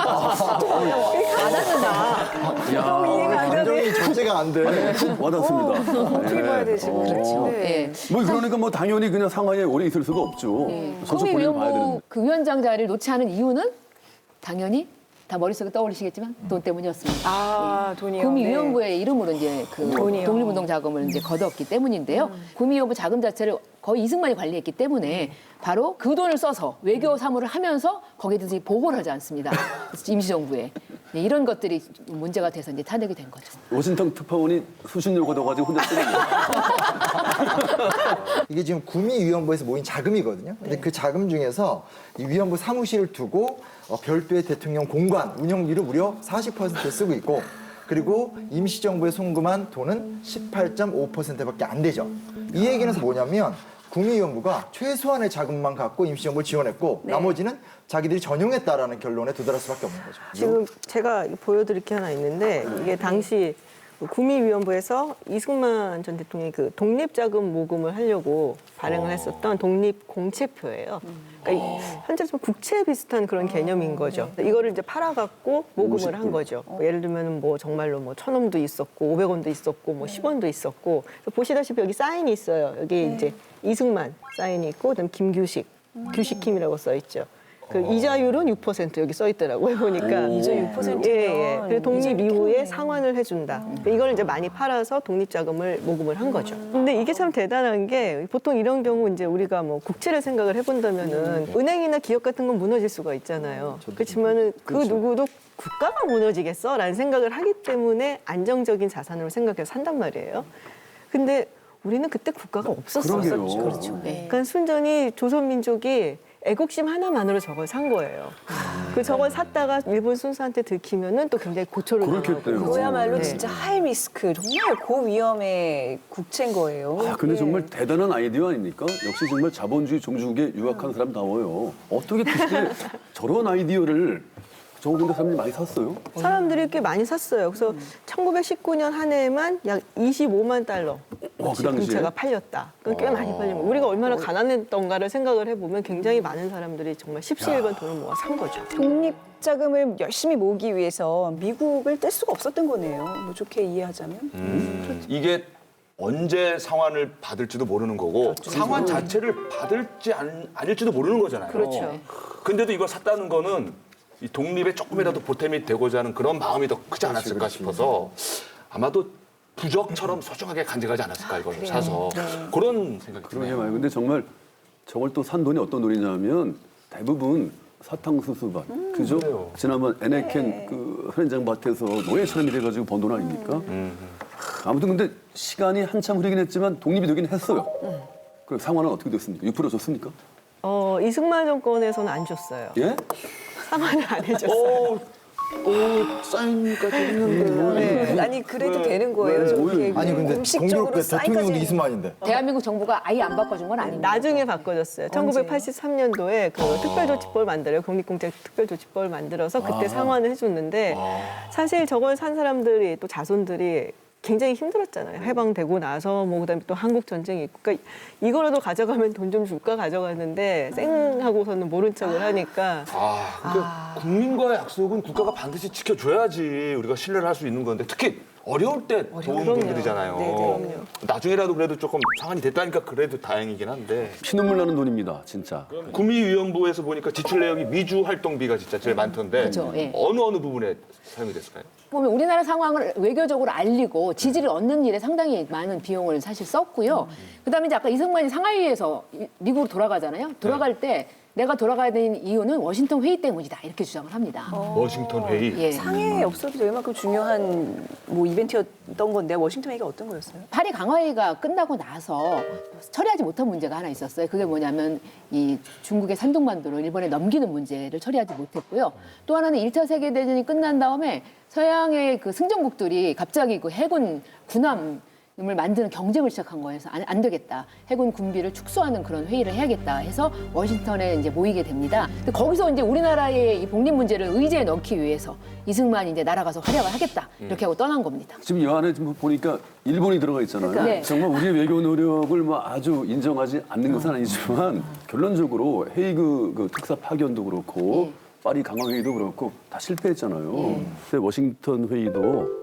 감정이 절제가 안 돼. 와닿습니다. 어떻게 봐야 되지? 그렇죠. 네. 뭐 그러니까 뭐 당연히 그냥 상하이에 오래 있을 수가 없죠. 저쪽 볼일 봐야 되는데. 구미위원부 그 위원장 자리를 놓지 않은 이유는 당연히 다 머릿속에 떠올리시겠지만 돈 때문이었습니다. 아, 돈이요. 구미위원부의 이름으로 이제 그 돈이요. 독립운동 자금을 이제 걷었기 때문인데요. 구미위원부 자금 자체를 거의 이승만이 관리했기 때문에 바로 그 돈을 써서 외교 사무를 하면서 거기에 대해서 보고를 하지 않습니다. 임시정부에. 네, 이런 것들이 문제가 돼서 이제 탄핵이 된 거죠. 워싱턴 특파원이 수신료 걷어가지고 혼자 쓰는 거예요. 이게 지금 구미위원부에서 모인 자금이거든요. 근데 그 자금 중에서 이 위원부 사무실을 두고 별도의 대통령 공관 운영비를 무려 40% 쓰고 있고 그리고 임시정부에 송금한 돈은 18.5%밖에 안 되죠. 이 얘기는 뭐냐면 구미위원부가 최소한의 자금만 갖고 임시정부를 지원했고 나머지는 자기들이 전용했다라는 결론에 도달할 수밖에 없는 거죠. 지금 제가 보여드릴 게 하나 있는데 이게 당시 구미위원부에서 이승만 전 대통령이 그 독립자금 모금을 하려고 발행을 했었던 독립공채표예요. 그러니까 현재 좀 국채 비슷한 그런 개념인 거죠. 이거를 이제 팔아갖고 모금을 한 거죠. 예를 들면 뭐 정말로 뭐 1,000원도 있었고 500원도 있었고 뭐 10원도 있었고 보시다시피 여기 사인이 있어요. 여기 이제 이승만 사인이 있고 그다음 김규식, 규식킴이라고 써 있죠. 그 이자율은 6% 여기 써 있더라고요 보니까. 이자 6%면 예. 그리고 독립 이후에 상환을 해준다. 이걸 이제 많이 팔아서 독립자금을 모금을 한 거죠. 근데 이게 참 대단한 게 보통 이런 경우 이제 우리가 뭐 국채를 생각을 해본다면은 은행이나 기업 같은 건 무너질 수가 있잖아요. 그렇지만은 그 누구도 국가가 무너지겠어라는 생각을 하기 때문에 안정적인 자산으로 생각해서 산단 말이에요. 근데 우리는 그때 국가가 없었어요. 그러게요. 그렇죠. 네. 그러니까 순전히 조선민족이 애국심 하나만으로 저걸 산 거예요. 그 저걸 샀다가 일본 순사한테 들키면은 또 굉장히 고초를 그렇겠대요. 당하고. 그야말로 네. 진짜 하이 리스크, 정말 고위험의 국채인 거예요. 아, 근데 예. 정말 대단한 아이디어 아닙니까? 역시 정말 자본주의 종주국에 유학한 사람다워요. 어떻게 그 시대에 저런 아이디어를 저 근데 사람들이 많이 샀어요? 사람들이 꽤 많이 샀어요. 그래서 1919년 한 해에만 약 25만 달러 그 당시에? 국채가 팔렸다. 그러니까 꽤 많이 팔린 거예요. 우리가 얼마나 가난했던가를 생각을 해보면 굉장히 많은 사람들이 정말 십시일반 돈을 모아 산 거죠. 독립 자금을 열심히 모으기 위해서 미국을 뗄 수가 없었던 거네요. 뭐 좋게 이해하자면. 이게 언제 상환을 받을지도 모르는 거고 상환 자체를 받을지 아닐지도 모르는 거잖아요. 그렇죠. 근데도 이걸 샀다는 거는 이 독립에 조금이라도 보탬이 되고자 하는 그런 마음이 더 크지 않았을까 싶어서 아마도 부적처럼 소중하게 간직하지 않았을까 이걸 사서 그런 생각이 그러게 드네요. 말이에요. 근데 정말 저걸 또 산 돈이 어떤 돈이냐면 대부분 사탕수수밭, 그죠? 그래요. 지난번 에네켄 그 현장 밭에서 노예처럼 돼가지고 번 돈 아닙니까? 아무튼 근데 시간이 한참 흐르긴 했지만 독립이 되긴 했어요. 그 상황은 어떻게 됐습니까? 6% 줬습니까? 이승만 정권에서는 안 줬어요. 예? 상환을 안 해줬어요. 사인까지 했는데. 네. 아니 그래도 되는 거예요. 저렇게 아니 근데 공식적으로 공교롭게 대통령도 사인까지. 이승만인데. 대한민국 정부가 아예 안 바꿔준 건 아닙니다. 나중에 바꿔줬어요. 1983년도에 그 특별조치법을 만들어요. 독립공채 특별조치법을 만들어서 그때 상환을 해줬는데 사실 저걸 산 사람들이 또 자손들이 굉장히 힘들었잖아요. 해방되고 나서 뭐 그다음에 또 한국 전쟁이 있고, 그러니까 이거라도 가져가면 돈 좀 줄까 가져갔는데 쌩하고서는 모른 척을 하니까 근데 국민과의 약속은 국가가 반드시 지켜줘야지 우리가 신뢰를 할 수 있는 건데 특히 어려울 때 도움 그럼요. 분들이잖아요. 네, 그럼요. 나중에라도 그래도 조금 상환이 됐다니까 그래도 다행이긴 한데 피눈물 나는 돈입니다, 진짜. 구미위원부에서 보니까 지출 내역이 미주 활동비가 진짜 제일 많던데 그렇죠, 예. 어느 부분에 사용이 됐을까요? 보면 우리나라 상황을 외교적으로 알리고 지지를 얻는 일에 상당히 많은 비용을 사실 썼고요. 그다음에 이제 아까 이승만이 상하이에서 미국으로 돌아가잖아요. 돌아갈 때 내가 돌아가야 되는 이유는 워싱턴 회의 때문이다 이렇게 주장을 합니다. 워싱턴 회의. 예. 상해에 없어도 얼마큼 중요한 뭐 이벤트였던 건데 워싱턴 회의가 어떤 거였어요? 파리 강화회의가 끝나고 나서 처리하지 못한 문제가 하나 있었어요. 그게 뭐냐면 이 중국의 산둥반도를 일본에 넘기는 문제를 처리하지 못했고요. 또 하나는 1차 세계대전이 끝난 다음에 서양의 그 승전국들이 갑자기 그 해군 군함 을 만드는 경쟁을 시작한 거예요. 그래서 안 되겠다. 해군 군비를 축소하는 그런 회의를 해야겠다 해서 워싱턴에 이제 모이게 됩니다. 근데 거기서 이제 우리나라의 이 복립 문제를 의제에 넣기 위해서 이승만이 이제 날아가서 활약을 하겠다 이렇게 하고 떠난 겁니다. 지금 이 안에 지금 보니까 일본이 들어가 있잖아요. 그러니까. 네. 정말 우리의 외교 노력을 뭐 아주 인정하지 않는 것은 아니지만 결론적으로 헤이그 그 특사 파견도 그렇고 파리 강화 회의도 그렇고 다 실패했잖아요. 근데 워싱턴 회의도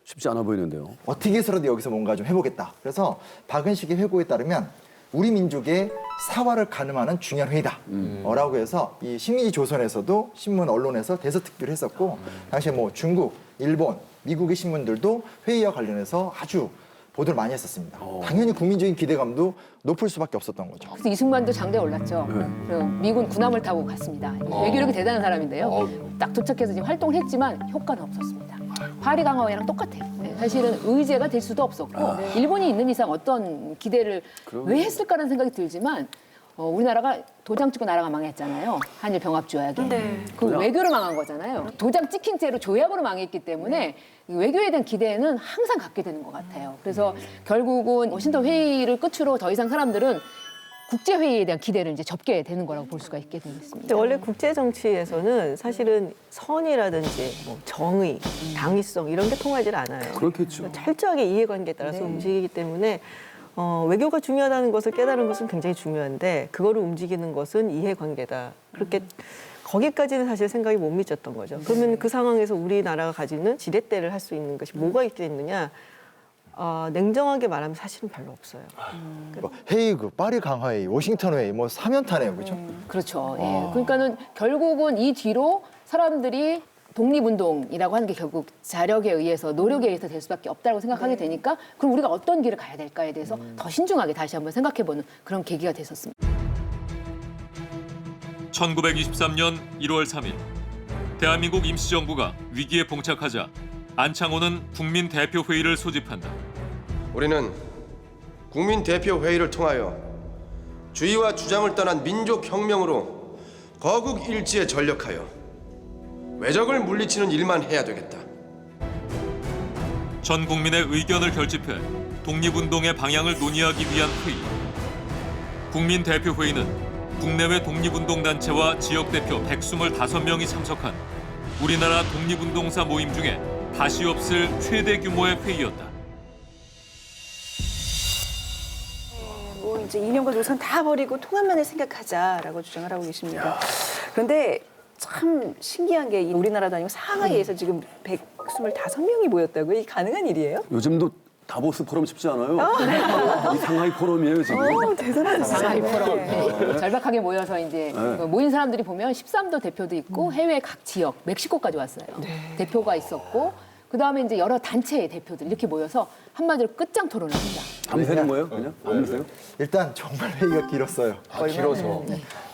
쉽지 않아 보이는데요. 어떻게 해서라도 여기서 뭔가 좀 해보겠다. 그래서 박은식의 회고에 따르면 우리 민족의 사활을 가늠하는 중요한 회의다. 라고 해서 이 식민지 조선에서도 신문 언론에서 대서특필을 했었고 당시에 뭐 중국, 일본, 미국의 신문들도 회의와 관련해서 아주 보도를 많이 했었습니다. 당연히 국민적인 기대감도 높을 수밖에 없었던 거죠. 그래서 이승만도 장대에 올랐죠. 그리고 미군 군함을 타고 갔습니다. 외교력이 대단한 사람인데요. 딱 도착해서 지금 활동을 했지만 효과는 없었습니다. 파리 강화회랑 똑같아요. 사실은 의제가 될 수도 없었고 일본이 있는 이상 어떤 기대를 왜 했을까라는 생각이 들지만 우리나라가 도장 찍고 나라가 망했잖아요. 한일 병합 조약에. 그 외교를 망한 거잖아요. 도장 찍힌 채로 조약으로 망했기 때문에 외교에 대한 기대는 항상 갖게 되는 것 같아요. 그래서 결국은 워싱턴 회의를 끝으로 더 이상 사람들은 국제 회의에 대한 기대를 이제 접게 되는 거라고 볼 수가 있게 되겠습니다. 근데 원래 국제 정치에서는 사실은 선이라든지 뭐 정의, 당위성 이런 게 통하지 않아요. 그렇겠죠. 철저하게 이해관계에 따라서 움직이기 때문에 외교가 중요하다는 것을 깨달은 것은 굉장히 중요한데 그거를 움직이는 것은 이해관계다. 그렇게 거기까지는 사실 생각이 못 미쳤던 거죠. 그러면 그 상황에서 우리나라가 가지는 지렛대를 할 수 있는 것이 뭐가 있겠느냐? 냉정하게 말하면 사실은 별로 없어요. 뭐 헤이그, 파리 강화회의, 워싱턴 회의 뭐 3연타네요. 그렇죠? 그렇죠. 예. 그러니까는 결국은 이 뒤로 사람들이 독립운동이라고 하는 게 결국 자력에 의해서 노력에 의해서 될 수밖에 없다고 생각하게 되니까 그럼 우리가 어떤 길을 가야 될까에 대해서 더 신중하게 다시 한번 생각해보는 그런 계기가 됐었습니다. 1923년 1월 3일 대한민국 임시정부가 위기에 봉착하자 안창호는 국민대표회의를 소집한다. 우리는 국민대표회의를 통하여 주의와 주장을 떠난 민족혁명으로 거국 일지에 전력하여 외적을 물리치는 일만 해야 되겠다. 전 국민의 의견을 결집해 독립운동의 방향을 논의하기 위한 회의. 국민대표회의는 국내외 독립운동단체와 지역대표 125명이 참석한 우리나라 독립운동사 모임 중에 다시 없을 최대 규모의 회의였다. 뭐 이제 이념과 노선 다 버리고 통합만을 생각하자라고 주장을 하고 계십니다. 그런데 참 신기한 게 우리나라도 아니고 상하이에서 지금 125명이 모였다고요? 이게 가능한 일이에요? 요즘도 다보스 포럼 쉽지 않아요. 이 상하이 포럼이에요 지금. 대단하다. 상하이 포럼. 절박하게 모여서 이제 모인 사람들이 보면 13도 대표도 있고 해외 각 지역, 멕시코까지 왔어요. 대표가 있었고 그다음에 이제 여러 단체의 대표들 이렇게 모여서 한마디로 끝장 토론을 합니다. 밤새는 거예요? 그냥? 밤새요? 일단 정말 회의가 길었어요. 길어서.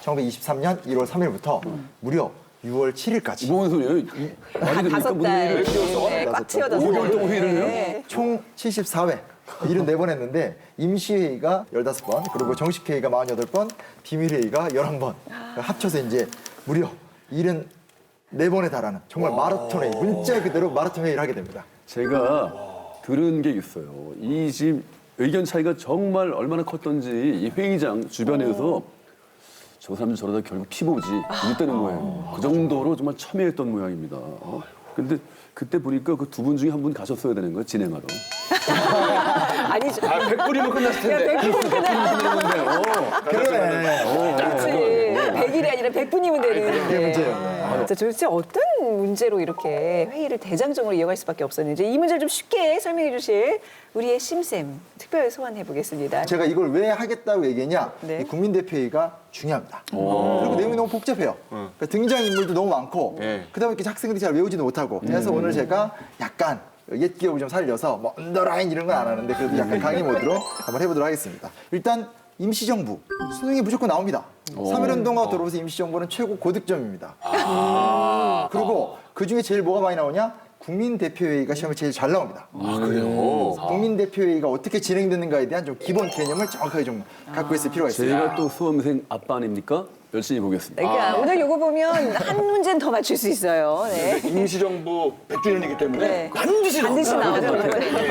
1923년 1월 3일부터 무려 6월 7일까지. 뭔 소리예요? 말이 됩니까? 다섯 무슨 달. 회의를 꽉 채워서. 5개월 동안 회의를 해요? 네. 총 74회. 74번 했는데 임시회의가 15번, 그리고 정식회의가 48번, 비밀회의가 11번. 합쳐서 이제 무려 74번에 달하는 정말 마라톤 회의, 문자 그대로 마라톤 회의를 하게 됩니다. 제가 들은 게 있어요. 이 지금 의견 차이가 정말 얼마나 컸던지 이 회의장 주변에서 저 사람들 저러다 결국 피보지 이랬다는 거예요. 그 정도로 정말 첨예했던 모양입니다. 근데 그때 보니까 그 두 분 중에 한 분 가셨어야 되는 거예요, 진행하러. 아니죠. 100분이면 끝났을 텐데. 100분이면 그러네. 그렇지. 100일이 아니라 100분이면 되는. 그게 문제예요. 자, 도대체 어떤 문제로 이렇게 회의를 대장정으로 이어갈 수밖에 없었는지 이 문제를 좀 쉽게 설명해 주실 우리의 심쌤 특별 소환해 보겠습니다. 제가 이걸 왜 하겠다고 얘기했냐? 네. 이 국민대표회의가 중요합니다. 그리고 내용이 너무 복잡해요. 그러니까 등장인물도 너무 많고 그다음에 이렇게 학생들이 잘 외우지도 못하고 그래서 오늘 제가 약간 옛 기억을 좀 살려서 뭐 언더라인 이런 건 안 하는데 그래도 약간 강의 모드로 한번 해보도록 하겠습니다. 일단 임시정부 수능이 무조건 나옵니다. 3.1운동가 들어오면서 임시정부는 최고 고득점입니다. 그리고 그중에 제일 뭐가 많이 나오냐? 국민대표회의가 시험에 제일 잘 나옵니다. 그래요? 국민대표회의가 어떻게 진행되는가에 대한 좀 기본 개념을 정확하게 좀 갖고 있을 필요가 있습니다. 제가 또 수험생 아빠 아닙니까? 열심히 보겠습니다. 그러니까 오늘 요거 보면 한 문제는 더 맞출 수 있어요. 네. 임시정부 100주년이기 때문에 네. 반드시 나오죠.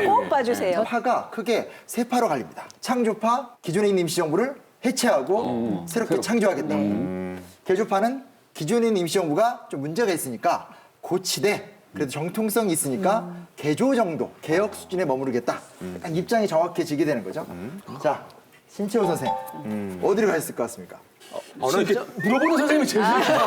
꼭 봐주세요. 파가 크게 세 파로 갈립니다. 창조파, 기존에 있는 임시정부를 해체하고 새롭게 창조하겠다. 개조파는 기존에 있는 임시정부가 좀 문제가 있으니까 고치되 그래도 정통성이 있으니까 개조 정도, 개혁 수준에 머무르겠다. 약간 입장이 정확해지게 되는 거죠. 자, 신채호 선생, 어디로 가 있을 것 같습니까? 나 이렇게 물어보는 선생님이 제일 싫어.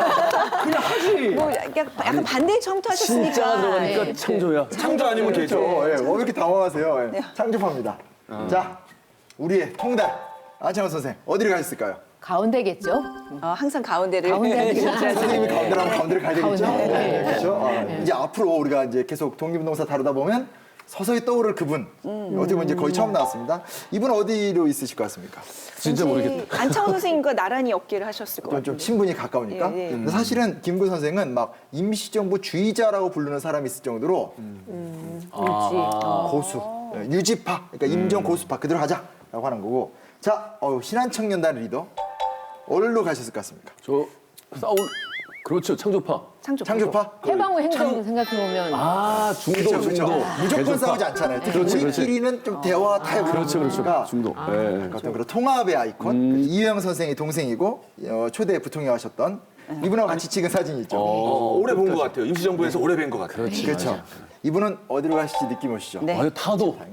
그냥 하지. 뭐 약간 반대의 청토하셨으니까. 진짜 들어가니까 네. 창조야. 창조 아니면 개조. 왜 이렇게 당황하세요? 예, 창조파입니다. 자, 우리의 통달, 안창호 선생, 어디로 가 있을까요? 가운데겠죠. 항상 가운데를. 선생님이 가운데라면 가운데를 가야 되겠죠? 가운데. 네, 그렇죠. 이제 앞으로 우리가 이제 계속 독립운동사 다루다 보면 서서히 떠오를 그분, 어떻게 보면 이제 거의 처음 나왔습니다. 이분 어디로 있으실 것 같습니까? 진짜 모르겠다. 안창호 선생님과 나란히 업계를 하셨을 것 좀 같아요. 친분이 가까우니까. 예, 예. 근데 사실은 김구 선생은 막 임시정부주의자라고 부르는 사람이 있을 정도로 고수, 유지파, 그러니까 임정 고수파 그대로 하자라고 하는 거고. 자, 신한청년단 리더 어디로 가셨을 것 같습니까? 저 싸운 그렇죠. 창조파. 창조파? 해방 후 행동 생각해보면 중도. 무조건 개조파. 싸우지 않잖아요. 특히 그렇지, 우리끼리는 좀 대화 타협. 그렇죠. 중도. 네. 어떤 그런 통합의 아이콘. 이효영 선생의 동생이고 초대 부통령하셨던 이분하고 같이 찍은 사진이 있죠. 오래 본 것 같아요. 임시정부에서 오래 뵌 것 같아요. 그렇죠. 이분은 어디로 가실지 느낌 오시죠? 네. 타도다.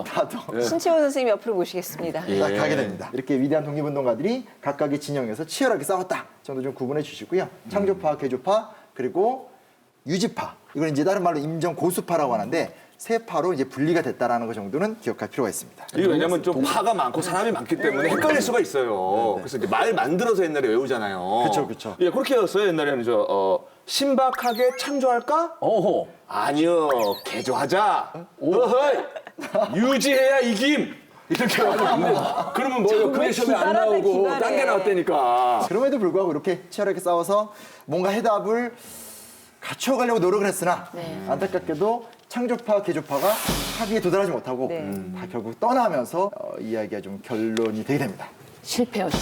타도. 신채호 선생님 옆으로 모시겠습니다. 딱 가게 됩니다. 이렇게 위대한 독립운동가들이 각각의 진영에서 치열하게 싸웠다 정도 좀 구분해 주시고요. 창조파, 개조파, 그리고 유지파. 이건 이제 다른 말로 임정 고수파라고 하는데 세 파로 이제 분리가 됐다라는 것 정도는 기억할 필요가 있습니다. 이게 왜냐면 좀 파가 많고 사람이 많기 때문에 헷갈릴 수가 있어요. 그래서 이제 말 만들어서 옛날에 외우잖아요. 그렇죠. 예, 그렇게 해왔어요. 옛날에는 신박하게 창조할까? 어허. 아니요, 개조하자. 어허이, 유지해야 이김. 이렇게 해가지고 그러면 뭐예요? 그게 시험에 안 나오고 딴 게 나왔다니까. 그럼에도 불구하고 이렇게 치열하게 싸워서 뭔가 해답을 갖춰가려고 노력을 했으나 안타깝게도 창조파, 개조파가 합의에 도달하지 못하고 다 결국 떠나면서 이야기가 좀 결론이 되게 됩니다. 실패였죠.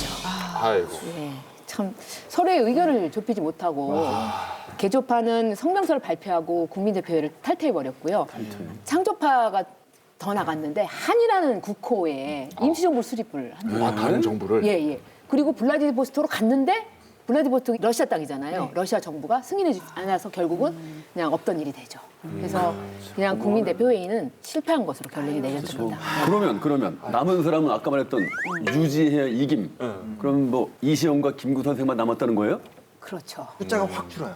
아이고. 예, 참 서로의 의견을 좁히지 못하고 개조파는 성명서를 발표하고 국민대표회를 탈퇴해버렸고요. 창조파가 더 나갔는데 한이라는 국호에 임시정부 수립을 합니다. 다른 정부를? 예. 그리고 블라디보스토크로 갔는데 블라디보스토크 러시아 땅이잖아요. 러시아 정부가 승인해주지 않아서 결국은 그냥 없던 일이 되죠. 그래서 그냥 국민대표회의는 실패한 것으로 결론이 내려졌습니다. 그러면 남은 사람은 아까 말했던 유지해야 이김. 그럼 뭐 이시영과 김구 선생만 남았다는 거예요? 그렇죠. 숫자가 확 줄어요.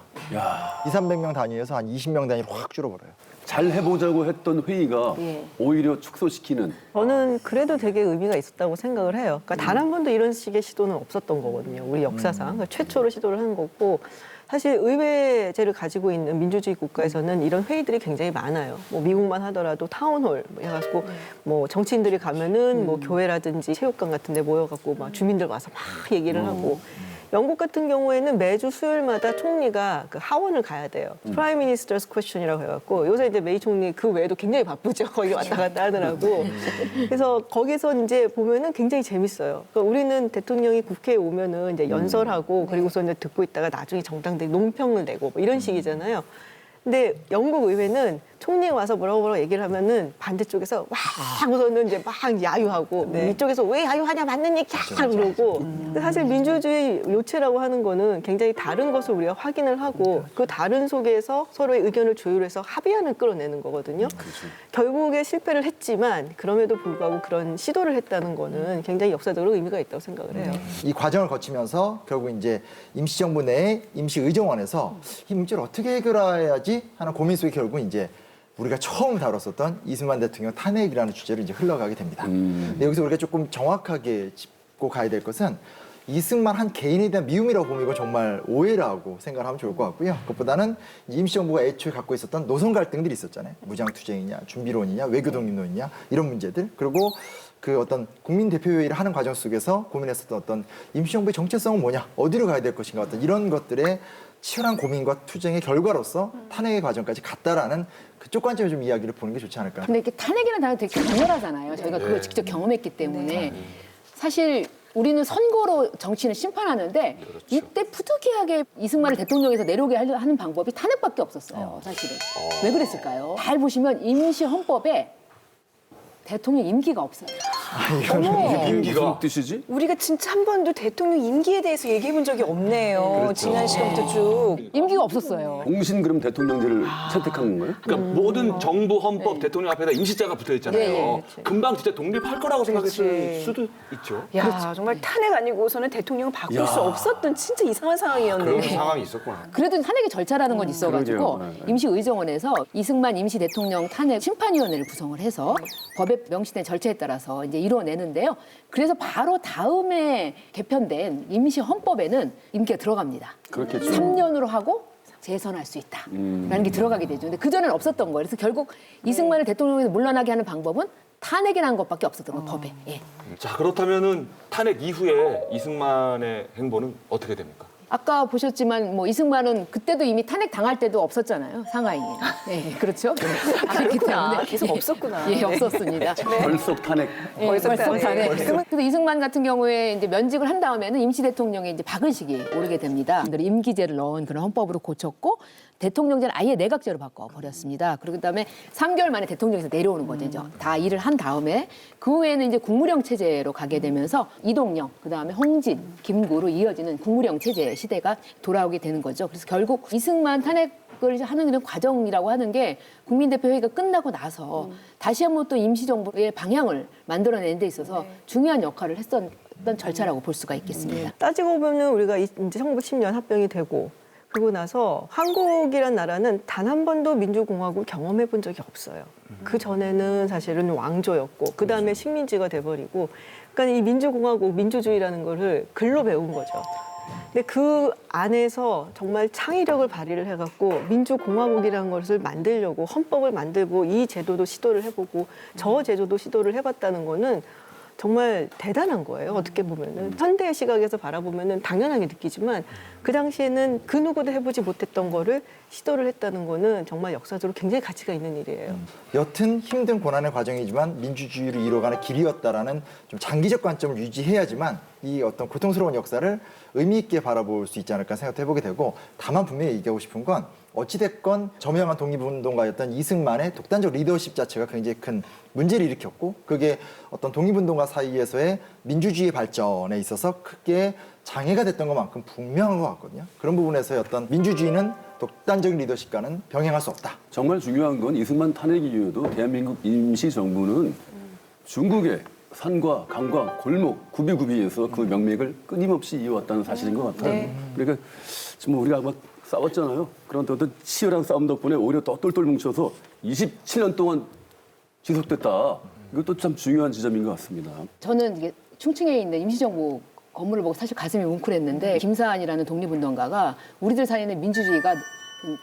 200~300명 단위에서 한 20명 단위로 확 줄어버려요. 잘 해보자고 했던 회의가 오히려 축소시키는. 저는 그래도 되게 의미가 있었다고 생각을 해요. 그러니까 단 한 번도 이런 식의 시도는 없었던 거거든요. 우리 역사상 그러니까 최초로 시도를 한 거고 사실 의회제를 가지고 있는 민주주의 국가에서는 이런 회의들이 굉장히 많아요. 뭐 미국만 하더라도 타운홀 해가지고 뭐 정치인들이 가면은 뭐 교회라든지 체육관 같은데 모여갖고 막 주민들 와서 막 얘기를 하고. 영국 같은 경우에는 매주 수요일마다 총리가 그 하원을 가야 돼요. 프라임 미니스터스 퀘스천이라고 해갖고 요새 이제 메이 총리 그 외에도 굉장히 바쁘죠. 거기 왔다 갔다 하더라고. 그래서 거기서 이제 보면은 굉장히 재밌어요. 그러니까 우리는 대통령이 국회에 오면은 이제 연설하고 그리고서 이제 듣고 있다가 나중에 정당들이 논평을 내고 뭐 이런 식이잖아요. 근데 영국 의회는 총리가 와서 뭐라고 얘기를 하면은 반대쪽에서 와 하고서는 이제 막 야유하고 이쪽에서 왜 야유하냐 맞는 얘기야 그러고 근데 사실 민주주의 요체라고 하는 거는 굉장히 다른 것을 우리가 확인을 하고 그 다른 속에서 서로의 의견을 조율해서 합의안을 끌어내는 거거든요. 결국에 실패를 했지만 그럼에도 불구하고 그런 시도를 했다는 거는 굉장히 역사적으로 의미가 있다고 생각을 해요. 이 과정을 거치면서 결국 이제 임시정부 내에 임시의정원에서 이 문제를 어떻게 해결해야지 하는 고민 속에 결국 이제 우리가 처음 다뤘었던 이승만 대통령 탄핵이라는 주제로 이제 흘러가게 됩니다. 근데 여기서 우리가 조금 정확하게 짚고 가야 될 것은 이승만 한 개인에 대한 미움이라고 보면 이건 정말 오해라고 생각을 하면 좋을 것 같고요. 그것보다는 임시정부가 애초에 갖고 있었던 노선 갈등들이 있었잖아요. 무장투쟁이냐, 준비론이냐, 외교독립론이냐 이런 문제들. 그리고 그 어떤 국민대표회의를 하는 과정 속에서 고민했었던 어떤 임시정부의 정체성은 뭐냐, 어디로 가야 될 것인가 어떤 이런 것들의 치열한 고민과 투쟁의 결과로서 탄핵의 과정까지 갔다라는 그쪽 관점에 좀 이야기를 보는 게 좋지 않을까. 근데 이렇게 탄핵이라는 단어 되게 강렬하잖아요. 저희가 그걸 직접 경험했기 때문에 사실 우리는 선거로 정치는 심판하는데 이때 부득이하게 이승만을 대통령에서 내려오게 하는 방법이 탄핵밖에 없었어요, 사실은. 왜 그랬을까요? 잘 보시면 임시 헌법에 대통령 임기가 없어요. 무슨 뜻이지? 우리가 진짜 한 번도 대통령 임기에 대해서 얘기해 본 적이 없네요. 지난 시간부터 쭉. 임기가 없었어요. 공신 그럼 대통령제를 채택한 건가요? 그러니까 모든 정부 헌법 대통령 앞에다 임시자가 붙어 있잖아요. 네, 금방 진짜 독립할 거라고 생각했을 수도 있죠. 야, 정말 탄핵 아니고서는 대통령을 바꿀 야. 수 없었던 진짜 이상한 상황이었네요. 그런 상황이 있었구나. 그래도 탄핵의 절차라는 건 있어가지고 그러게요. 네. 임시의정원에서 이승만 임시 대통령 탄핵 심판위원회를 구성을 해서 법에 명시된 절차에 따라서 이제 이뤄내는데요. 그래서 바로 다음에 개편된 임시 헌법에는 임기가 들어갑니다. 그렇겠죠. 3년으로 하고 재선할 수 있다라는 게 들어가게 되죠. 근데 그전에는 없었던 거예요. 그래서 결국 이승만을 대통령에서 물러나게 하는 방법은 탄핵이라는 것밖에 없었던 거예요, 법에. 예. 자, 그렇다면은 탄핵 이후에 이승만의 행보는 어떻게 됩니까? 아까 보셨지만 뭐 이승만은 그때도 이미 탄핵 당할 때도 없었잖아요, 상하이에. 네, 그렇죠. 그렇기 때문에 계속 없었구나. 예, 네. 없었습니다. 벌써 탄핵. 예, 벌써 벌써 탄핵. 탄핵. 그래서 이승만 같은 경우에 이제 면직을 한 다음에는 임시 대통령에 이제 박은식이 오르게 됩니다. 임기제를 넣은 그런 헌법으로 고쳤고 대통령제는 아예 내각제로 바꿔 버렸습니다. 그리고 그다음에 3개월 만에 대통령에서 내려오는 거죠. 이제 다 일을 한 다음에 그 후에는 이제 국무령 체제로 가게 되면서 이동영, 그다음에 홍진, 김구로 이어지는 국무령 체제 시대가 돌아오게 되는 거죠. 그래서 결국 이승만 탄핵을 하는 이런 과정이라고 하는 게 국민대표회의가 끝나고 나서 다시 한번 또 임시정부의 방향을 만들어내는 데 있어서 중요한 역할을 했던 절차라고 볼 수가 있겠습니다. 따지고 보면 우리가 이제 1910년 합병이 되고 그러고 나서 한국이란 나라는 단 한 번도 민주공화국 경험해 본 적이 없어요. 그 전에는 사실은 왕조였고 그 다음에 식민지가 돼버리고 그러니까 이 민주공화국, 민주주의라는 거를 글로 배운 거죠. 근데 그 안에서 정말 창의력을 발휘를 해갖고 민주공화국이라는 것을 만들려고 헌법을 만들고 이 제도도 시도를 해보고 저 제도도 시도를 해봤다는 거는 정말 대단한 거예요. 어떻게 보면은 현대의 시각에서 바라보면은 당연하게 느끼지만 그 당시에는 그 누구도 해보지 못했던 거를 시도를 했다는 거는 정말 역사적으로 굉장히 가치가 있는 일이에요. 여튼 힘든 고난의 과정이지만 민주주의를 이뤄가는 길이었다라는 좀 장기적 관점을 유지해야지만 이 어떤 고통스러운 역사를 의미 있게 바라볼 수 있지 않을까 생각해보게 되고 다만 분명히 얘기하고 싶은 건 어찌됐건 저명한 독립운동가였던 이승만의 독단적 리더십 자체가 굉장히 큰 문제를 일으켰고 그게 어떤 독립운동가 사이에서의 민주주의 발전에 있어서 크게 장애가 됐던 것만큼 분명한 것 같거든요. 그런 부분에서의 어떤 민주주의는 독단적 리더십과는 병행할 수 없다. 정말 중요한 건 이승만 탄핵 이후에도 대한민국 임시정부는 중국의 산과 강과 골목, 구비구비에서 그 명맥을 끊임없이 이어왔다는 사실인 것 같아요. 네. 그러니까 지금 우리가 막 싸웠잖아요. 그런 어떤 치열한 싸움 덕분에 오히려 더 똘똘 뭉쳐서 27년 동안 지속됐다. 이것도 참 중요한 지점인 것 같습니다. 저는 이게 충칭에 있는 임시정부 건물을 보고 사실 가슴이 뭉클했는데 김사한이라는 독립운동가가 우리들 사이에는 민주주의가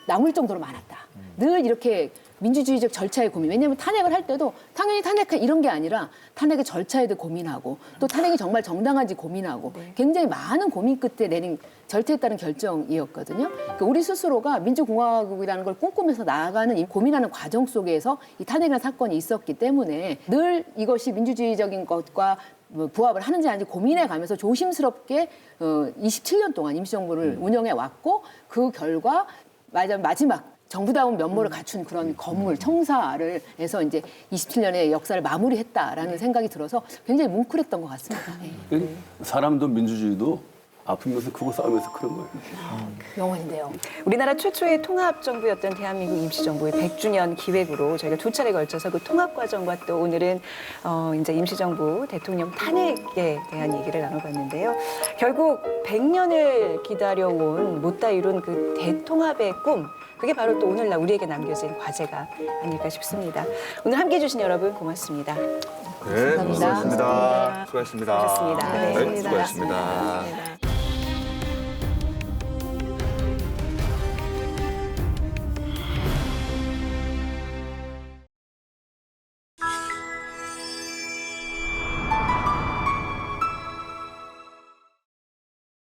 나물 정도로 많았다. 늘 이렇게 민주주의적 절차에 고민. 왜냐하면 탄핵을 할 때도 당연히 탄핵 이런 게 아니라 탄핵의 절차에도 고민하고 또 탄핵이 정말 정당한지 고민하고 굉장히 많은 고민 끝에 내린 절차에 따른 결정이었거든요. 그러니까 우리 스스로가 민주공화국이라는 걸 꿈꾸면서 나아가는 이 고민하는 과정 속에서 이 탄핵이라는 사건이 있었기 때문에 늘 이것이 민주주의적인 것과 부합을 하는지 아닌지 고민해 가면서 조심스럽게 27년 동안 임시정부를 운영해 왔고 그 결과 마지막 정부다운 면모를 갖춘 그런 건물 청사를 해서 이제 27년의 역사를 마무리했다라는 생각이 들어서 굉장히 뭉클했던 것 같습니다. 네. 사람도 민주주의도 아프면서 크고 싸우면서 그런 거예요. 영원인데요. 우리나라 최초의 통합정부였던 대한민국 임시정부의 100주년 기획으로 저희가 두 차례 걸쳐서 그 통합 과정과 또 오늘은 이제 임시정부 대통령 탄핵에 대한 얘기를 나눠봤는데요. 결국 100년을 기다려온 못다 이룬 그 대통합의 꿈, 그게 바로 또 오늘날 우리에게 남겨진 과제가 아닐까 싶습니다. 오늘 함께해 주신 여러분 고맙습니다. 네, 감사합니다. 수고하셨습니다. 수고하셨습니다. 네, 수고하셨습니다.